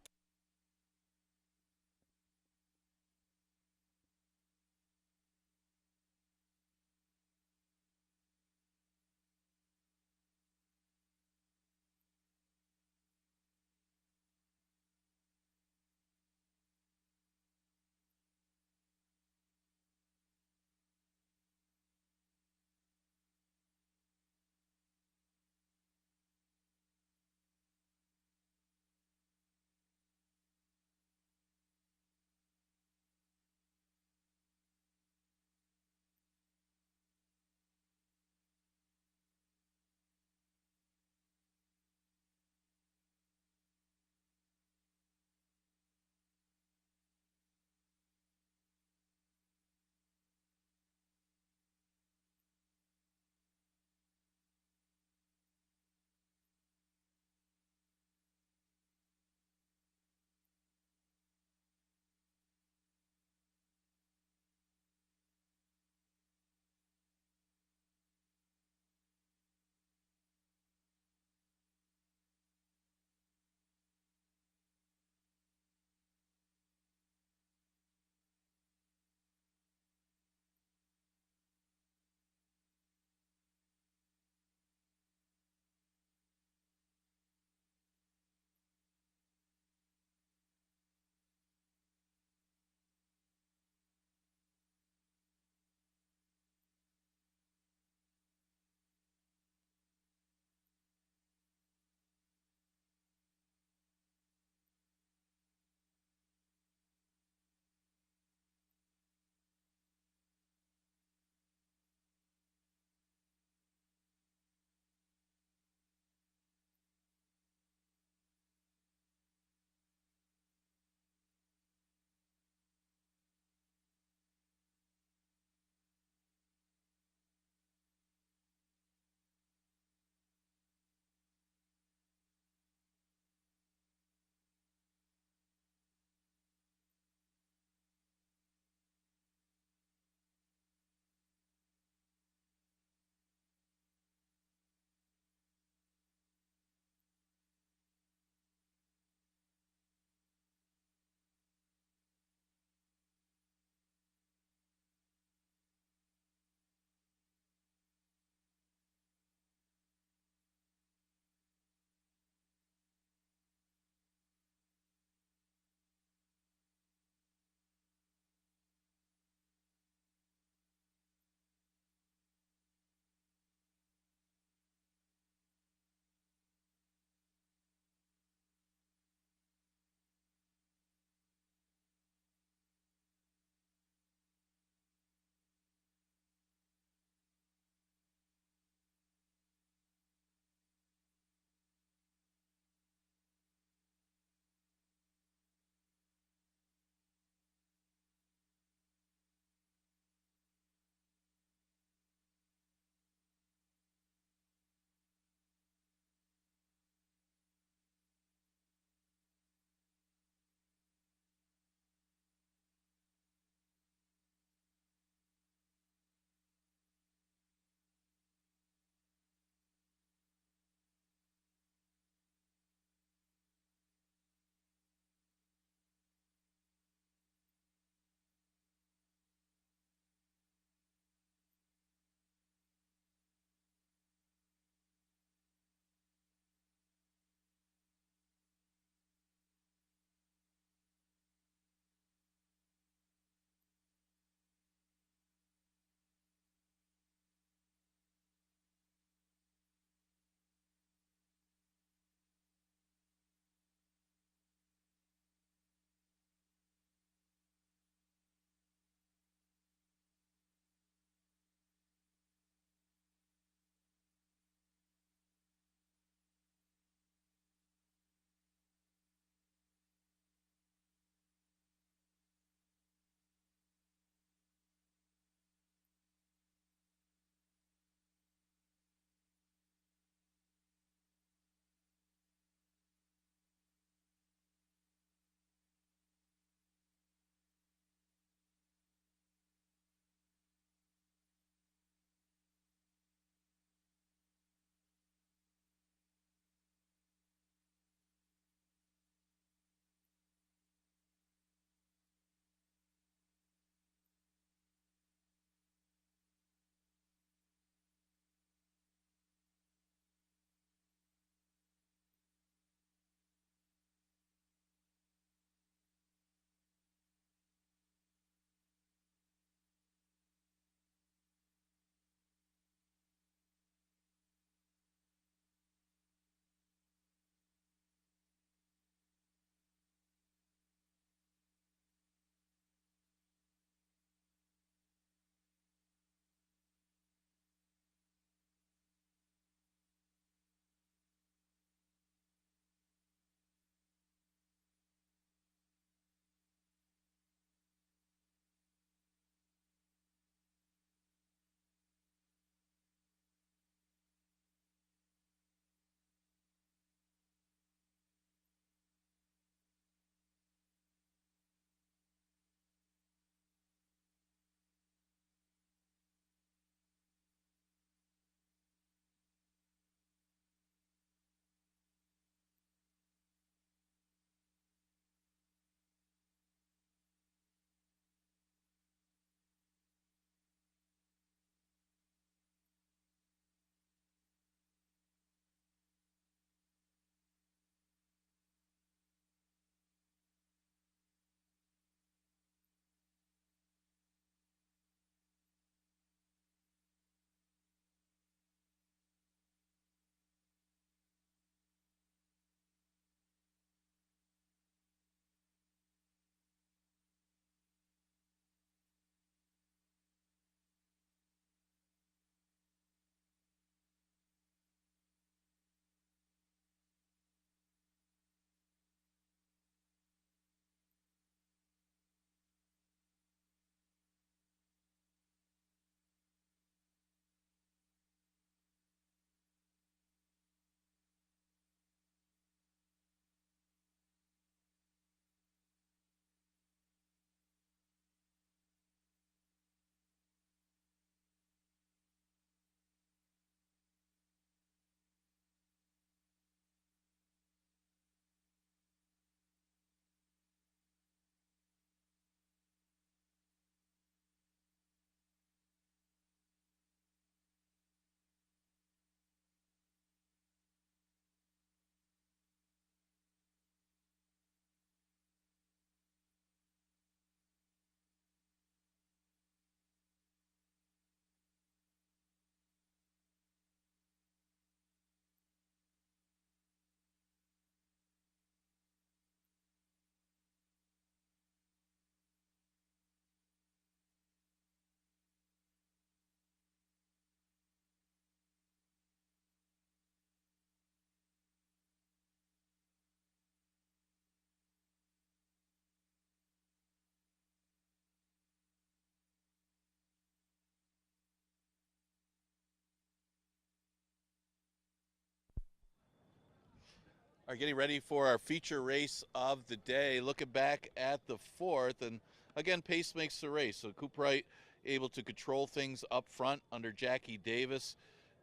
are getting ready for our feature race of the day. Looking back at the fourth, and again, pace makes the race. So Coop Wright able to control things up front under Jackie Davis.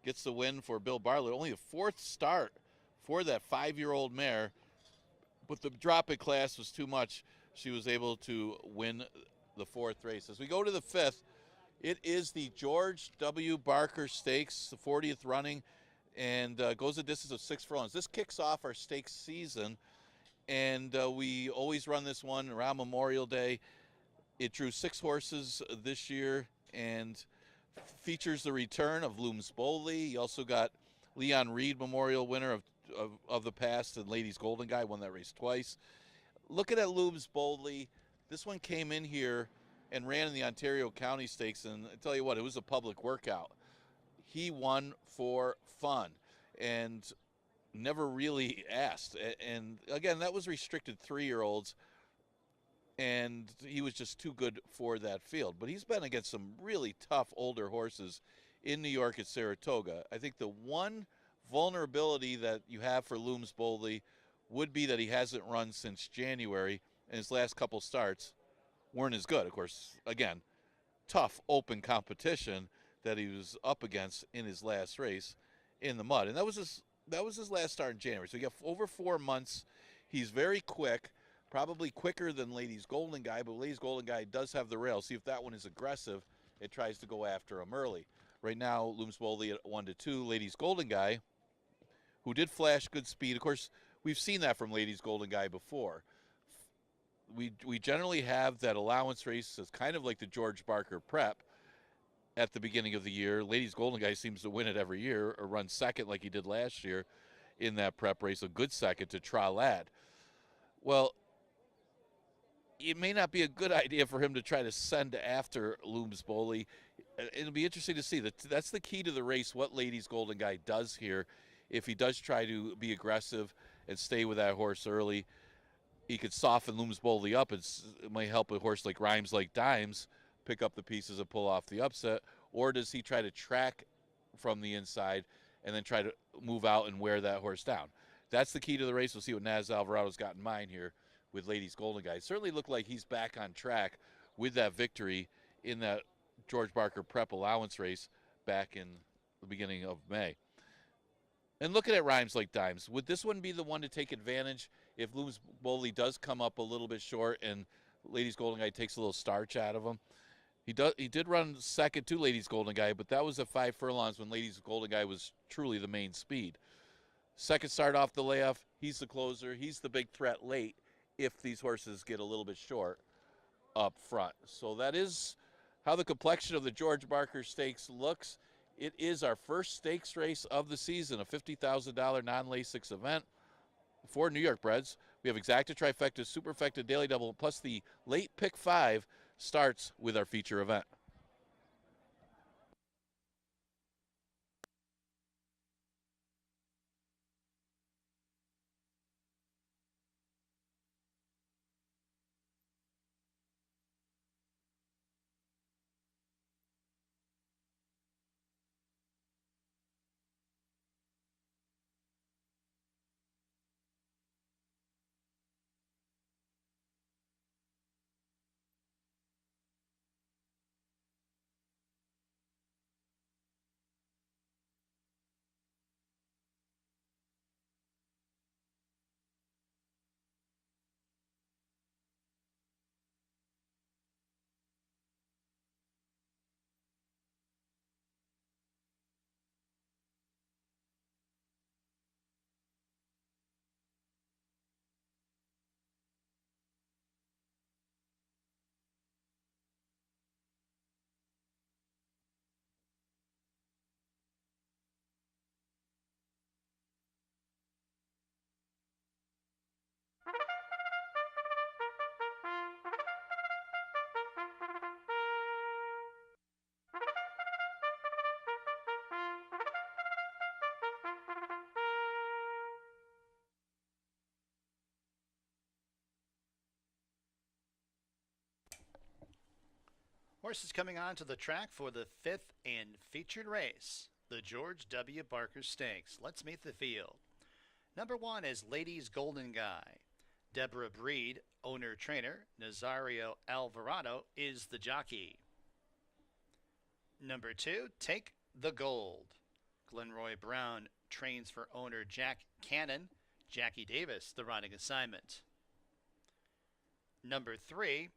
Gets the win for Bill Bartlett. Only the fourth start for that 5-year-old mare, but the drop in class was too much. She was able to win the fourth race. As we go to the fifth, it is the George W. Barker Stakes, the 40th running, and goes a distance of 6 furlongs. This kicks off our stakes season, and we always run this one around Memorial Day. It drew 6 horses this year and features the return of Looms Bowley. You also got Leon Reed, Memorial winner of the past, and Ladies Golden Guy, won that race twice. Looking at Looms Bowley, this one came in here and ran in the Ontario County Stakes, and I tell you what, it was a public workout. He won for fun and never really asked. And again, that was restricted 3-year-olds, and he was just too good for that field. But he's been against some really tough older horses in New York at Saratoga. I think the one vulnerability that you have for Looms Bowley would be that he hasn't run since January, and his last couple starts weren't as good. Of course, again, tough open competition that he was up against in his last race in the mud. And that was his last start in January. So you got over 4 months. He's very quick, probably quicker than Ladies Golden Guy, but Ladies Golden Guy does have the rail. See if that one is aggressive. It tries to go after him early. Right now, Looms Bowley at 1-2. Ladies Golden Guy, who did flash good speed. Of course, we've seen that from Ladies Golden Guy before. We generally have that allowance race as kind of like the George Barker Prep at the beginning of the year. Ladies Golden Guy seems to win it every year or run second like he did last year in that prep race, a good second to Tralad. Well, it may not be a good idea for him to try to send after Looms Bowley. It'll be interesting to see. That's the key to the race, what Ladies Golden Guy does here. If he does try to be aggressive and stay with that horse early, he could soften Looms Bowley up. It might help a horse like Rhymes Like Dimes pick up the pieces and pull off the upset. Or does he try to track from the inside and then try to move out and wear that horse down? That's the key to the race. We'll see what Naz Alvarado's got in mind here with Ladies Golden Guy. It certainly looked like he's back on track with that victory in that George Barker Prep allowance race back in the beginning of May. And looking at Rhymes Like Dimes, would this one be the one to take advantage if Looms Bowley does come up a little bit short and Ladies Golden Guy takes a little starch out of him? He did run second to Ladies Golden Guy, but that was at 5 furlongs when Ladies Golden Guy was truly the main speed. Second start off the layoff, he's the closer. He's the big threat late if these horses get a little bit short up front. So that is how the complexion of the George Barker Stakes looks. It is our first stakes race of the season, a $50,000 non-Lasix event for New York breds. We have exacta, trifecta, superfecta, daily double, plus the late pick 5 starts with our feature event. Horses coming on to the track for the 5th and featured race, the George W. Barker Stakes. Let's meet the field. Number 1 is Ladies Golden Guy. Deborah Breed, owner trainer. Nazario Alvarado is the jockey. Number 2, Take the Gold. Glenroy Brown trains for owner Jack Cannon. Jackie Davis, the riding assignment. Number 3,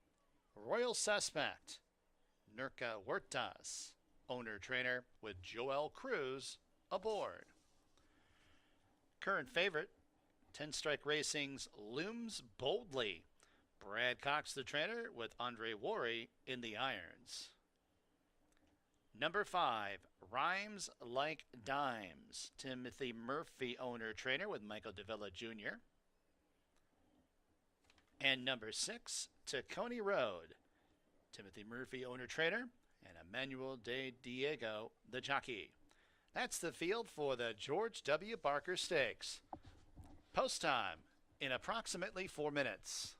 Royal Suspect. Nurka Huertas, owner trainer with Joel Cruz aboard. Current favorite, 10 Strike Racing's Looms Boldly. Brad Cox, the trainer, with Andre Worry in the irons. Number 5, Rhymes Like Dimes. Timothy Murphy, owner trainer, with Michael Davila Jr. And number 6, Tacony Road. Timothy Murphy, owner trainer, and Emmanuel de Diego, the jockey. That's the field for the George W. Barker Stakes. Post time in approximately 4 minutes.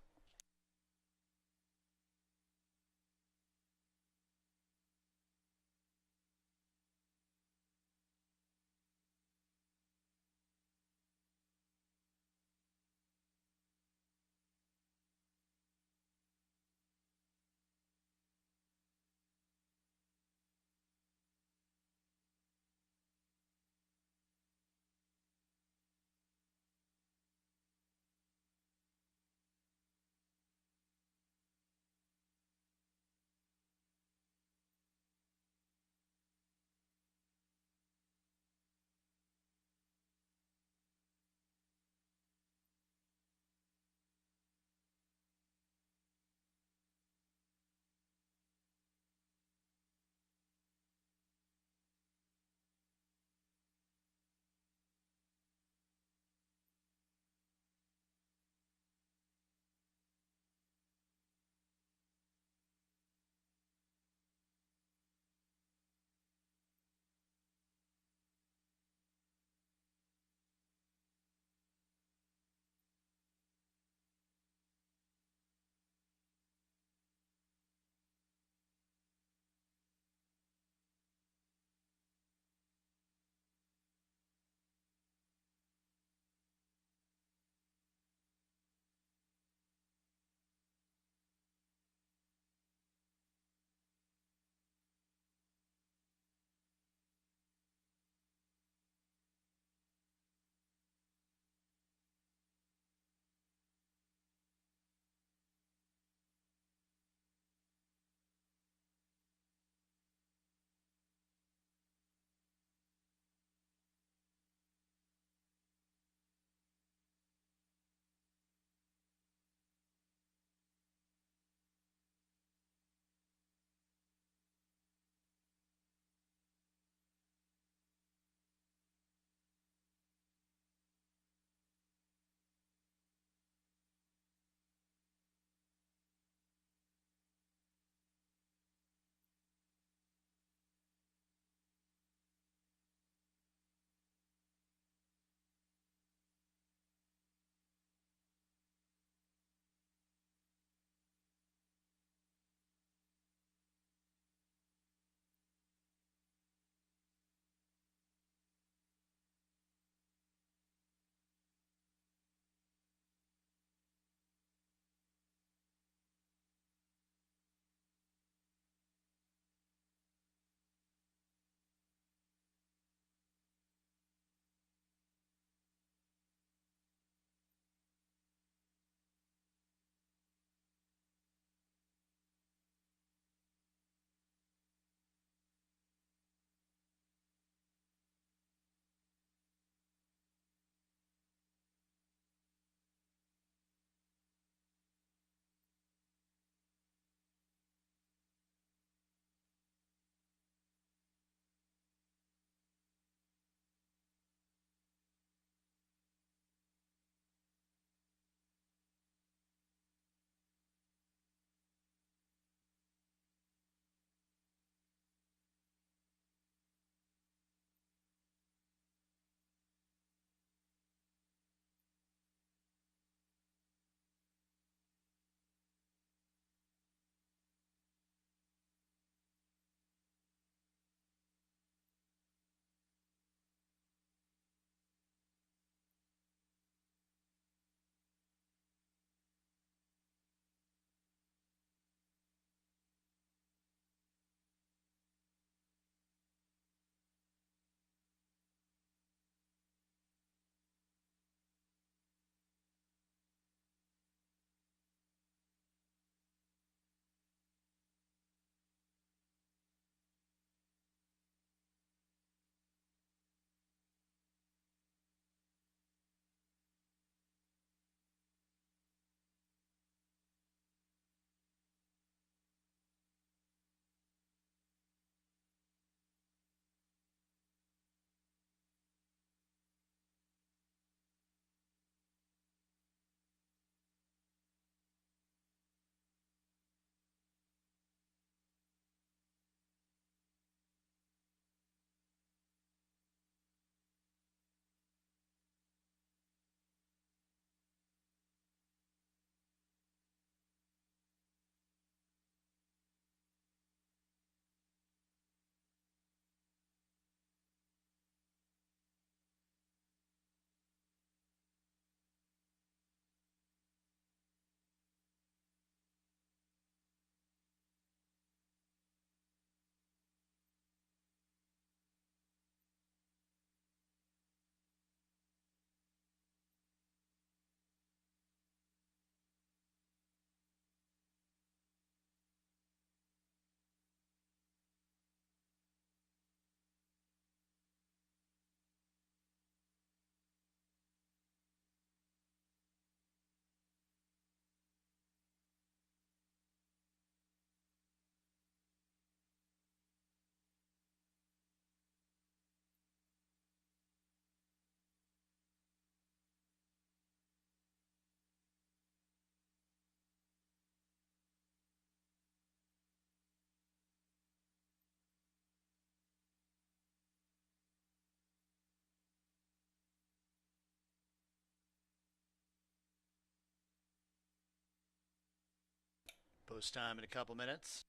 Post time in a couple minutes.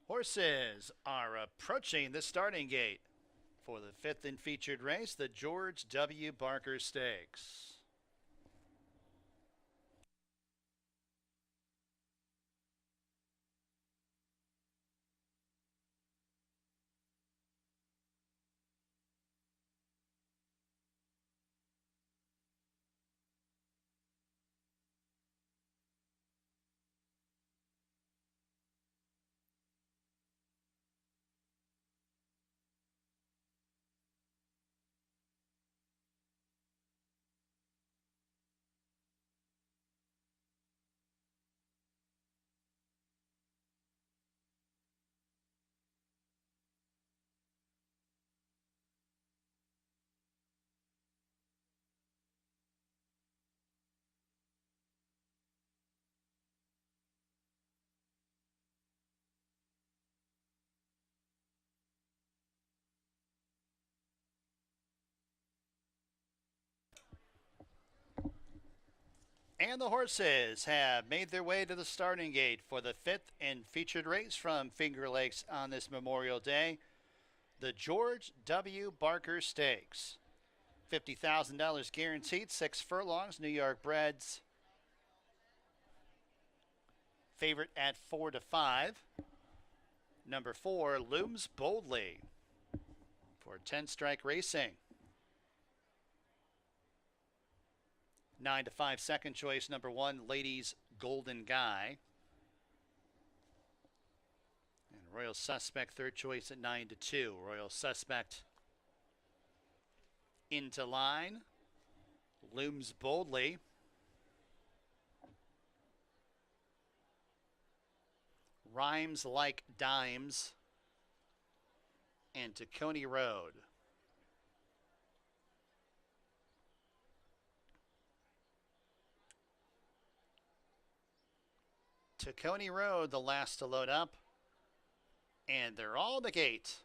Horses are approaching the starting gate for the 5th and featured race, the George W. Barker Stakes. And the horses have made their way to the starting gate for the 5th and featured race from Finger Lakes on this Memorial Day, the George W. Barker Stakes. $50,000 guaranteed, 6 furlongs, New York breds. Favorite at 4-5. Number 4 looms boldly for 10 Strike Racing. 9-5 second choice, number 1 Ladies Golden Guy. And Royal Suspect third choice at 9-2. Royal Suspect into line. Looms boldly. Rhymes Like Dimes. And Tacony Road. Tacony Road, the last to load up. And they're all at the gate.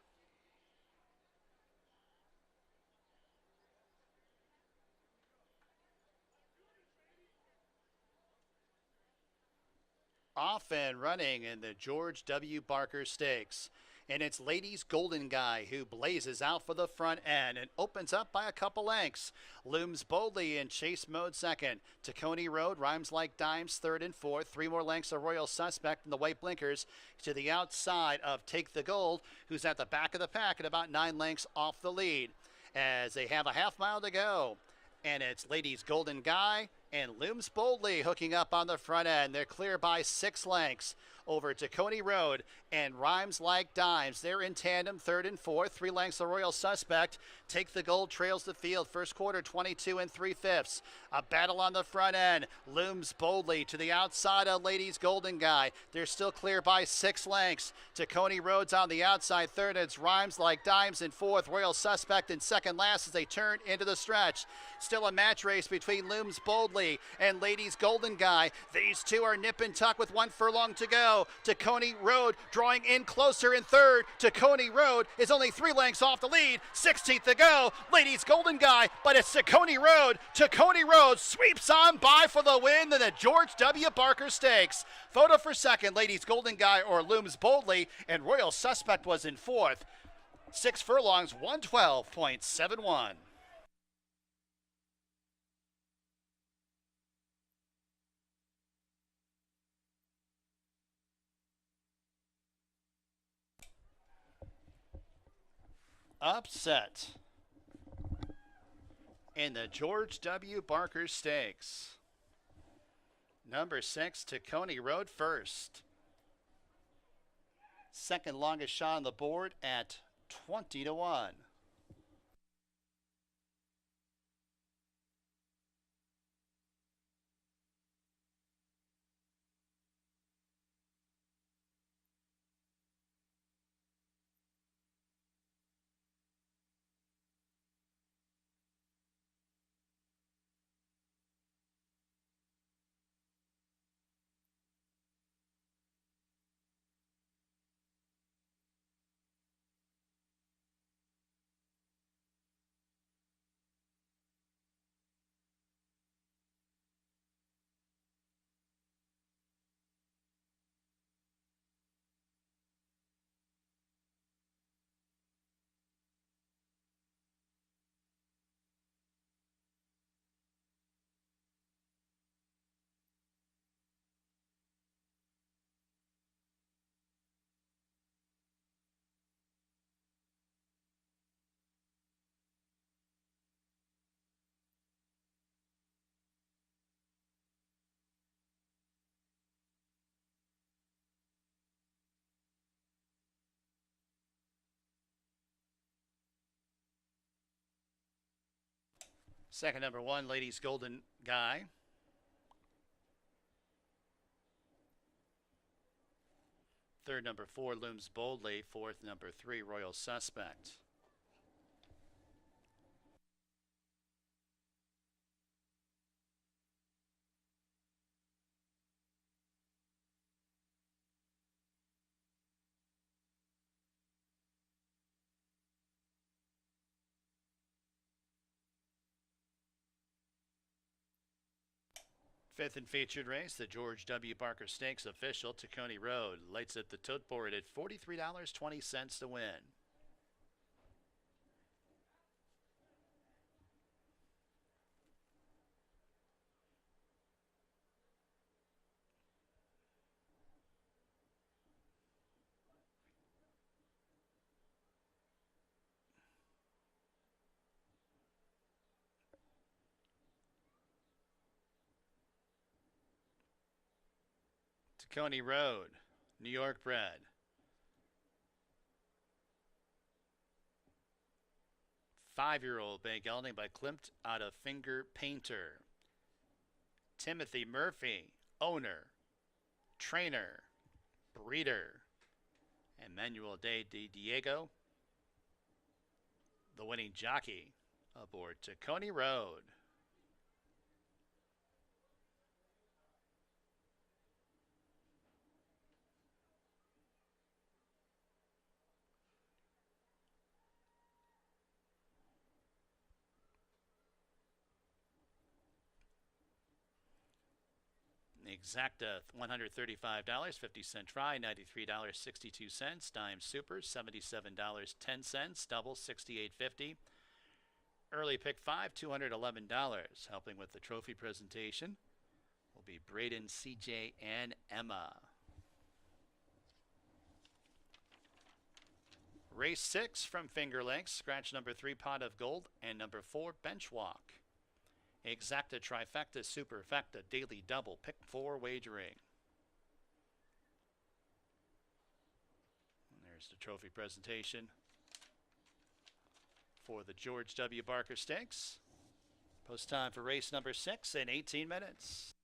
Off and running in the George W. Barker Stakes. And it's Ladies Golden Guy who blazes out for the front end and opens up by a couple lengths. Looms boldly in chase mode second. Tacony Road, Rhymes Like Dimes third and fourth. 3 more lengths of Royal Suspect in the white blinkers to the outside of Take the Gold, who's at the back of the pack at about 9 lengths off the lead. As they have a half mile to go. And it's Ladies Golden Guy and Looms Boldly hooking up on the front end. They're clear by 6 lengths over Tacony Road and Rhymes Like Dimes. They're in tandem, third and fourth. 3 lengths the Royal Suspect. Take the Gold trails the field. First quarter, 22 3/5. A battle on the front end. Looms Boldly to the outside of Ladies Golden Guy. They're still clear by 6 lengths. Tacony Road's on the outside third. It's Rhymes Like Dimes in fourth. Royal Suspect in second last as they turn into the stretch. Still a match race between Looms Boldly and Ladies Golden Guy. These two are nip and tuck with 1 furlong to go. go. Tacony Road drawing in closer in third. Tacony Road is only 3 lengths off the lead. 16th to go. Ladies Golden Guy, but it's Tacony Road. Tacony Road sweeps on by for the win in the George W. Barker Stakes. Photo for second, Ladies Golden Guy or Looms Boldly, and Royal Suspect was in fourth. 6 furlongs, 112.71. Upset in the George W. Barker Stakes. Number 6, Tacony Road first. Second longest shot on the board at 20-1. Second, number 1, Ladies Golden Guy. Third, number 4, Looms Boldly. Fourth, number 3, Royal Suspect. Fifth and featured race, the George W. Barker Stakes official, Tacony Road. Lights at the tote board at $43.20 to win. Tacony Road, New York bred. Five-year-old bay gelding by Klimt out of Finger Painter. Timothy Murphy, owner, trainer, breeder. Emmanuel de Diego, the winning jockey aboard Tacony Road. Exacta $135.50 try, $93.62. Dime Super $77.10. Double $68.50. Early pick 5, $211. Helping with the trophy presentation will be Braden, CJ, and Emma. Race 6 from Finger Lakes. Scratch number 3, Pot of Gold, and number 4, Bench Walk. Exacta, trifecta, superfecta, daily double, pick 4 wagering. And there's the trophy presentation for the George W. Barker Stakes. Post time for race number 6 in 18 minutes.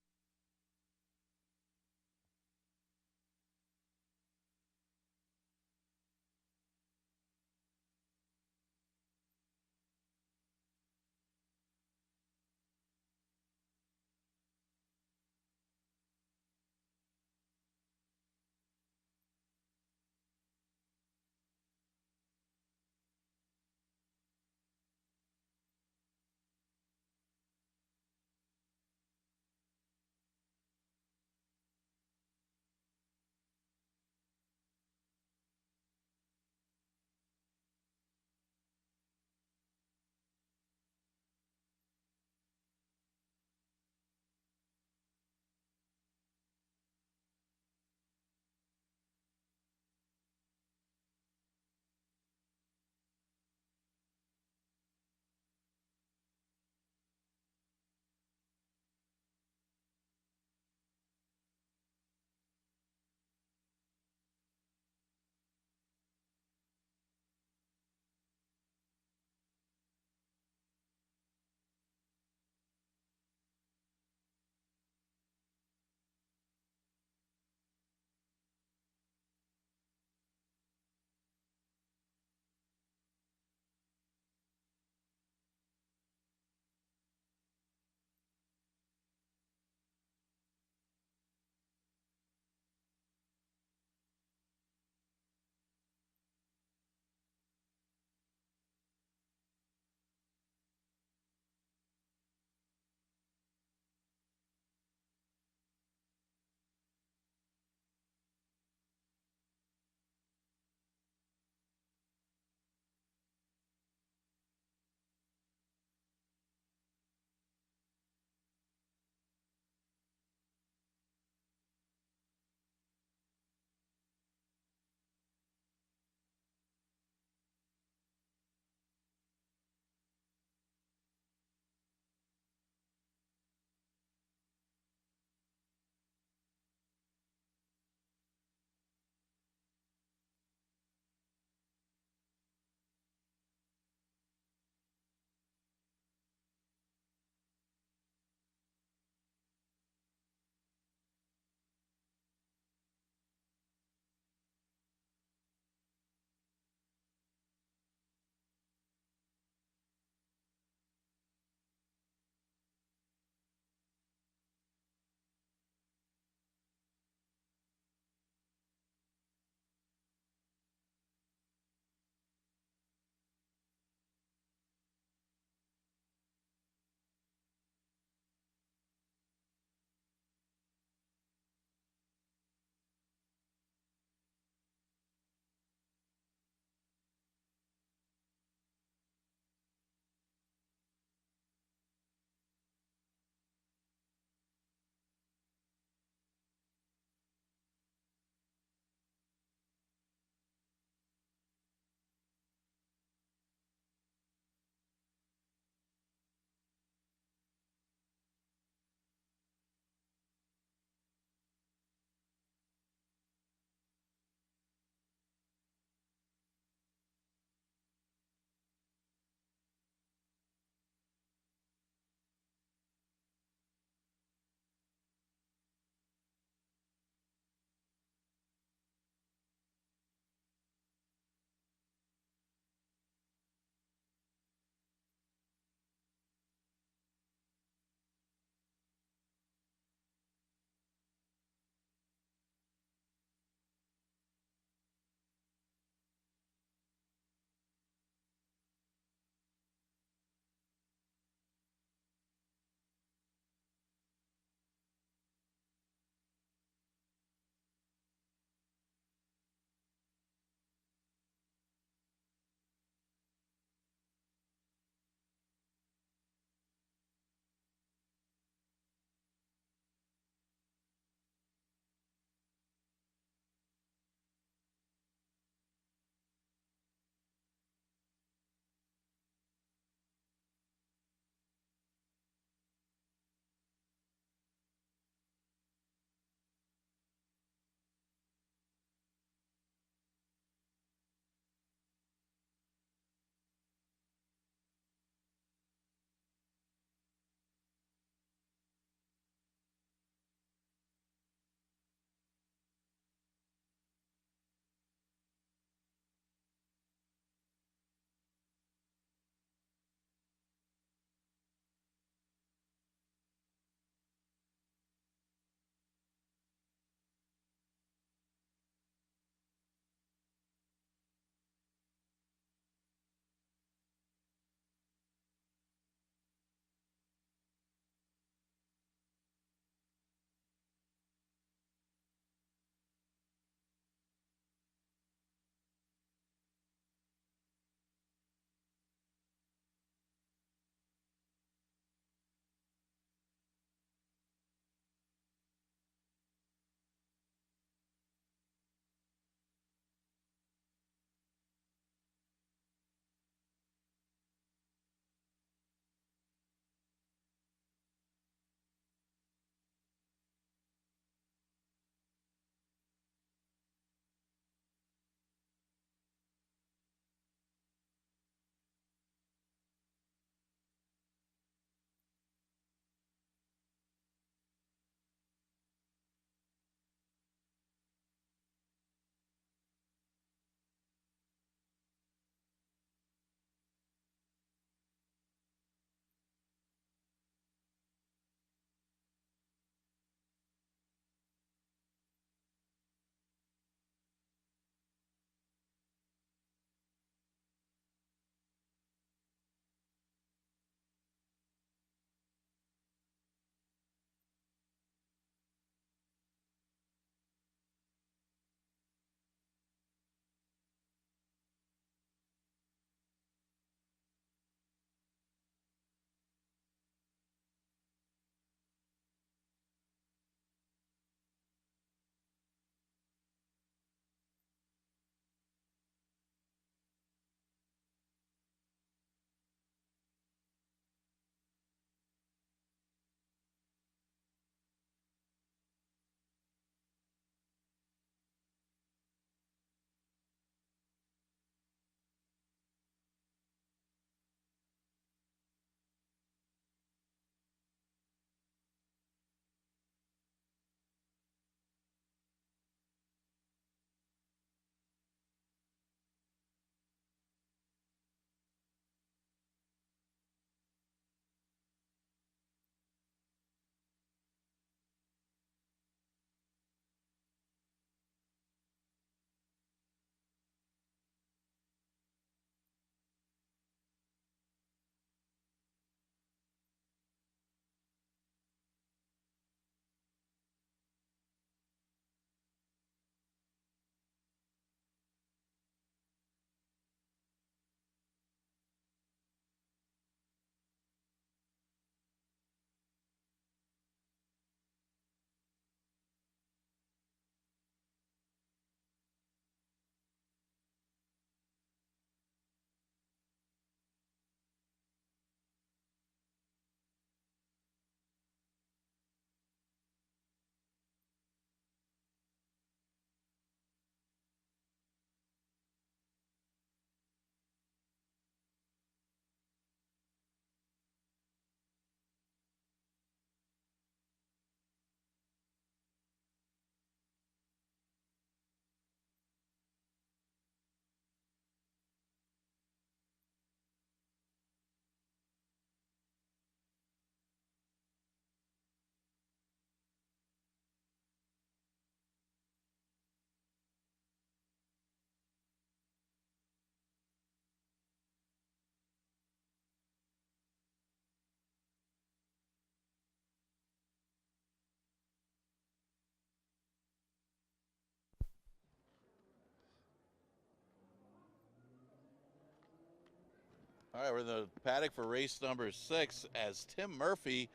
All right, we're in the paddock for race number 6 as Tim Murphy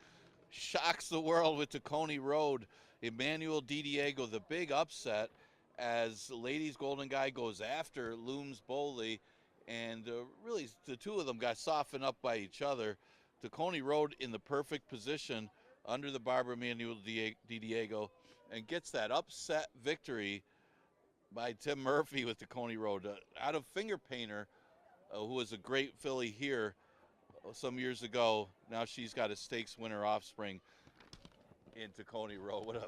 shocks the world with Tacony Road. Emmanuel Diego, the big upset as Ladies Golden Guy goes after Looms Bowley, and really the two of them got softened up by each other. Tacony Road in the perfect position under the barber Emmanuel Diego and gets that upset victory by Tim Murphy with Tacony Road. Out of Finger Painter, who was a great filly here some years ago. Now she's got a stakes winner offspring in Tacony Road. What a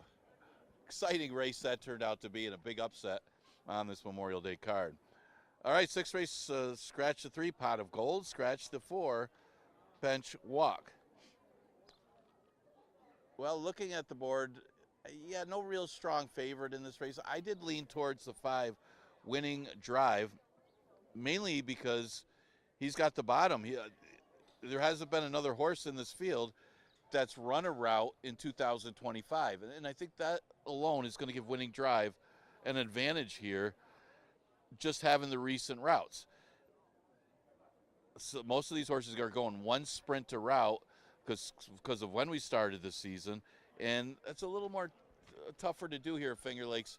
exciting race that turned out to be, and a big upset on this Memorial Day card. All right, 6th race, scratch the 3, pot of gold, scratch the 4, bench walk. Well, looking at the board, yeah, no real strong favorite in this race. I did lean towards the 5, Winning Drive, mainly because he's got the bottom. There hasn't been another horse in this field that's run a route in 2025. And I think that alone is going to give Winning Drive an advantage here, just having the recent routes. So most of these horses are going one sprint to route because of when we started this season. And that's a little more tougher to do here at Finger Lakes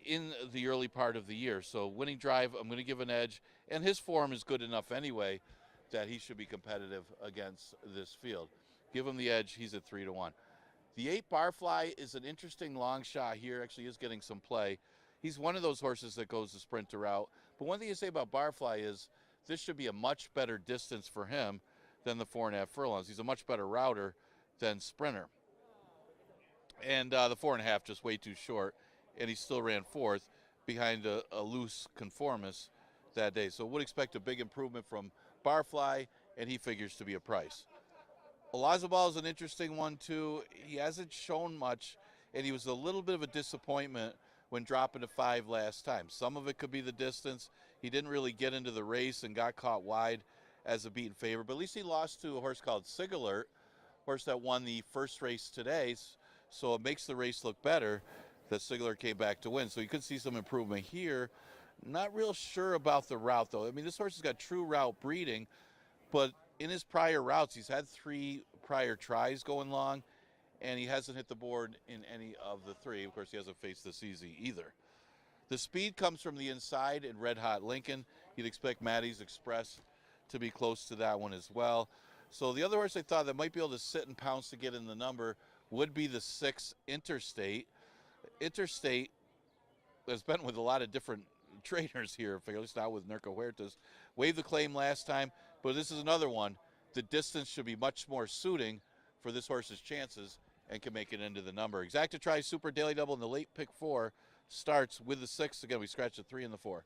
in the early part of the year. So Winning Drive, I'm going to give an edge. And his form is good enough anyway that he should be competitive against this field. Give him the edge. He's at 3-1. The 8 Barfly is an interesting long shot here. Actually is getting some play. He's one of those horses that goes the sprint to route. But one thing you say about Barfly is this should be a much better distance for him than the 4.5 furlongs. He's a much better router than sprinter. And the 4.5 just way too short. And he still ran 4th behind a loose conformist that day. So would expect a big improvement from Barfly, and he figures to be a price. Olazabal is an interesting one, too. He hasn't shown much, and he was a little bit of a disappointment when dropping to 5 last time. Some of it could be the distance. He didn't really get into the race and got caught wide as a beaten favorite, but at least he lost to a horse called Sigalert, horse that won the first race today, so it makes the race look better that Sigalert came back to win. So you could see some improvement here. Not real sure about the route, though. I mean, this horse has got true route breeding, but in his prior routes, he's had 3 prior tries going long, and he hasn't hit the board in any of the 3. Of course, he hasn't faced this easy either. The speed comes from the inside in Red Hot Lincoln. You'd expect Maddie's Express to be close to that one as well. So the other horse I thought that might be able to sit and pounce to get in the number would be the 6 Interstate. Interstate has been with a lot of different trainers here, at least now with Nerco Huertas. Waived the claim last time, but this is another one. The distance should be much more suiting for this horse's chances and can make it into the number. Exacta Tri Super Daily Double in the late pick 4 starts with the 6. Again, we scratch the 3 and the 4.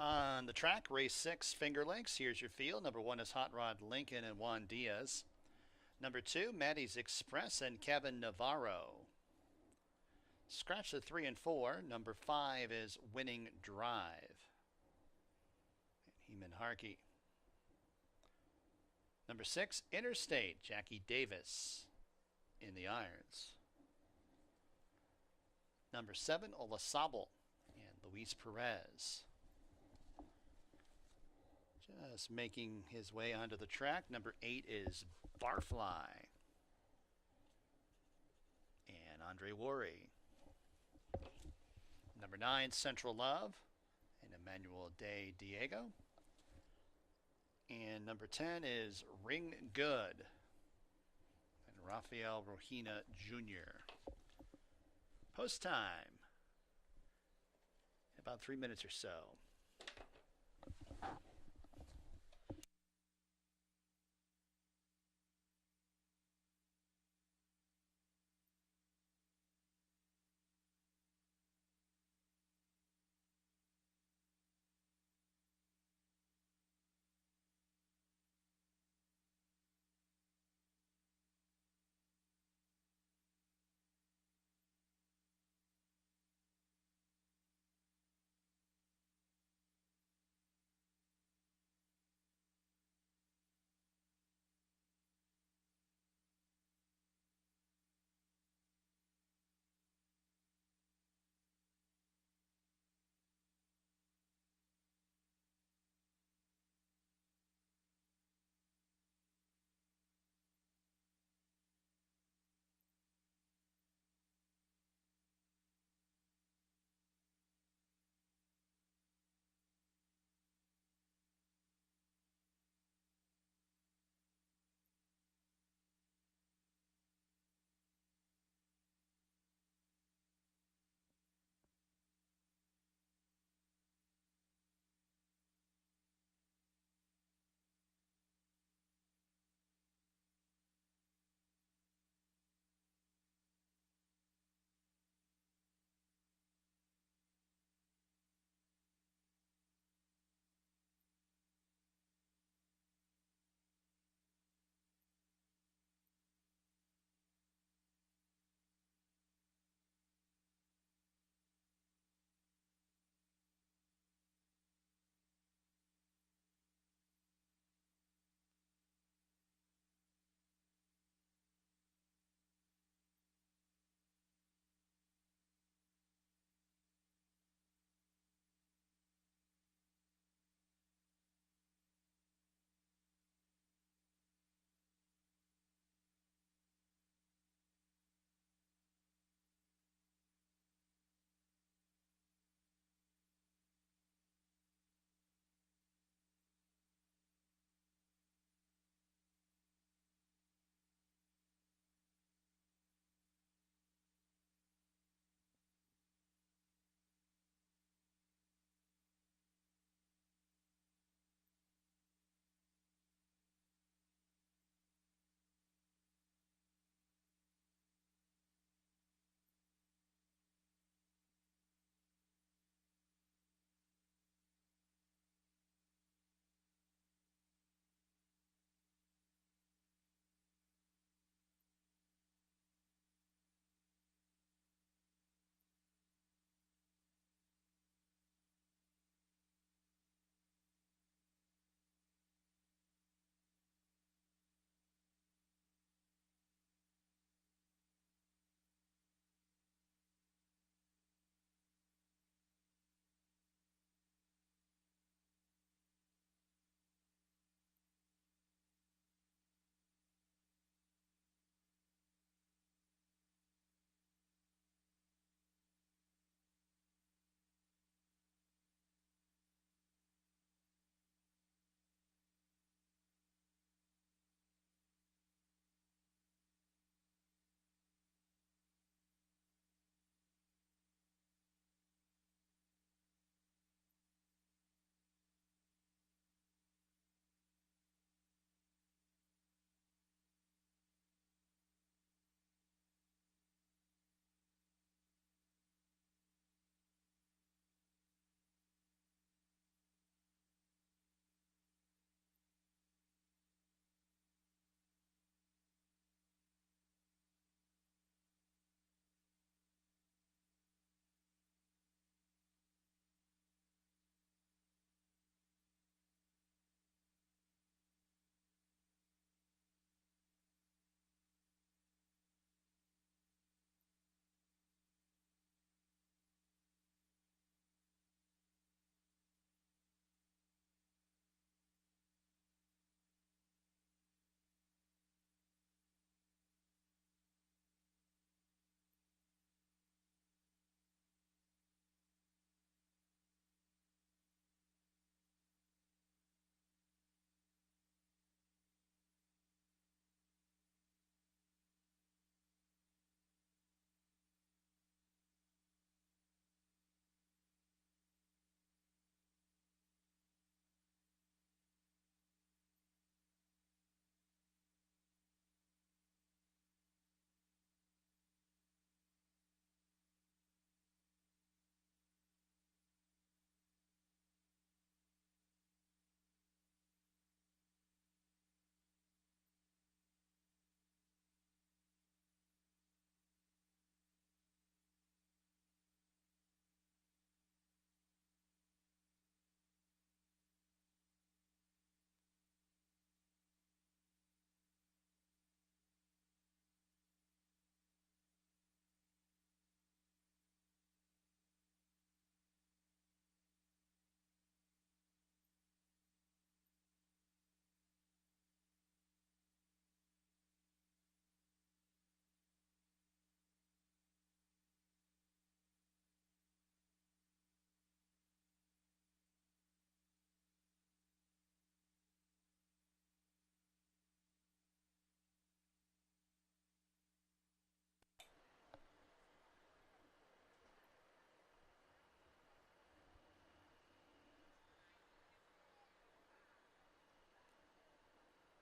On the track, race 6, Finger Lakes. Here's your field. Number 1 is Hot Rod Lincoln and Juan Diaz. Number 2, Maddie's Express and Kevin Navarro. Scratch the 3 and 4. Number 5 is Winning Drive. Heeman Harkey. Number 6, Interstate, Jackie Davis in the irons. Number 7, Olazabal and Luis Perez. Just making his way onto the track. Number 8 is Barfly. And Andre Worry. Number 9, Central Love. And Emmanuel De Diego. And number 10 is Ring Good. And Rafael Rojina Jr. Post time. About 3 minutes or so.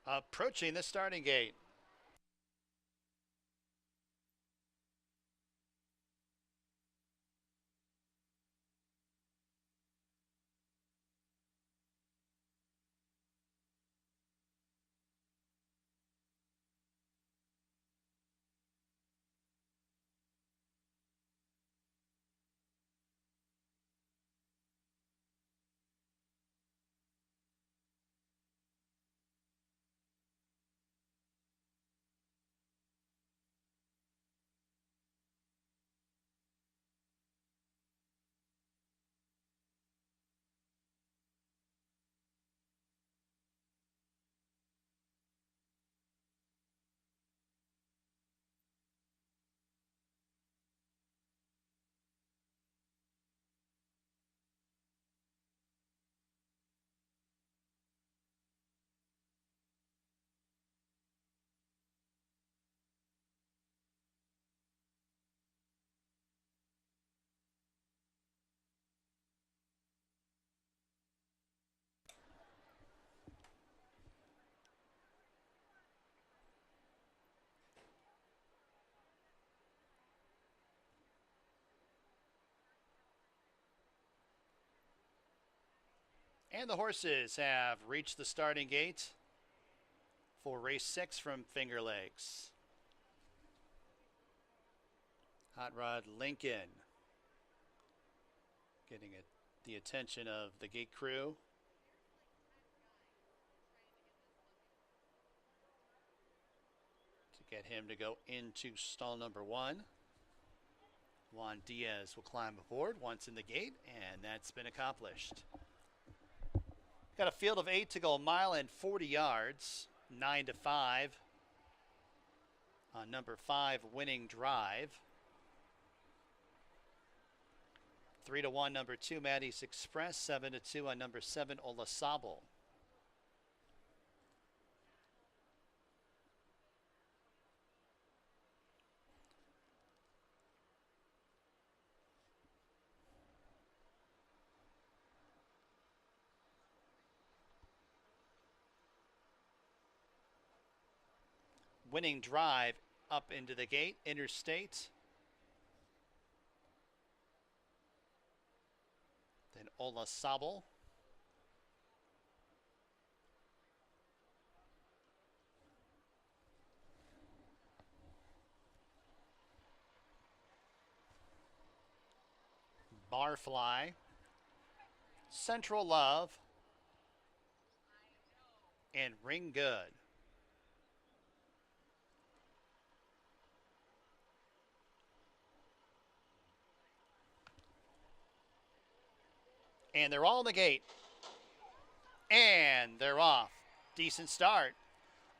approaching the starting gate. And the horses have reached the starting gate for race 6 from Finger Lakes. Hot Rod Lincoln getting the attention of the gate crew. To get him to go into stall number 1. Juan Diaz will climb aboard once in the gate, and that's been accomplished. Got a field of 8 to go, a mile and 40 yards, 9 to 5 on number 5, Winning Drive. 3 to 1, number 2, Maddie's Express. 7 to 2 on number 7, Olasable. Winning Drive up into the gate, Interstate. Then Olasable. Barfly. Central Love. And Ring Good. And they're all in the gate. And they're off. Decent start.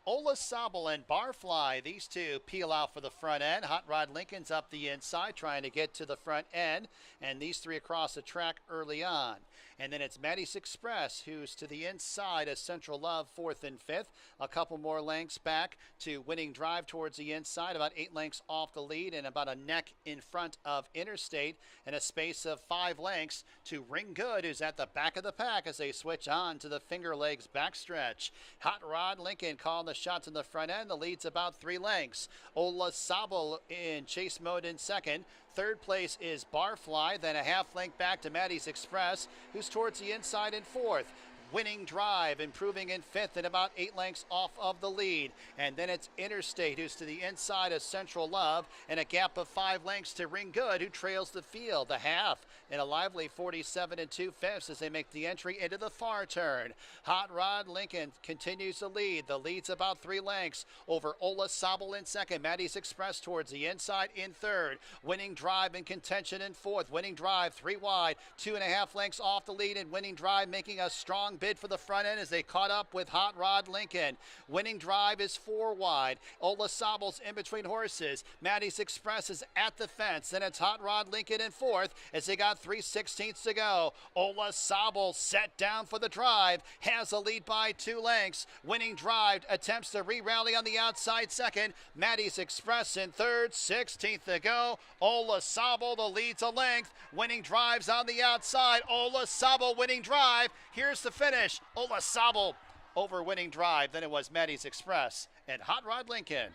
Olasable and Barfly, these two peel out for the front end. Hot Rod Lincoln's up the inside trying to get to the front end. And these three across the track early on. And then it's Maddie's Express, who's to the inside of Central Love, 4th and 5th. A couple more lengths back to Winning Drive towards the inside, about 8 lengths off the lead and about a neck in front of Interstate, and a space of 5 lengths to Ring Good, who's at the back of the pack as they switch on to the Finger Lakes backstretch. Hot Rod Lincoln calling the shots in the front end. The lead's about 3 lengths. Olasable in chase mode in second. Third place is Barfly, then a half length back to Maddie's Express, who's towards the inside in 4th. Winning Drive improving in 5th and about 8 lengths off of the lead. And then it's Interstate, who's to the inside of Central Love, and a gap of 5 lengths to Ring Good, who trails the field. The half in a lively 47 2/5 as they make the entry into the far turn. Hot Rod Lincoln continues to lead. The lead's about 3 lengths over Olasable in second. Maddie's Express towards the inside in third. Winning Drive in contention in 4th. Winning Drive 3 wide, 2.5 lengths off the lead, and Winning Drive making a strong bid for the front end as they caught up with Hot Rod Lincoln. Winning Drive is 4 wide. Olasable's in between horses. Maddie's Express is at the fence. Then it's Hot Rod Lincoln in 4th as they got 3/16 to go. Olasable set down for the drive. Has a lead by 2 lengths. Winning Drive attempts to re-rally on the outside second. Maddie's Express in third. 16th to go. Olasable, the lead's a length. Winning Drive's on the outside. Olasable, Winning Drive. Here's the finish. Olasable over Winning Drive than it was Maddie's Express and Hot Rod Lincoln.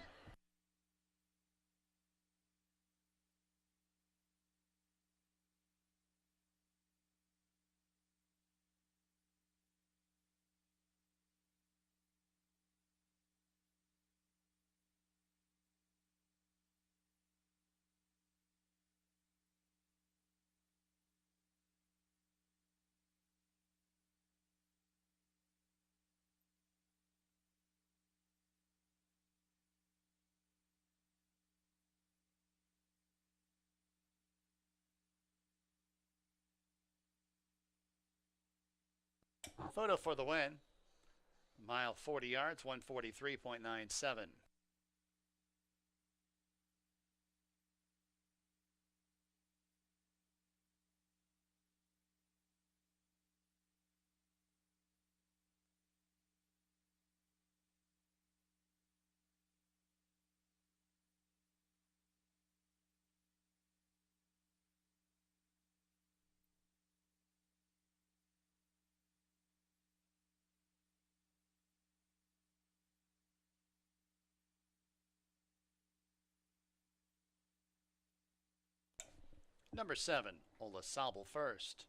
Photo for the win. Mile 40 yards, 143.97. Number 7, Ola Sabel first.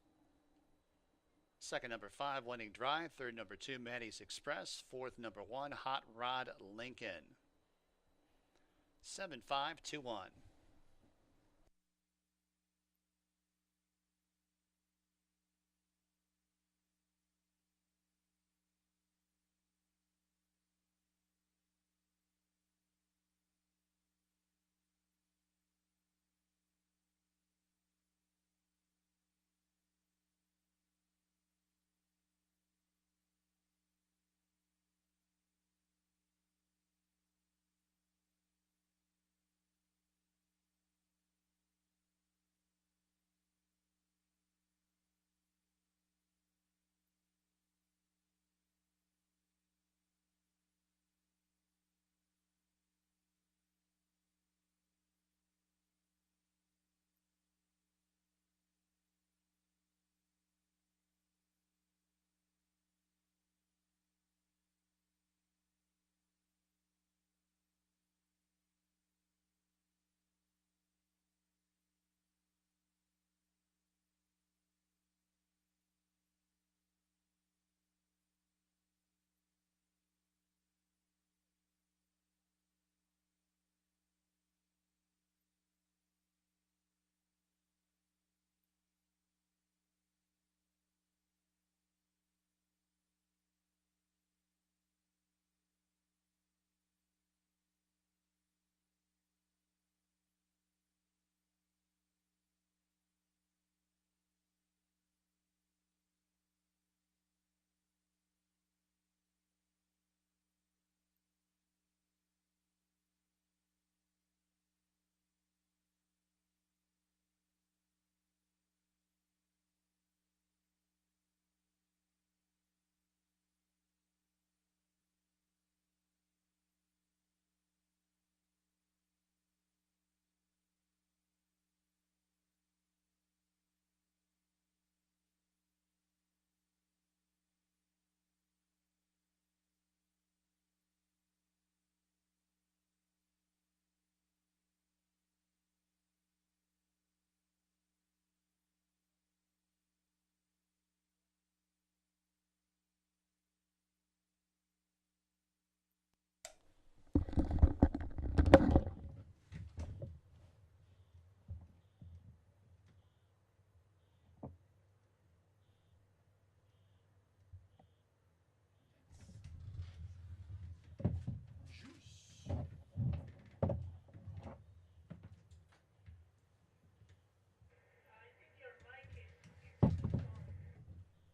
Second, number 5, Winning Drive. Third, number 2, Maddie's Express. Fourth, number 1, Hot Rod Lincoln. 7-5-2-1.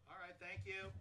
All right, thank you.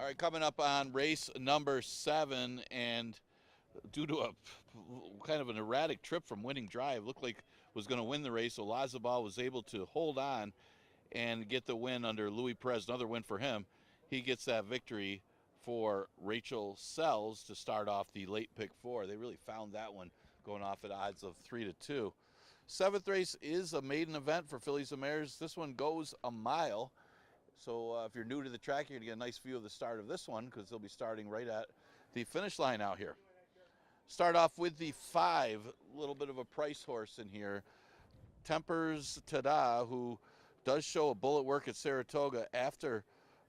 All right, coming up on race number 7, and due to a kind of an erratic trip from Winning Drive, looked like was going to win the race. So Lazabal was able to hold on and get the win under Louis Perez. Another win for him. He gets that victory for Rachel Sells to start off the late pick 4. They really found that one going off at odds of 3-2. 7th race is a maiden event for fillies and mares. This one goes a mile. So if you're new to the track, you're going to get a nice view of the start of this one because they'll be starting right at the finish line out here. Start off with the 5, a little bit of a price horse in here. Tempers Tada, who does show a bullet work at Saratoga after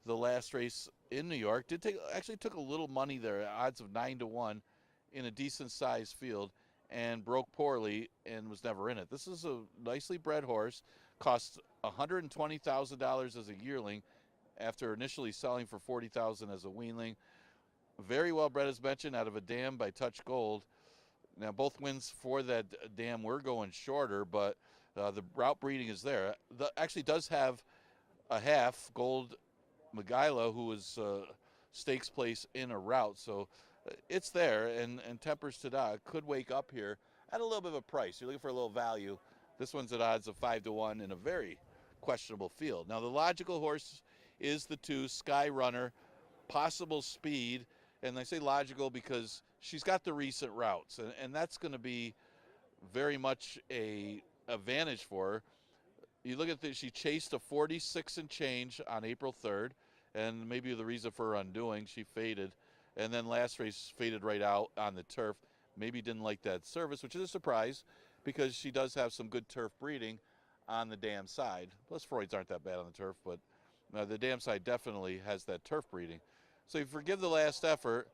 the last race in New York. Actually took a little money there, at odds of 9-1 in a decent sized field, and broke poorly and was never in it. This is a nicely bred horse, cost $120,000 as a yearling after initially selling for $40,000 as a weanling. Very well bred, as mentioned, out of a dam by Touch Gold. Now, both wins for that dam were going shorter, but the route breeding is there. Actually does have a half, Gold Magila, who was stakes place in a route. So it's there, and Tempers Tada could wake up here at a little bit of a price. You're looking for a little value. This one's at odds of 5-1 in a very questionable field. Now, the logical horse is the 2, Sky Runner, possible speed. And I say logical because she's got the recent routes, and that's going to be very much a advantage for her. You look at this, she chased a 46 and change on April 3rd, and maybe the reason for her undoing, she faded. And then last race faded right out on the turf. Maybe didn't like that service, which is a surprise because she does have some good turf breeding on the dam side. Plus, Freuds aren't that bad on the turf, but the dam side definitely has that turf breeding. So you forgive the last effort,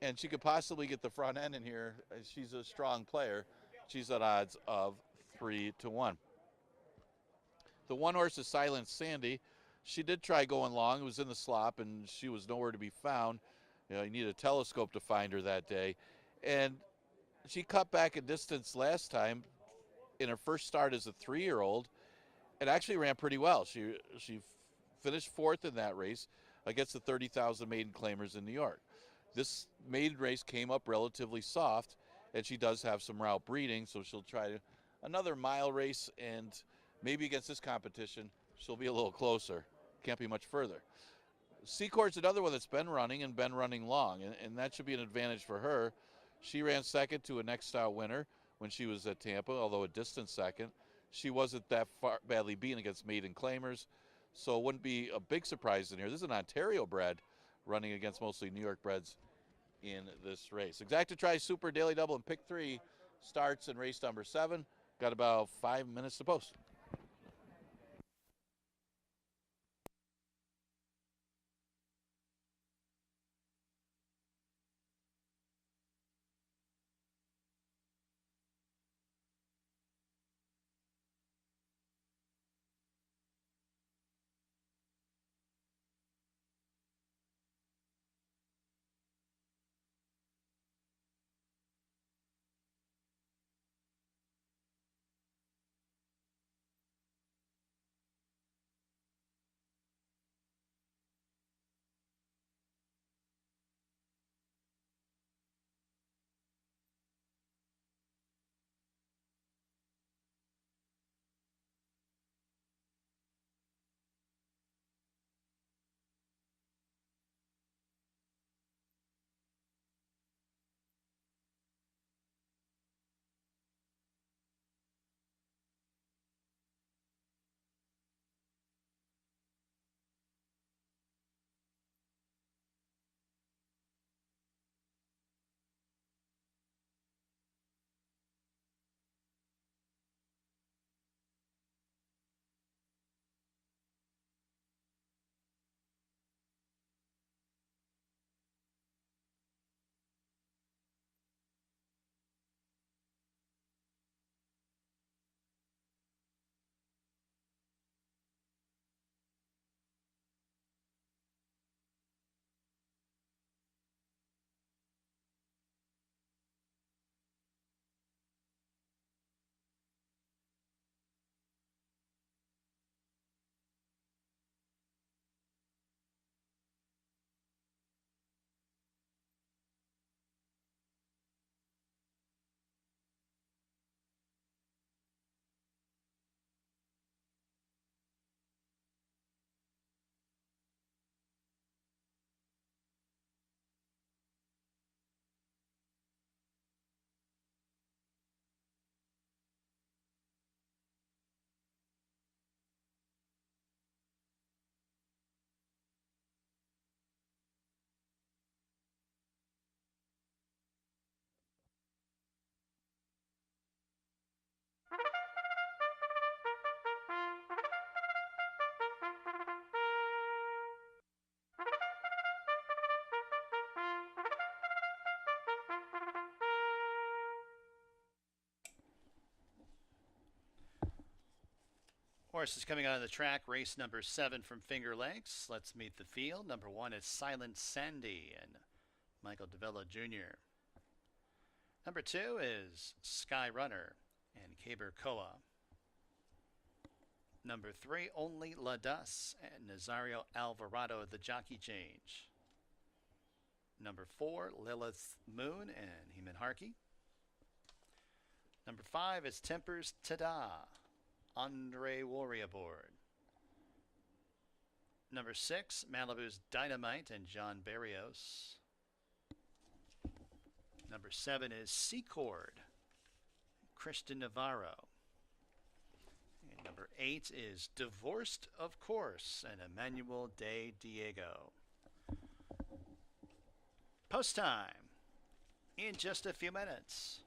and she could possibly get the front end in here. She's a strong player. She's at odds of 3-1. The 1 horse is Silent Sandy. She did try going long. It was in the slop, and she was nowhere to be found. You need a telescope to find her that day. And she cut back a distance last time in her first start as a 3-year-old and actually ran pretty well. She finished 4th in that race against the 30,000 maiden claimers in New York. This maiden race came up relatively soft, and she does have some route breeding, so she'll try another mile race, and maybe against this competition, she'll be a little closer. Can't be much further. Secord's another one that's been running and been running long, and that should be an advantage for her. She ran second to a next style winner when she was at Tampa, although a distant second. She wasn't that far badly beaten against maiden claimers, so it wouldn't be a big surprise in here. This is an Ontario bred running against mostly New York breds in this race. Exacta Tri Super Daily Double and Pick 3 starts in race number 7. Got about 5 minutes to post. Horses coming out of the track, race number 7 from Finger Lakes. Let's meet the field. Number 1 is Silent Sandy and Michael DeVello Jr. Number 2 is Sky Runner and Caber Koa. Number 3, Only La Dus and Nazario Alvarado, the jockey change. Number 4, Lilith Moon and Heman Harkey. Number 5 is Tempers Tada, Andre Warrior Board. Number 6, Malibu's Dynamite and John Barrios. Number 7 is Secord, Christian Navarro. And number 8 is Divorced, of Course, and Emmanuel de Diego. Post time in just a few minutes.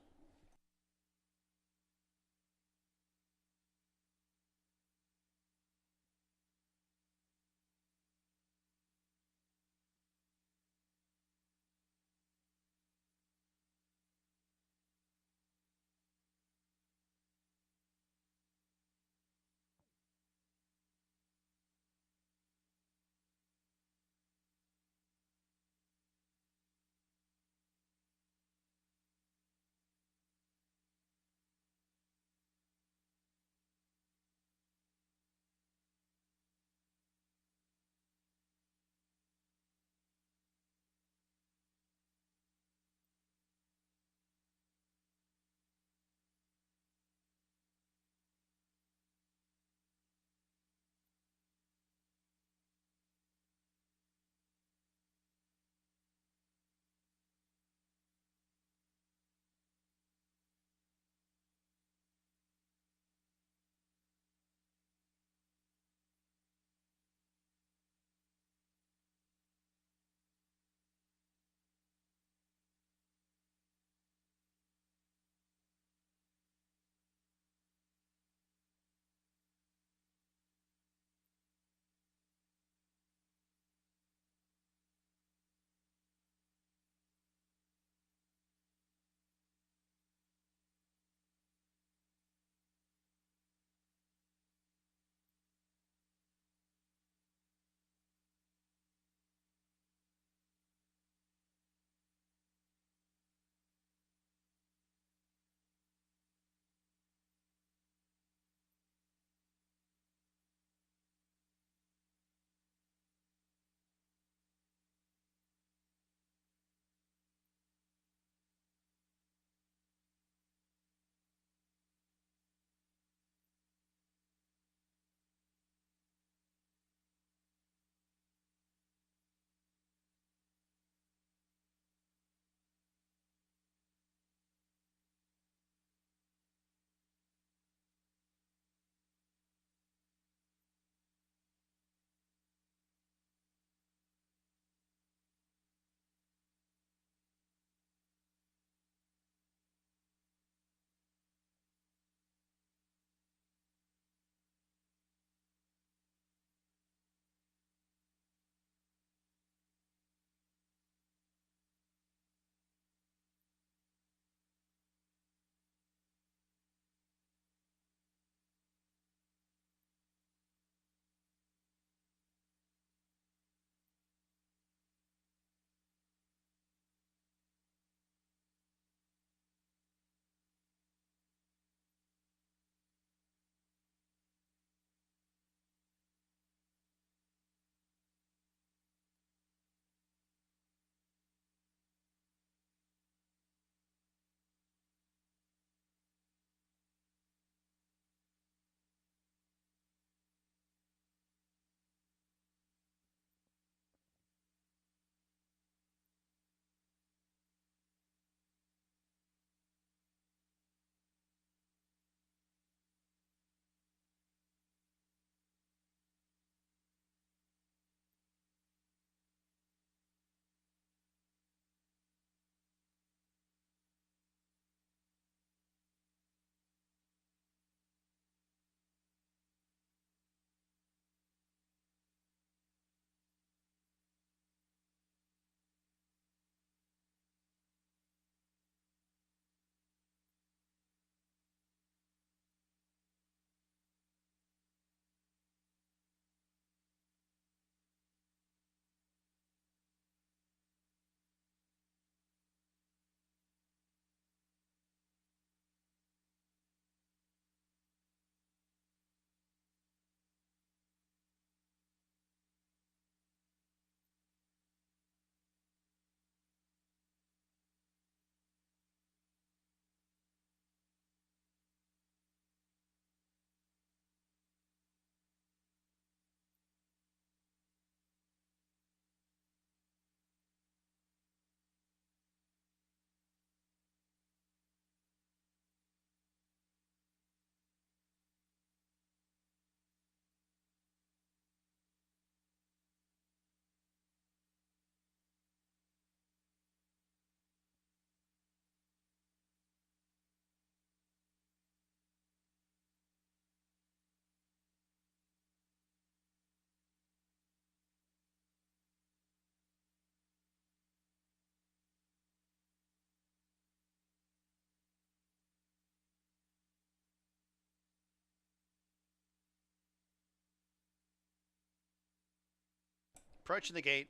Approaching the gate.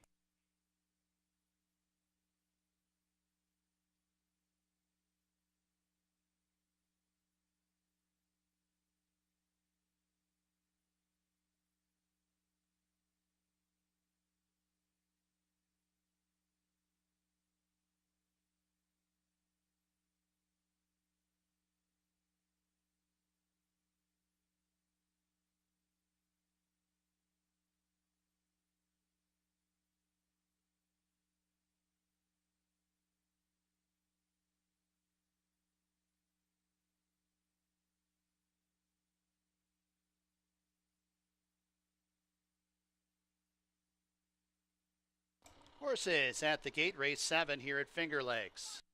Horses at the gate, race 7 here at Finger Lakes.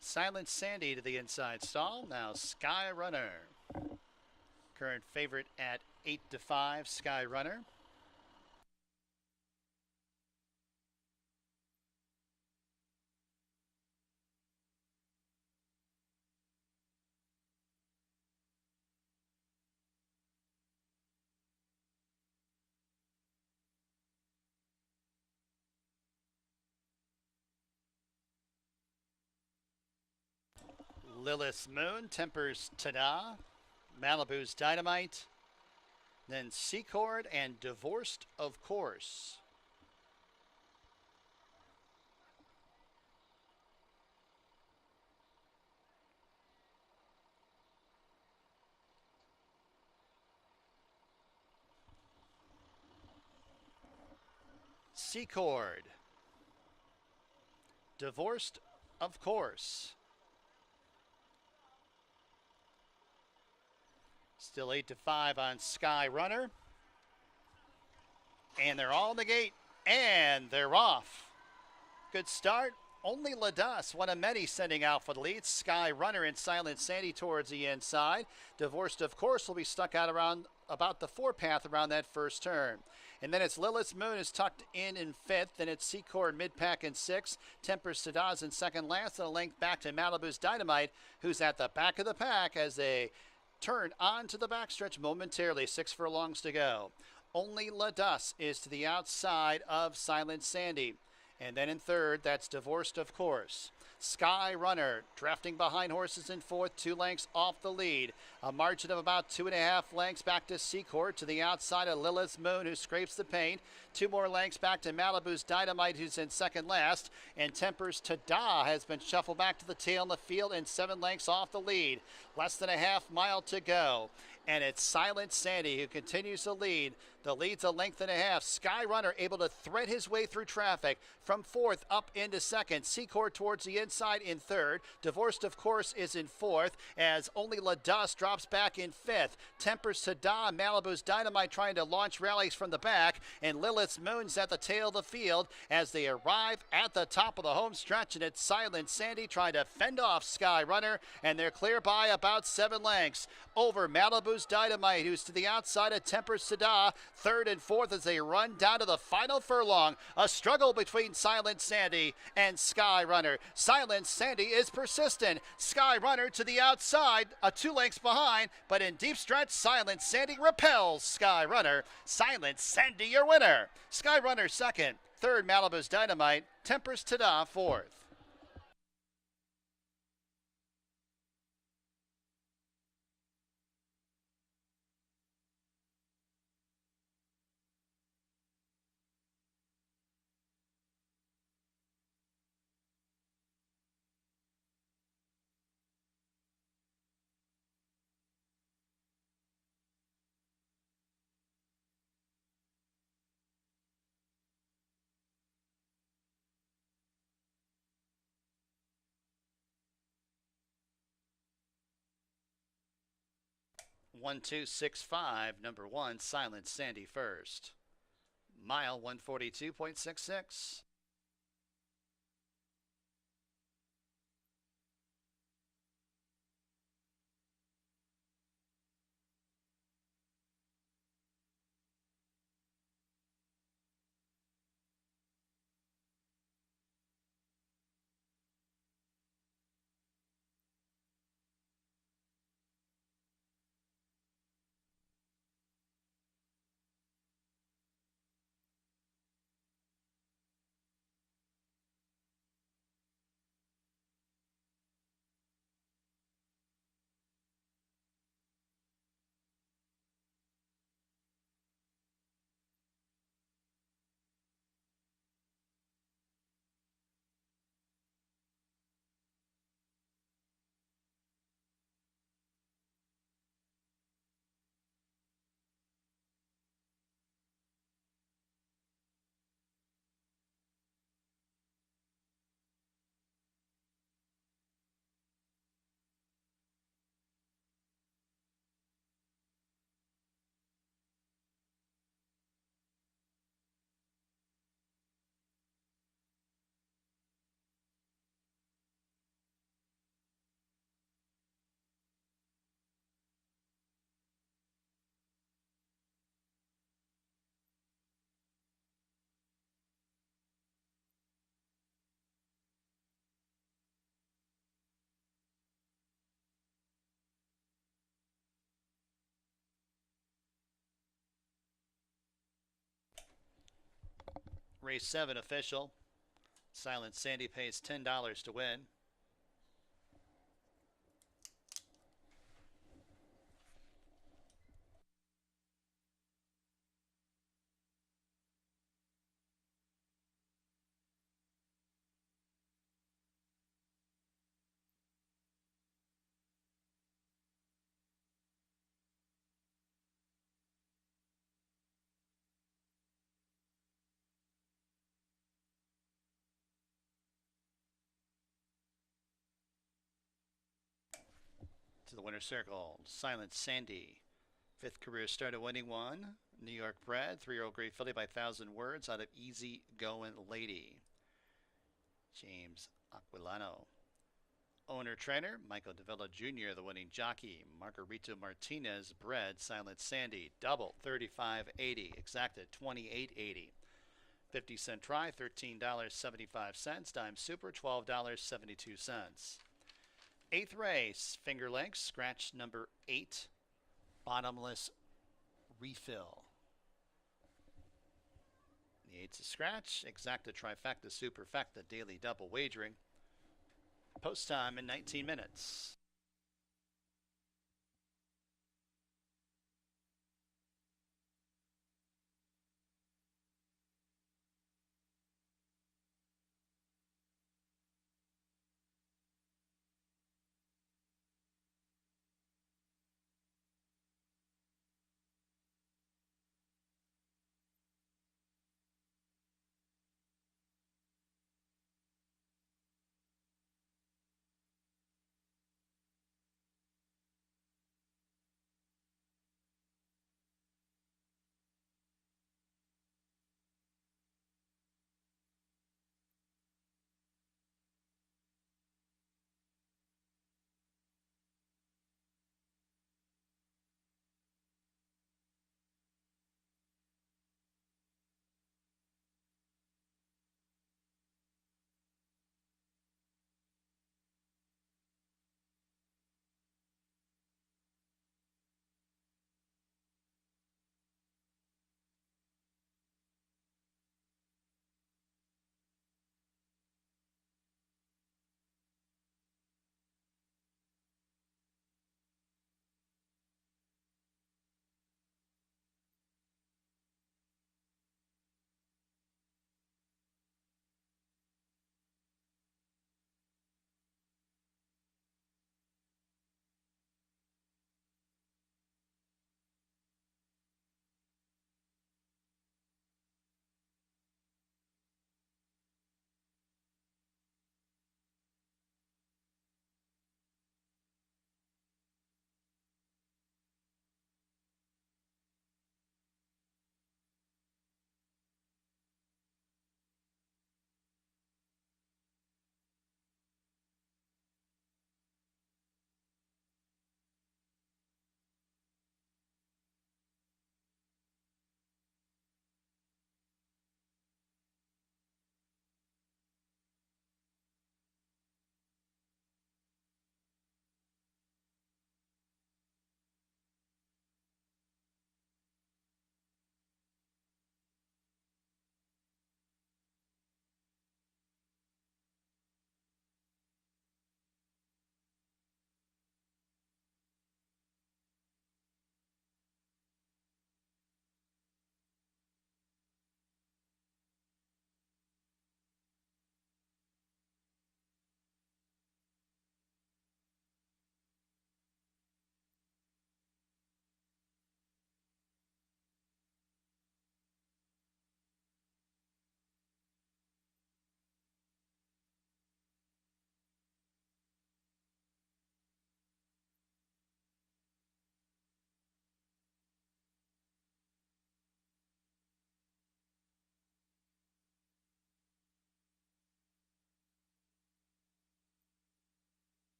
Silent Sandy to the inside stall. Now Sky Runner. Current favorite at 8-5, Sky Runner. Lilith Moon, Tempers Tada, Malibu's Dynamite, then Secord and Divorced of Course. Secord, Divorced of Course. Still 8-5 on Sky Runner. And they're all in the gate. And they're off. Good start. Only Ladas, one of many, sending out for the lead. Sky Runner and Silent Sandy towards the inside. Divorced, of course, will be stuck out around about the 4-path around that first turn. And then it's Lilith's Moon is tucked in 5th. Then it's Secord mid-pack in 6th. Tempers Sadaz in second last. And a length back to Malibu's Dynamite, who's at the back of the pack as they turn onto the backstretch momentarily. 6 furlongs to go. Only Ladas is to the outside of Silent Sandy. And then in third, that's Divorced, of course. Sky Runner drafting behind horses in 4th, 2 lengths off the lead. A margin of about 2.5 lengths back to Secord to the outside of Lilith's Moon, who scrapes the paint. 2 more lengths back to Malibu's Dynamite, who's in second last. And Tempers Tada has been shuffled back to the tail in the field and 7 lengths off the lead. Less than a half mile to go. And it's Silent Sandy who continues to lead. The lead's a length and a half. Sky Runner able to thread his way through traffic from 4th up into 2nd. Secord towards the inside in 3rd. Divorced, of course, is in 4th as Only Ladas drops back in 5th. Tempers Tada, Malibu's Dynamite trying to launch rallies from the back. And Lilith's Moon's at the tail of the field as they arrive at the top of the home stretch. And it's Silent Sandy trying to fend off Sky Runner. And they're clear by about 7 lengths over Malibu's Dynamite, who's to the outside of Tempers Tada. 3rd and 4th as they run down to the final furlong. A struggle between Silent Sandy and Sky Runner. Silent Sandy is persistent. Sky Runner to the outside, 2 lengths behind, but in deep stretch, Silent Sandy repels Sky Runner. Silent Sandy, your winner. Sky Runner 2nd. 3rd, Malibu's Dynamite. Tempers Tada 4th. One, 2, 6, 5. Number 1, Silent Sandy first. Mile 142.66. Race 7 official. Silent Sandy pays $10 to win. To the winner's circle, Silent Sandy. Fifth career start of winning one. New York bred, 3-year-old Great Filly by 1,000 words out of Easy Goin' Lady. James Aquilano. Owner trainer, Michael Davila Jr., the winning jockey. Margarito Martinez bred, Silent Sandy. Double, $35.80. Exacted, $28.80. 50-cent try, $13.75. Dime super, $12.72. Eighth race, Finger Lakes, scratch number 8, bottomless refill. The 8's a scratch, exacta, trifecta, superfecta, daily double wagering. Post time in 19 minutes.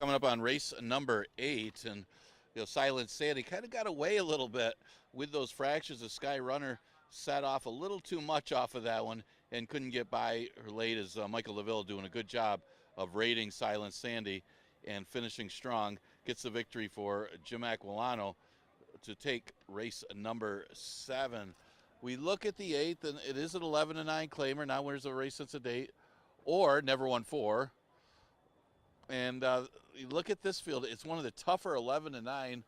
Coming up on race number 8, and Silent Sandy kind of got away a little bit with those fractions. The Sky Runner set off a little too much off of that one and couldn't get by her late, as Michael LaVille doing a good job of raiding Silent Sandy and finishing strong. Gets the victory for Jim Aquilano to take race number 7. We look at the 8th, and it is an 11-9 claimer. Now winners of a race since a date, or never won 4. And you look at this field, it's one of the tougher 11-9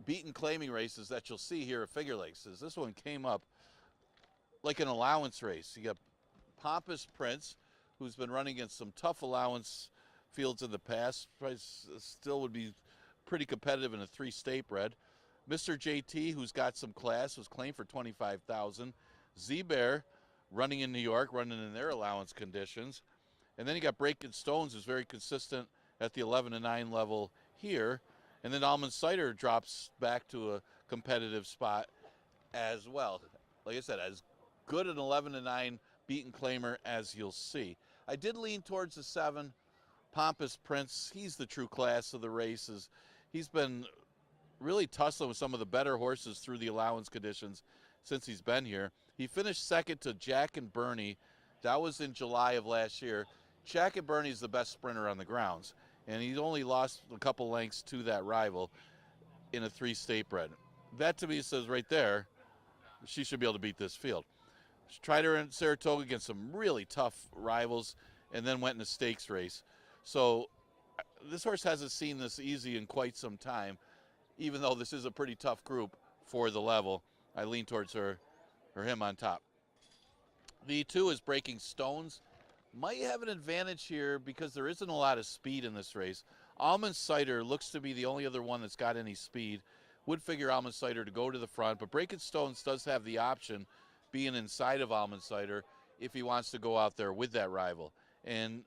beaten claiming races that you'll see here at Finger Lakes. As this one came up like an allowance race. You got Pompous Prince, who's been running against some tough allowance fields in the past. Probably still would be pretty competitive in a 3-state bred. Mr. JT, who's got some class, was claimed for $25,000. Z-Bear, running in New York, running in their allowance conditions. And then you got Breaking Stones, who's very consistent at the 11-9 level here. And then Almond Cider drops back to a competitive spot as well. Like I said, as good an 11-9 beaten claimer as you'll see. I did lean towards the 7, Pompous Prince. He's the true class of the races. He's been really tussling with some of the better horses through the allowance conditions since he's been here. He finished second to Jack and Bernie. That was in July of last year. Jack and Bernie's the best sprinter on the grounds, and he's only lost a couple lengths to that rival in a 3-state bred. That to me says right there, she should be able to beat this field. She tried her in Saratoga against some really tough rivals and then went in a stakes race. So this horse hasn't seen this easy in quite some time, even though this is a pretty tough group for the level. I lean towards her or him on top. The 2 is Breaking Stones. Might have an advantage here because there isn't a lot of speed in this race. Almond Cider looks to be the only other one that's got any speed. Would figure Almond Cider to go to the front, but Breaking Stones does have the option being inside of Almond Cider if he wants to go out there with that rival. And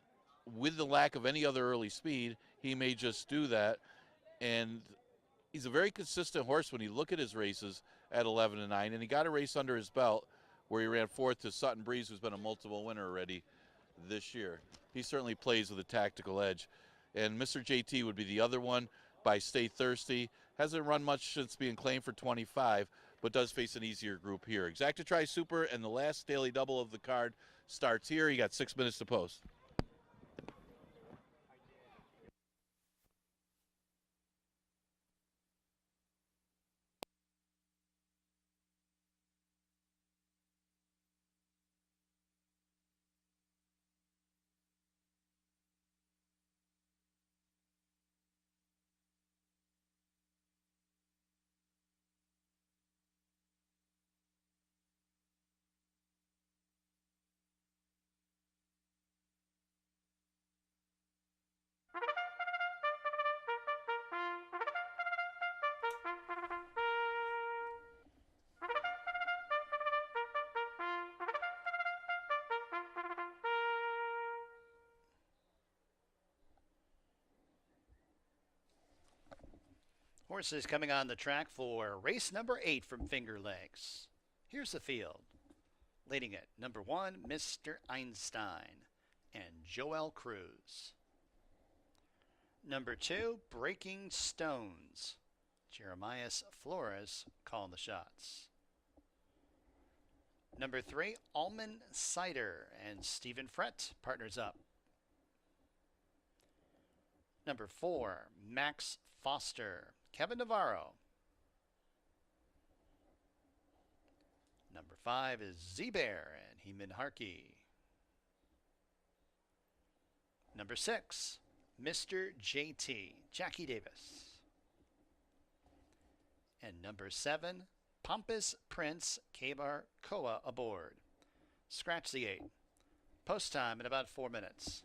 with the lack of any other early speed, he may just do that. And he's a very consistent horse when you look at his races at 11-9, and he got a race under his belt where he ran 4th to Sutton Breeze, who's been a multiple winner already this year. He certainly plays with a tactical edge. And Mr. JT would be the other one by Stay Thirsty. Hasn't run much since being claimed for 25, but does face an easier group here. Exacta Tri Super and the last daily double of the card starts here. You got 6 minutes to post. Horses coming on the track for race number 8 from Finger Lakes. Here's the field. Leading it, number 1, Mr. Einstein and Joel Cruz. Number 2, Breaking Stones. Jeremias Flores calling the shots. Number 3, Almond Cider and Stephen Frett partners up. Number 4, Max Foster, Kevin Navarro. Number 5 is Z-Bear and Heeman Harkey. Number 6, Mr. JT, Jackie Davis. And number 7, Pompous Prince, Kabar Koa aboard. Scratch the 8. Post time in about 4 minutes.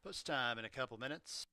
Post time in a couple minutes.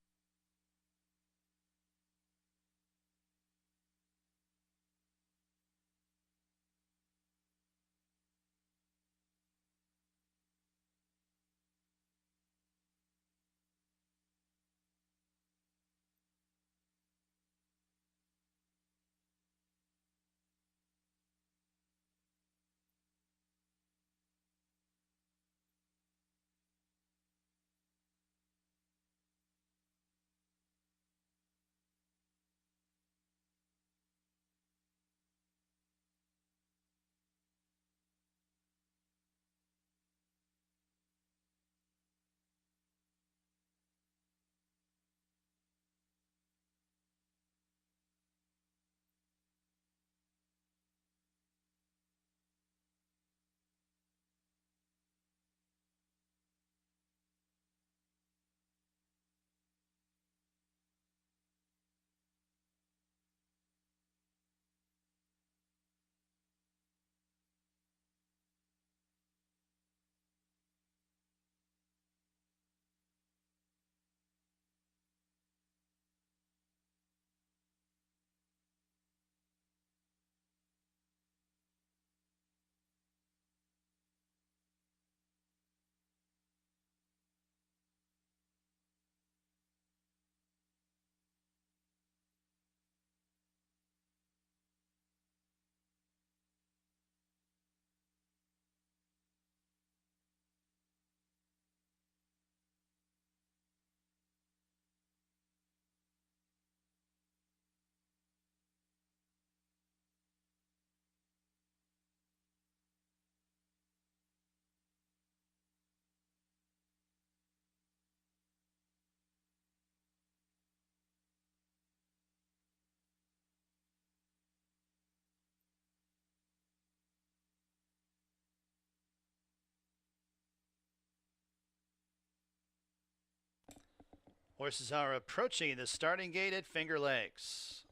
Horses are approaching the starting gate at Finger Lakes.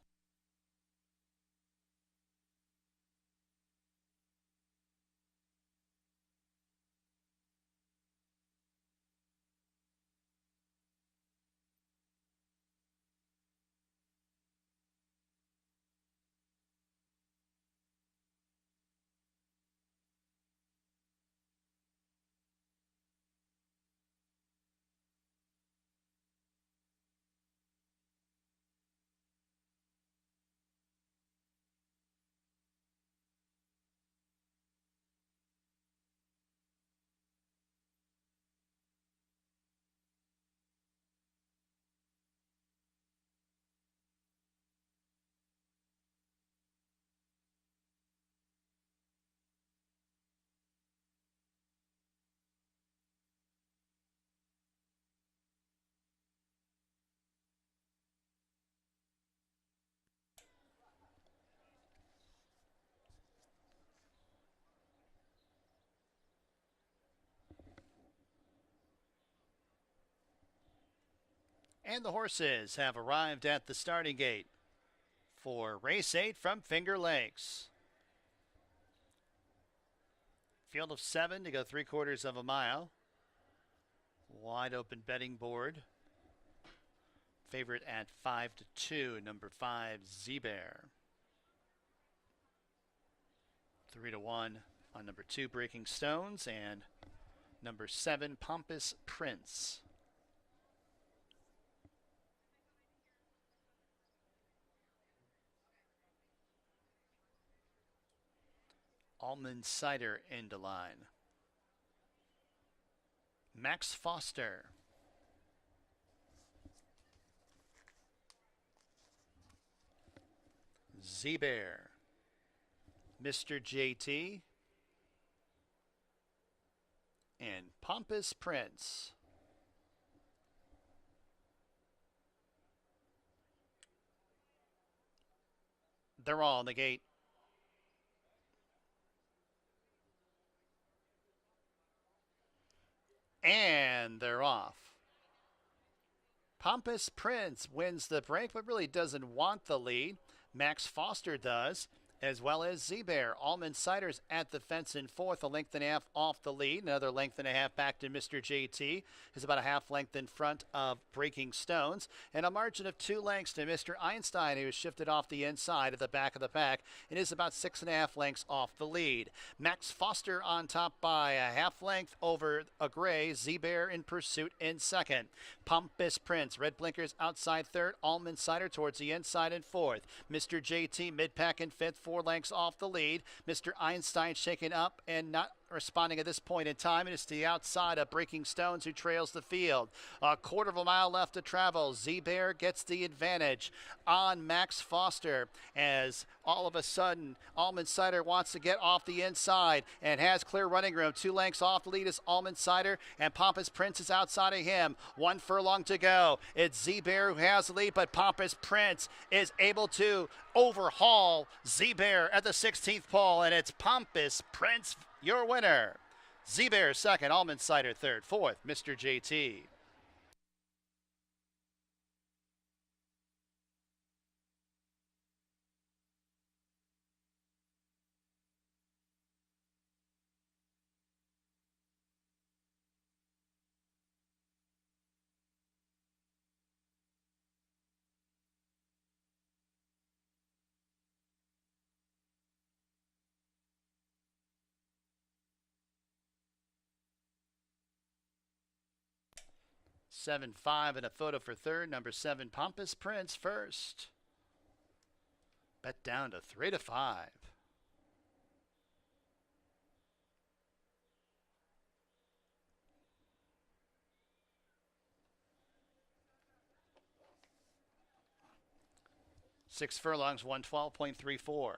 And the horses have arrived at the starting gate for race 8 from Finger Lakes. Field of 7 to go 3/4 of a mile. Wide open betting board. Favorite at 5-2, number 5, Z-Bear. 3-1 on number 2, Breaking Stones, and number 7, Pompous Prince. Almond Cider into line. Max Foster. Z-Bear. Mr. JT. And Pompous Prince. They're all in the gate. And they're off. Pompous Prince wins the break, but really doesn't want the lead. Max Foster does. as well as Z-Bear. Almond Cider's at the fence in fourth, a length and a half off the lead. Another length and a half back to Mr. JT, who's about a half length in front of Breaking Stones. And a margin of 2 lengths to Mr. Einstein, who is shifted off the inside at the back of the pack and is about 6.5 lengths off the lead. Max Foster on top by a half length over a gray. Z-Bear in pursuit in second. Pompous Prince, red blinkers outside third. Almond Cider towards the inside in fourth. Mr. JT mid-pack in fifth, 4 lengths off the lead. Mr. Einstein shaken up and not responding at this point in time. It is to the outside of Breaking Stones, who trails the field. A quarter of a mile left to travel. Z-Bear gets the advantage on Max Foster as all of a sudden Almond Cider wants to get off the inside and has clear running room. 2 lengths off the lead is Almond Cider, and Pompous Prince is outside of him. 1 furlong to go. It's Z-Bear who has the lead, but Pompous Prince is able to overhaul Z-Bear at the 16th pole, and it's Pompous Prince, your winner. Z-Bear second, Almond Cider third, fourth, Mr. JT. Seven, 5, and a photo for third. Number 7, Pompous Prince first. Bet down to 3-5. Six furlongs, 112.34.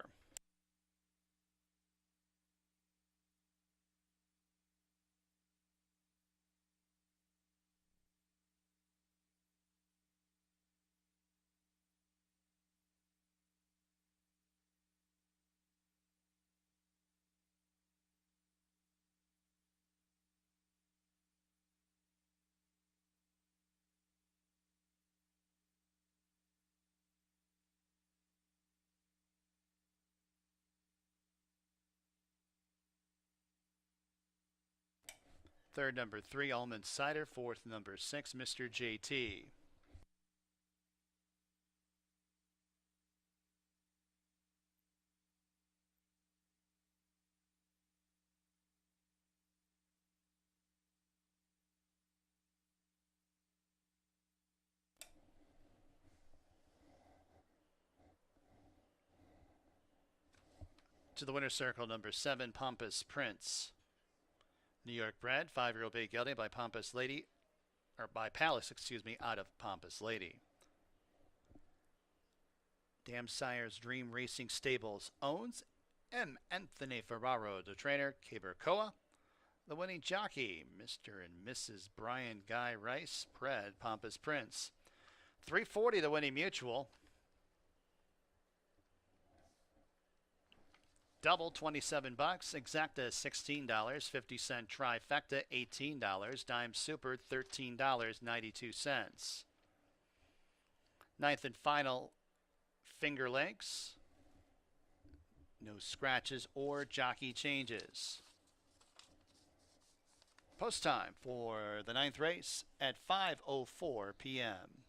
Third, number 3, Almond Cider. Fourth, number 6, Mr. JT. To the winner's circle, number 7, Pompous Prince. New York bred, 5-year-old bay gelding by Pompous Lady, or by Palace, out of Pompous Lady. Dam Sire's Dream Racing Stables owns M. Anthony Ferraro, the trainer, Cabercoa. The winning jockey, Mr. and Mrs. Brian Guy Rice, bred Pompous Prince. $3.40 the winning mutual. Double, $27. Exacta, $16. 50-cent trifecta, $18. Dime super, $13.92. Ninth and final, Finger Lakes. No scratches or jockey changes. Post time for the 9th race at 5:04 p.m.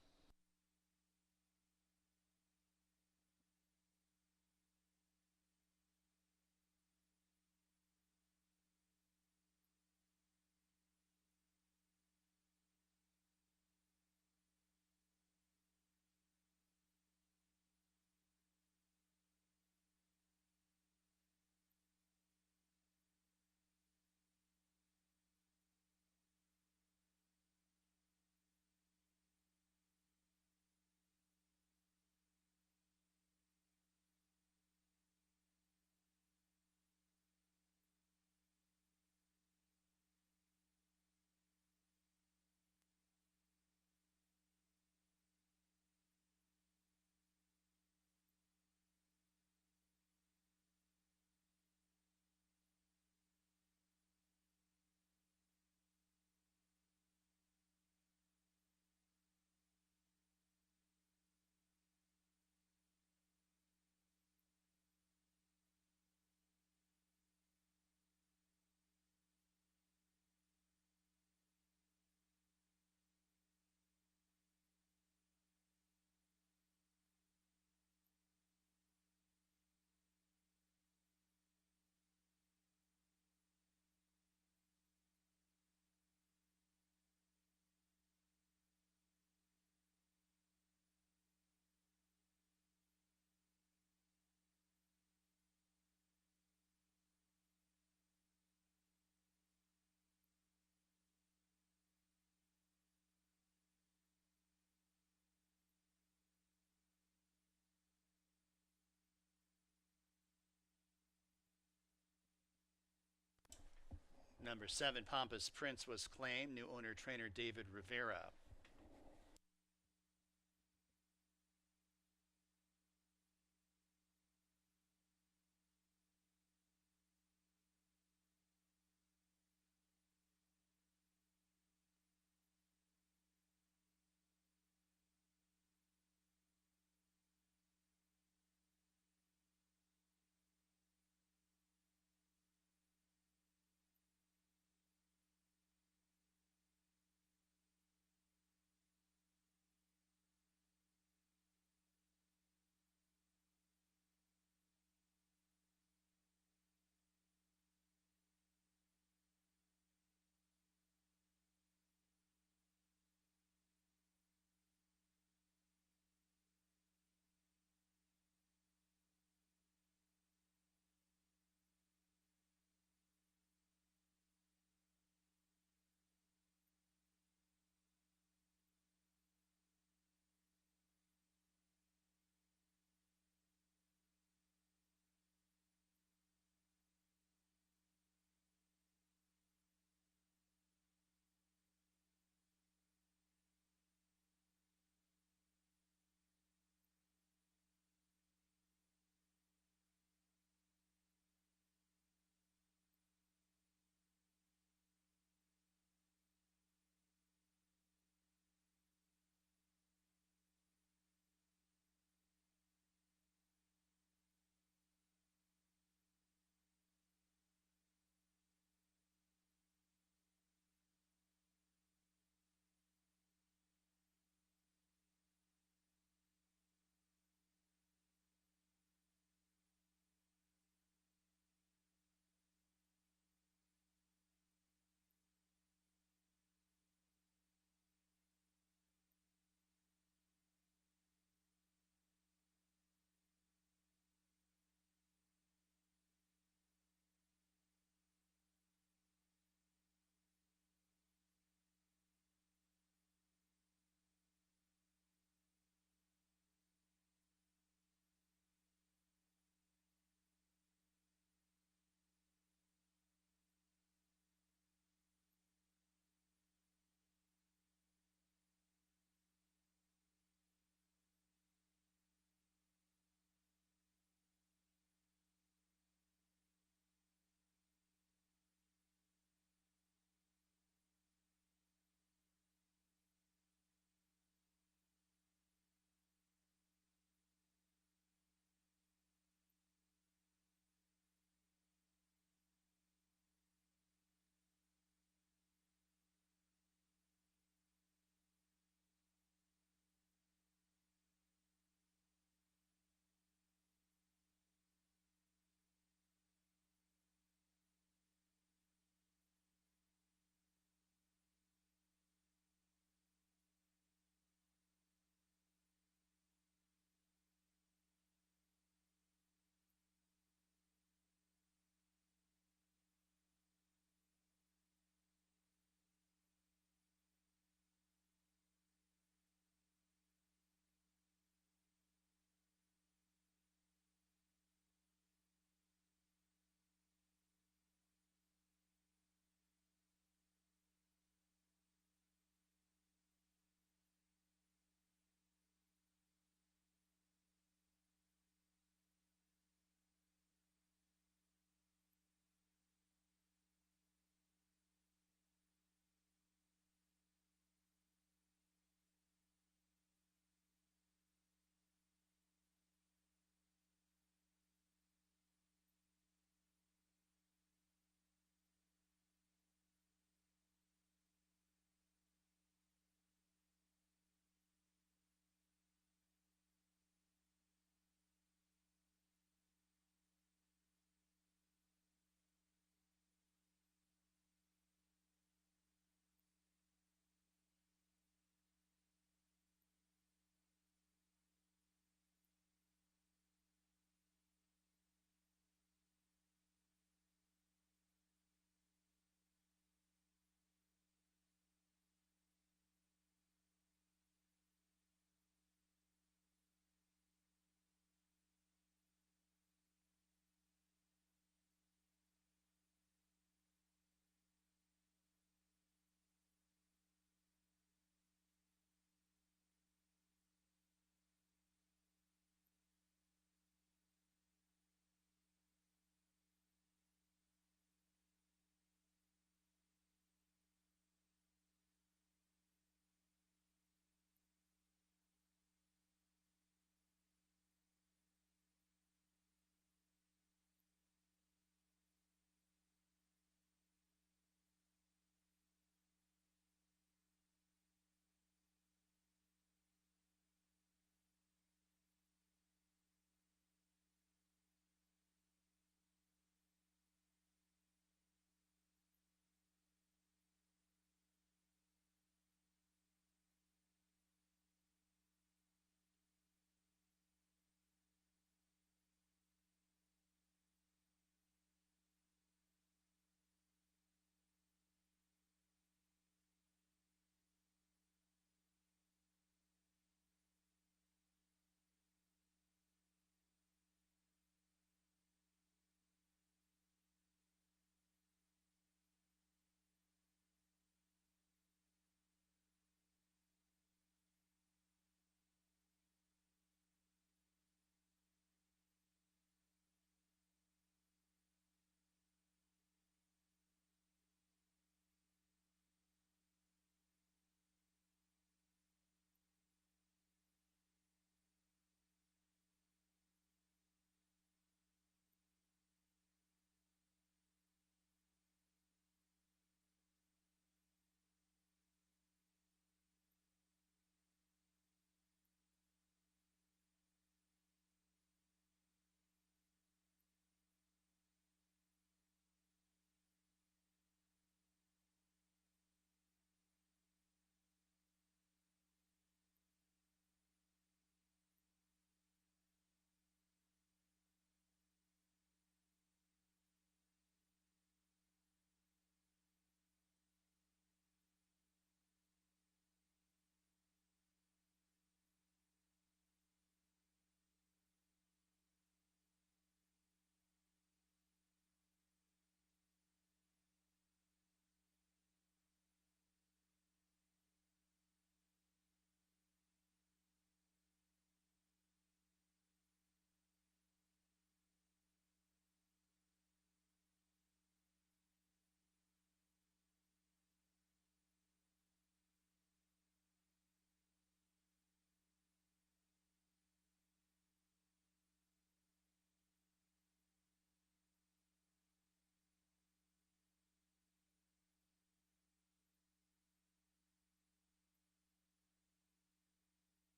Number 7, Pampas Prince was claimed. New owner trainer David Rivera.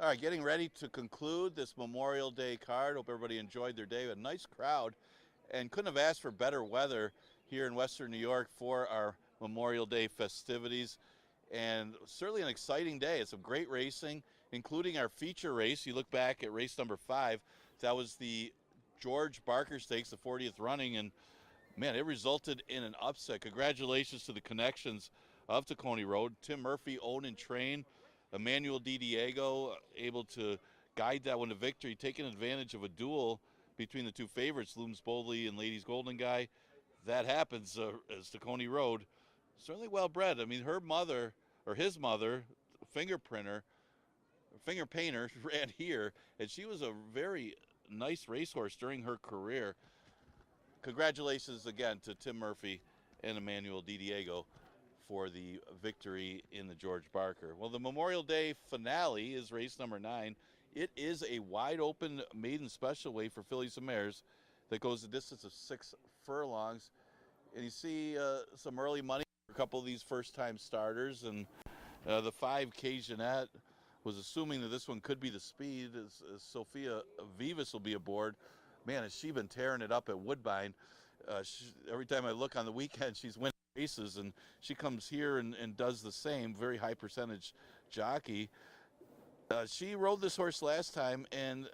All right, getting ready to conclude this Memorial Day card. Hope everybody enjoyed their day. A nice crowd, and couldn't have asked for better weather here in Western New York for our Memorial Day festivities. And certainly an exciting day. It's some great racing, including our feature race. You look back at race number 5. That was the George Barker Stakes, the 40th running, and man, it resulted in an upset. Congratulations to the connections of Tacony Road. Tim Murphy, own and train. Emmanuel Di Diego able to guide that one to victory, taking advantage of a duel between the two favorites, Looms Boldly and Ladies Golden Guy. That happens as Tacony Road. Certainly well bred. I mean, her mother, or his mother, finger painter, ran here, and she was a very nice racehorse during her career. Congratulations again to Tim Murphy and Emmanuel Di Diego for the victory in the George Barker. Well, the Memorial Day finale is race number 9. It is a wide open maiden special weight for fillies and mares that goes the distance of 6 furlongs. And you see some early money for a couple of these first-time starters. And the 5 Jeanette was assuming that this one could be the speed, as Sophia Vivas will be aboard. Man, has she been tearing it up at Woodbine. Every time I look on the weekend, she's winning races, and she comes here and does the same. Very high percentage jockey. She rode this horse last time, and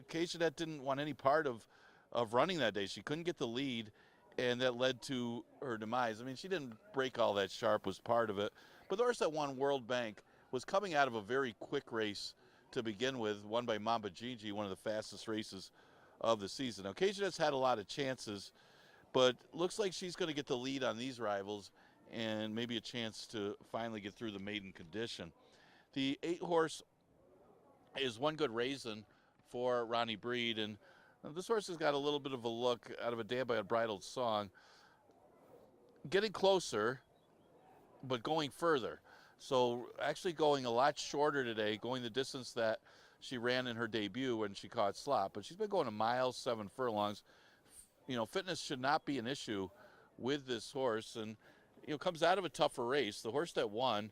Jeanette didn't want any part of running that day. She couldn't get the lead, and that led to her demise. I mean, she didn't break all that sharp, was part of it. But the horse that won World Bank was coming out of a very quick race to begin with, won by Mamba Gigi, one of the fastest races of the season. Now, Jeanette's had a lot of chances, but looks like she's going to get the lead on these rivals and maybe a chance to finally get through the maiden condition. The 8 horse is One Good Raisin for Ronnie Breed, and this horse has got a little bit of a look out of a Damn by a Bridled Song. Getting closer, but going further. So actually going a lot shorter today, going the distance that she ran in her debut when she caught slop. But she's been going a mile, 7 furlongs. You know, fitness should not be an issue with this horse. And, you know, comes out of a tougher race. The horse that won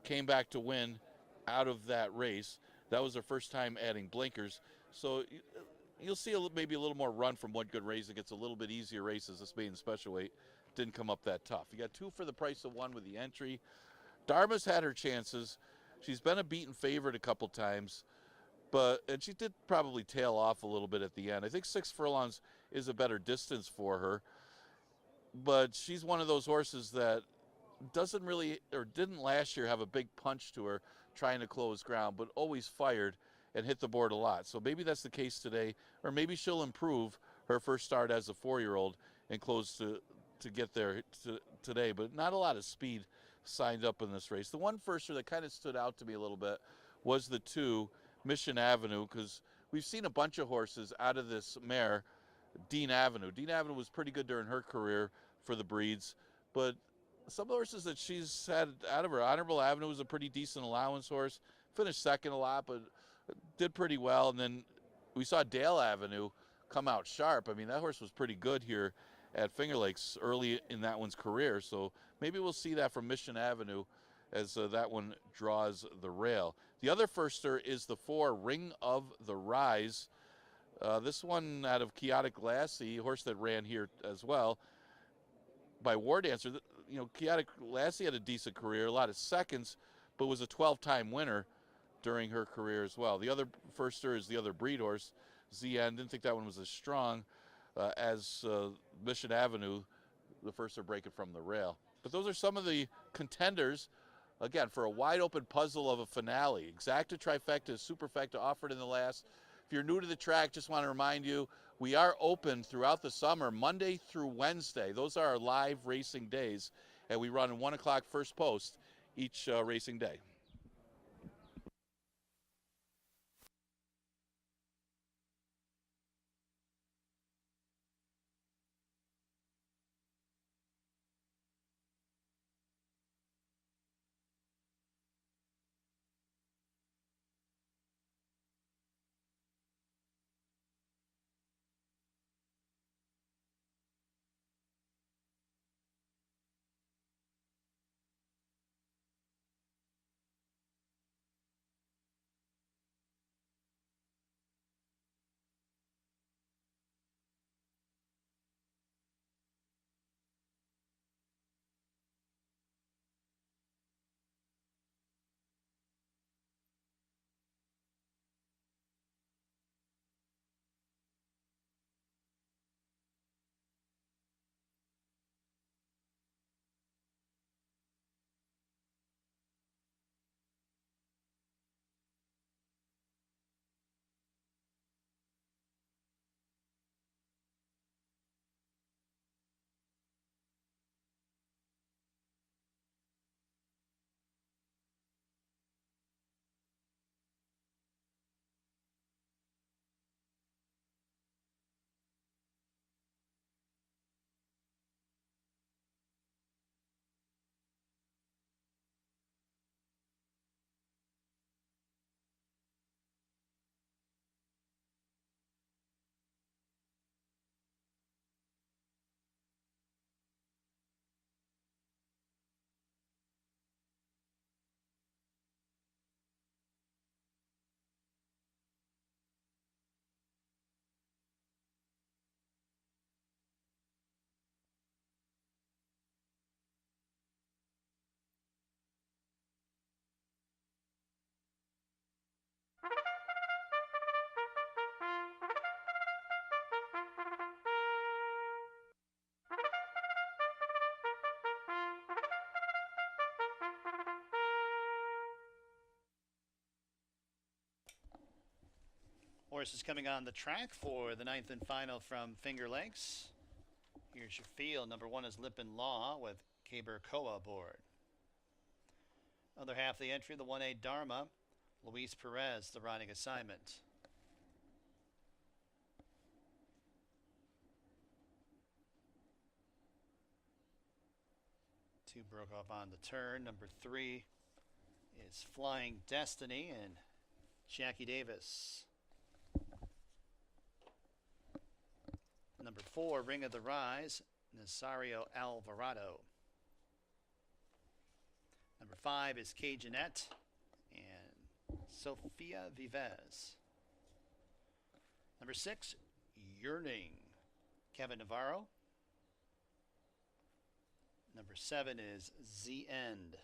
came back to win out of that race. That was her first time adding blinkers. So you'll see maybe a little more run from One Good Raisin. It gets a little bit easier races. This maiden special weight didn't come up that tough. You got 2 for the price of 1 with the entry. Dharma's had her chances. She's been a beaten favorite a couple times, and she did probably tail off a little bit at the end. I think 6 furlongs is a better distance for her, but she's one of those horses that doesn't really, or didn't last year, have a big punch to her trying to close ground, but always fired and hit the board a lot. So maybe that's the case today, or maybe she'll improve her first start as a 4-year-old and close to get there today, but not a lot of speed signed up in this race. The one firster that kind of stood out to me a little bit was the 2 Mission Avenue, because we've seen a bunch of horses out of this mare, Dean Avenue. Dean Avenue was pretty good during her career for the breeds, but some of the horses that she's had out of her, Honorable Avenue was a pretty decent allowance horse, finished second a lot, but did pretty well. And then we saw Dale Avenue come out sharp. I mean, that horse was pretty good here at Finger Lakes early in that one's career. So maybe we'll see that from Mission Avenue as that one draws the rail. The other firster is the 4 Ring of the Rise. This one out of Chaotic Lassie, a horse that ran here as well by War Dancer. You know, Chaotic Lassie had a decent career, a lot of seconds, but was a 12-time winner during her career as well. The other firster is the other breed horse, ZN. Didn't think that one was as strong as Mission Avenue, the firster breaking from the rail. But those are some of the contenders, again, for a wide open puzzle of a finale. Exacta, Trifecta, Superfecta offered in the last. If you're new to the track, just want to remind you, we are open throughout the summer, Monday through Wednesday. Those are our live racing days, and we run 1 o'clock first post each racing day. Horses coming on the track for the ninth and final from Finger Lakes. Here's your field. Number 1 is Lipin Law with Caber Koa aboard. Other half of the entry, the 1A Dharma, Luis Perez, the riding assignment. Two broke off on the turn. Number 3 is Flying Destiny and Jackie Davis. Number 4, Ring of the Rise, Nazario Alvarado. Number 5 is Cajunette and Sofia Vives. Number 6, Yearning, Kevin Navarro. Number 7 is Z End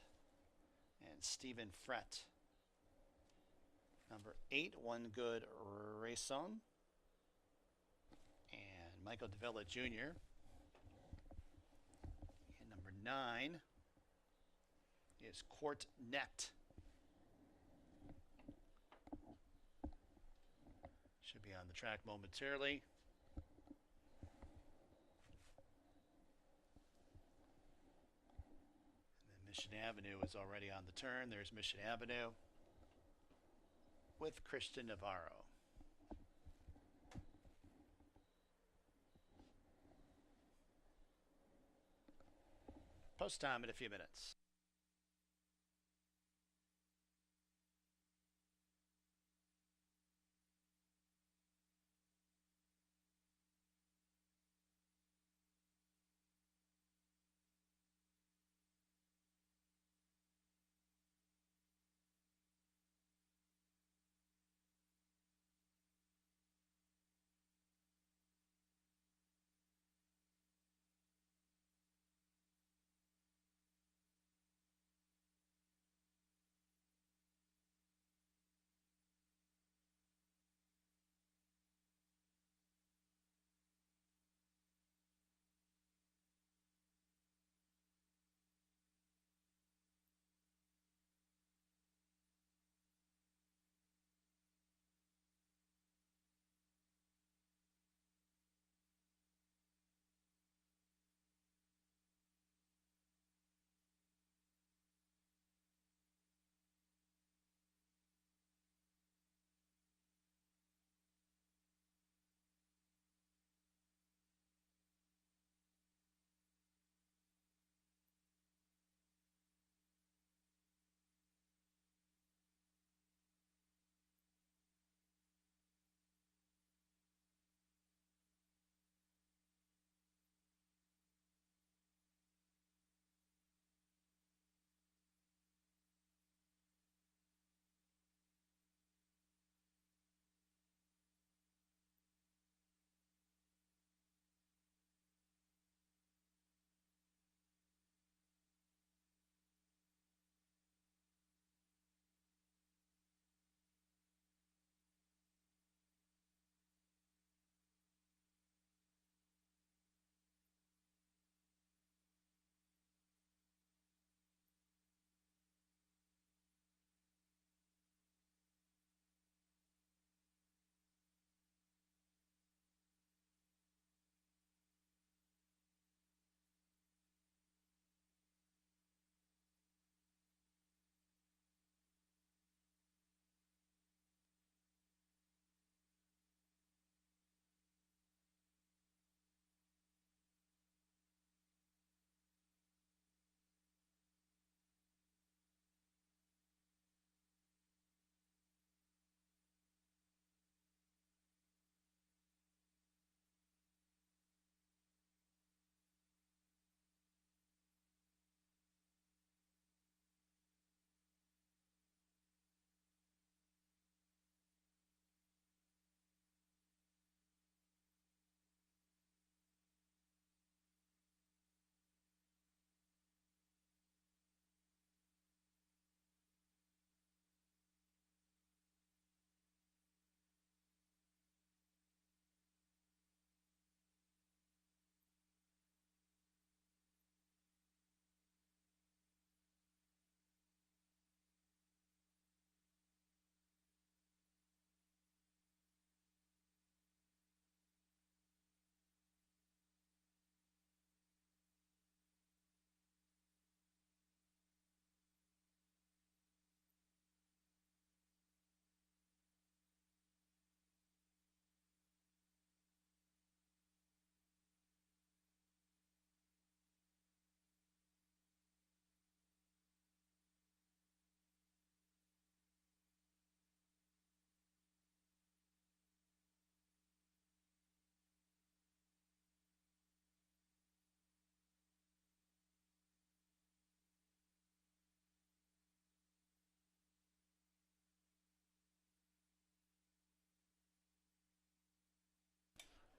and Stephen Frett. Number 8, One Good Rayson and Michael Davila Jr. And number 9 is Court Net. Should be on the track momentarily. Mission Avenue is already on the turn. There's Mission Avenue with Christian Navarro. Post time in a few minutes.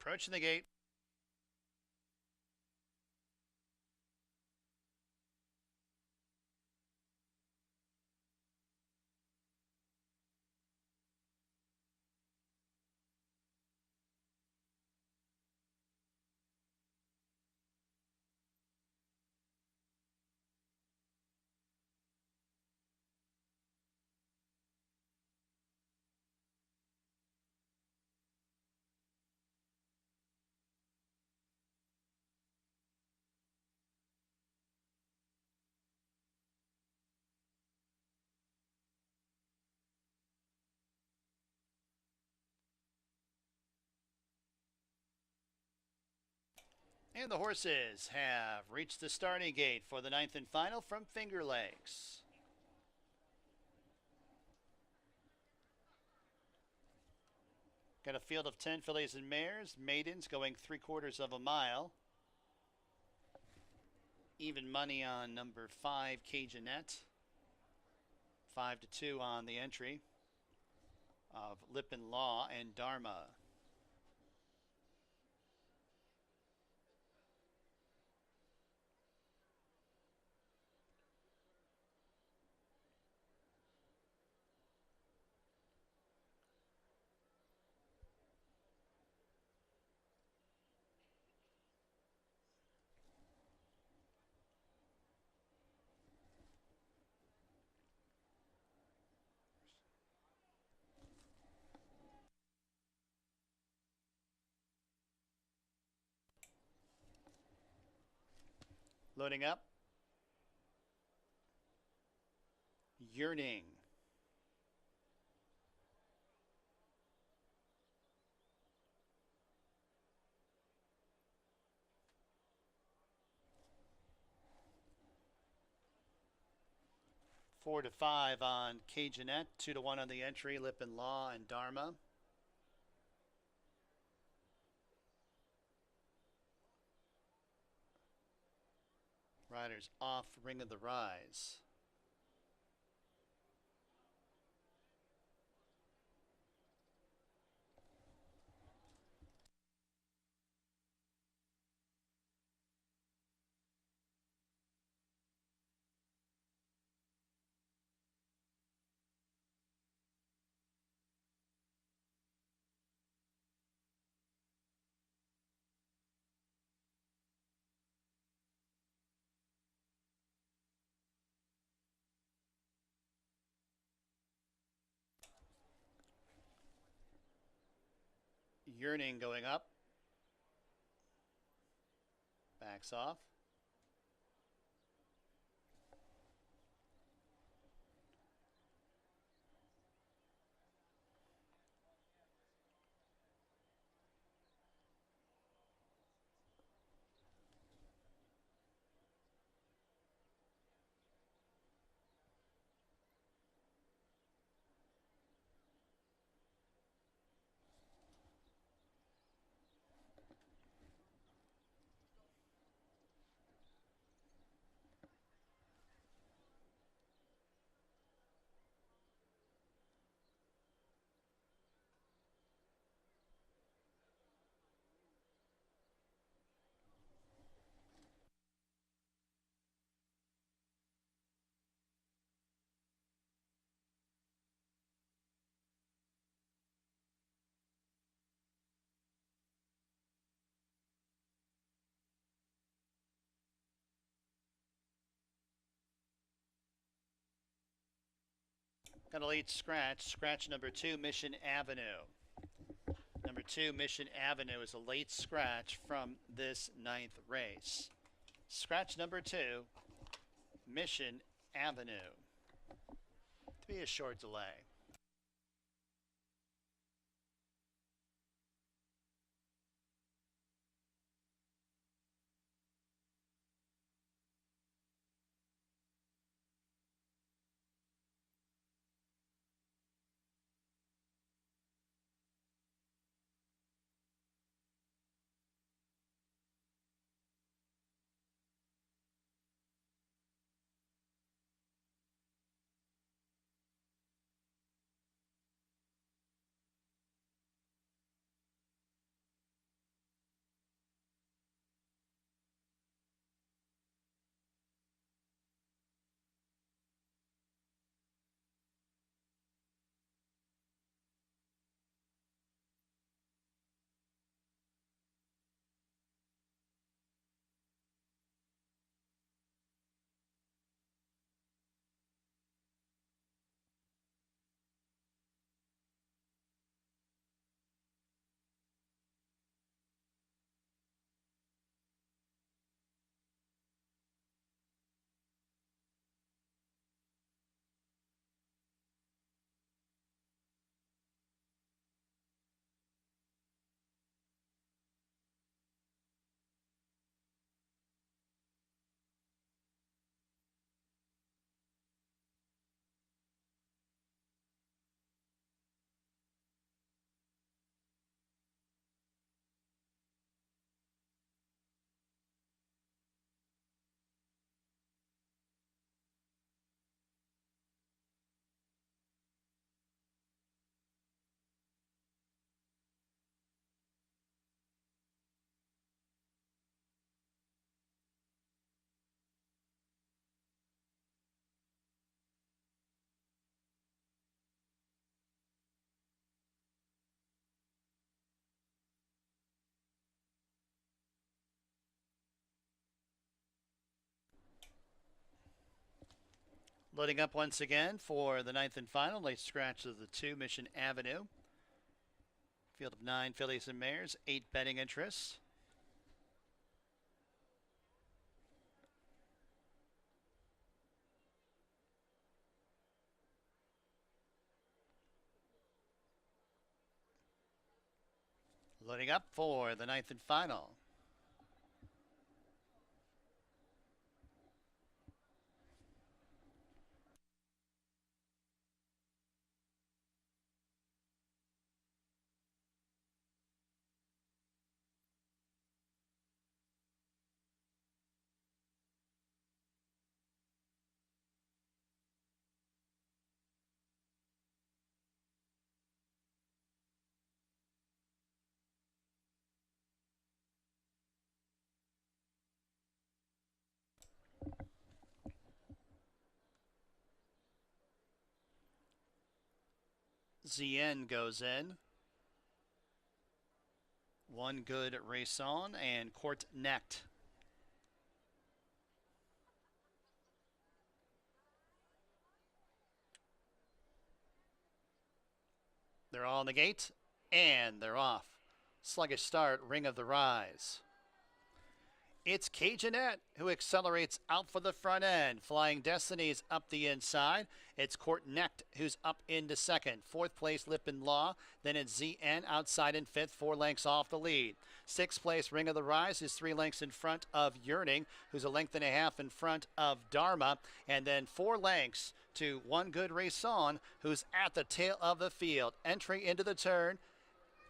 Approaching the gate. And the horses have reached the starting gate for the 9th and final from Finger Lakes. Got a field of 10 fillies and mares. Maidens going 3/4 of a mile. Even money on number 5, Cajunette. 5-2 on the entry of Lippin Law and Dharma. Loading up. Yearning. Four to 5 on Cajunette, 2-1 on the entry, Lippin Law and Dharma. Riders off Ring of the Rise. Yearning going up. Backs off. Got a late scratch. Scratch number 2, Mission Avenue. Number 2, Mission Avenue is a late scratch from this 9th race. Scratch number 2, Mission Avenue. To be a short delay. Loading up once again for the ninth and final. Late scratch of the 2, Mission Avenue. Field of 9 fillies and mares, 8 betting interests. Loading up for the ninth and final. ZN goes in. One Good Race On and Court Necht. They're all in the gate, and they're off. Sluggish start, Ring of the Rise. It's Cajunette who accelerates out for the front end. Flying Destiny's up the inside. It's Court Necht who's up into second. Fourth place, Lipin Law. Then it's ZN outside in fifth, 4 lengths off the lead. Sixth place, Ring of the Rise is 3 lengths in front of Yearning, who's a length and a half in front of Dharma. And then 4 lengths to One Good Race On, who's at the tail of the field. Entry into the turn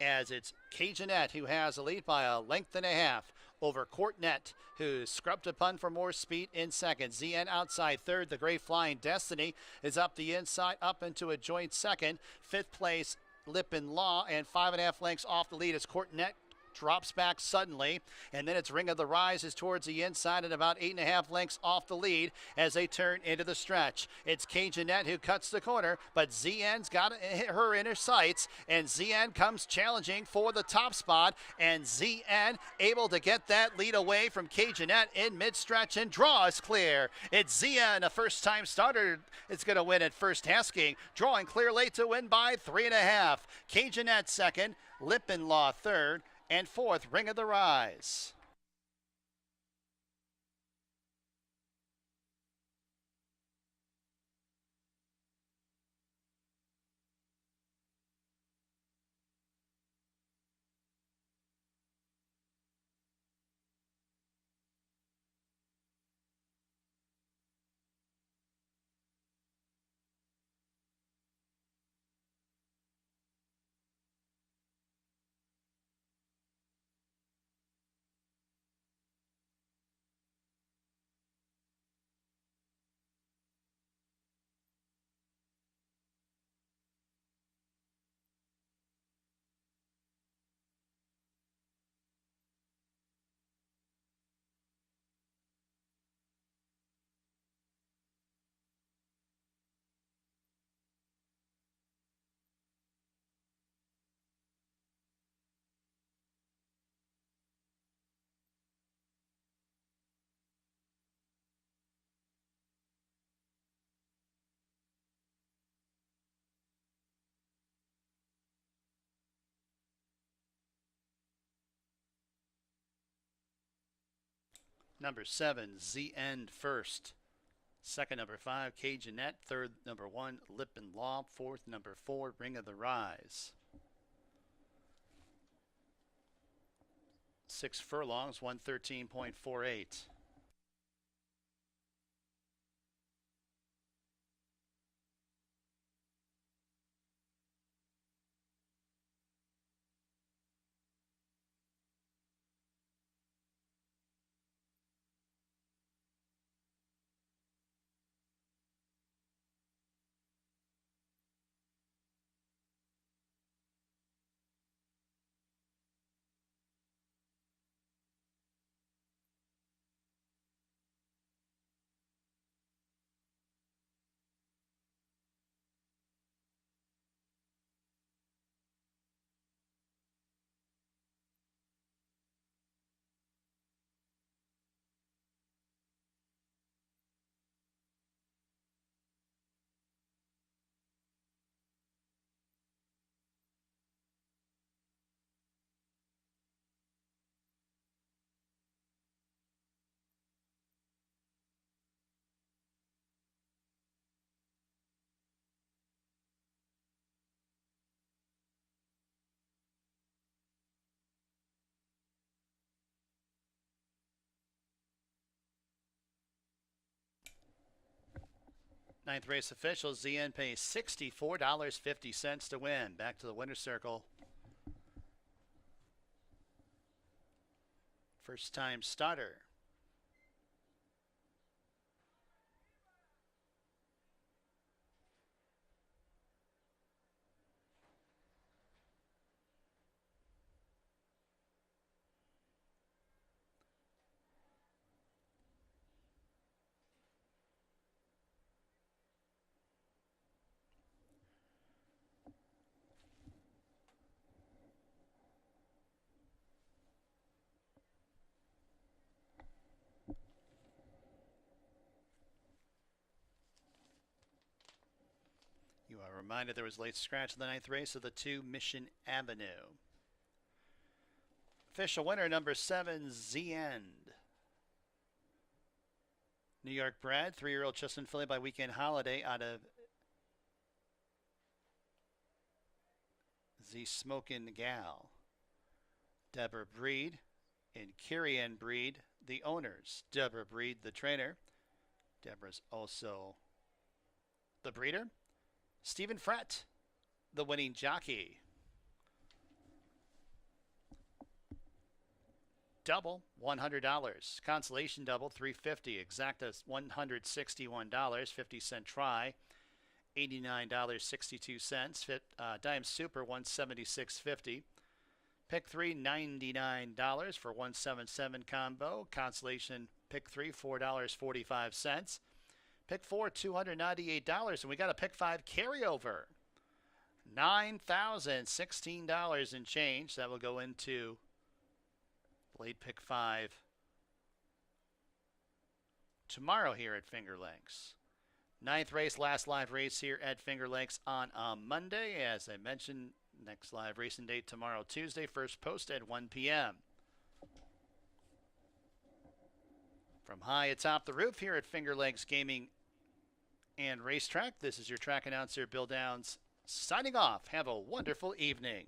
as it's Cajunette who has a lead by a length and a half over Court Necht, who's scrubbed a pun for more speed in second. ZN outside third. The Gray Flying Destiny is up the inside, up into a joint second. Fifth place, Lipin Law, and 5.5 lengths off the lead as Court Necht drops back suddenly, and then it's Ring of the Rise is towards the inside and about 8.5 lengths off the lead as they turn into the stretch. It's Cajunette who cuts the corner, but ZN's got her in her sights, and ZN comes challenging for the top spot, and ZN able to get that lead away from Cajunette in mid-stretch and draws clear. It's ZN, a first-time starter. It's going to win at first asking, drawing clear late to win by 3.5. Cajunette second, Lipin Law third, and fourth, Ring of the Rise. Number 7, ZN first. Second, number 5, Cajunette. Third, number 1, Lipin Law. Fourth, number 4, Ring of the Rise. 6 furlongs, 113.48. Ninth race officials, ZN pays $64.50 to win. Back to the winner's circle. First time starter. You are reminded there was late scratch in the ninth race of the 2 Mission Avenue. Official winner number 7, Z-End. New York bred, 3-year-old Chestnut filly by Weekend Holiday out of Z Smokin' Gal. Deborah Breed and Kyrian Breed, the owners. Deborah Breed, the trainer. Deborah's also the breeder. Stephen Frett, the winning jockey. Double, $100. Consolation double, $350. Exacta, $161.50 try, $89.62. Dime Super, $176.50. Pick 3, $99 for $177 combo. Consolation pick 3, $4.45. Pick 4, $298, and we got a pick 5 carryover. $9,016 and change. That will go into late pick 5 tomorrow here at Finger Lakes. Ninth race, last live race here at Finger Lakes on Monday. As I mentioned, next live racing date tomorrow, Tuesday. First post at 1 p.m. From high atop the roof here at Finger Lakes Gaming and Racetrack, this is your track announcer, Bill Downs, signing off. Have a wonderful evening.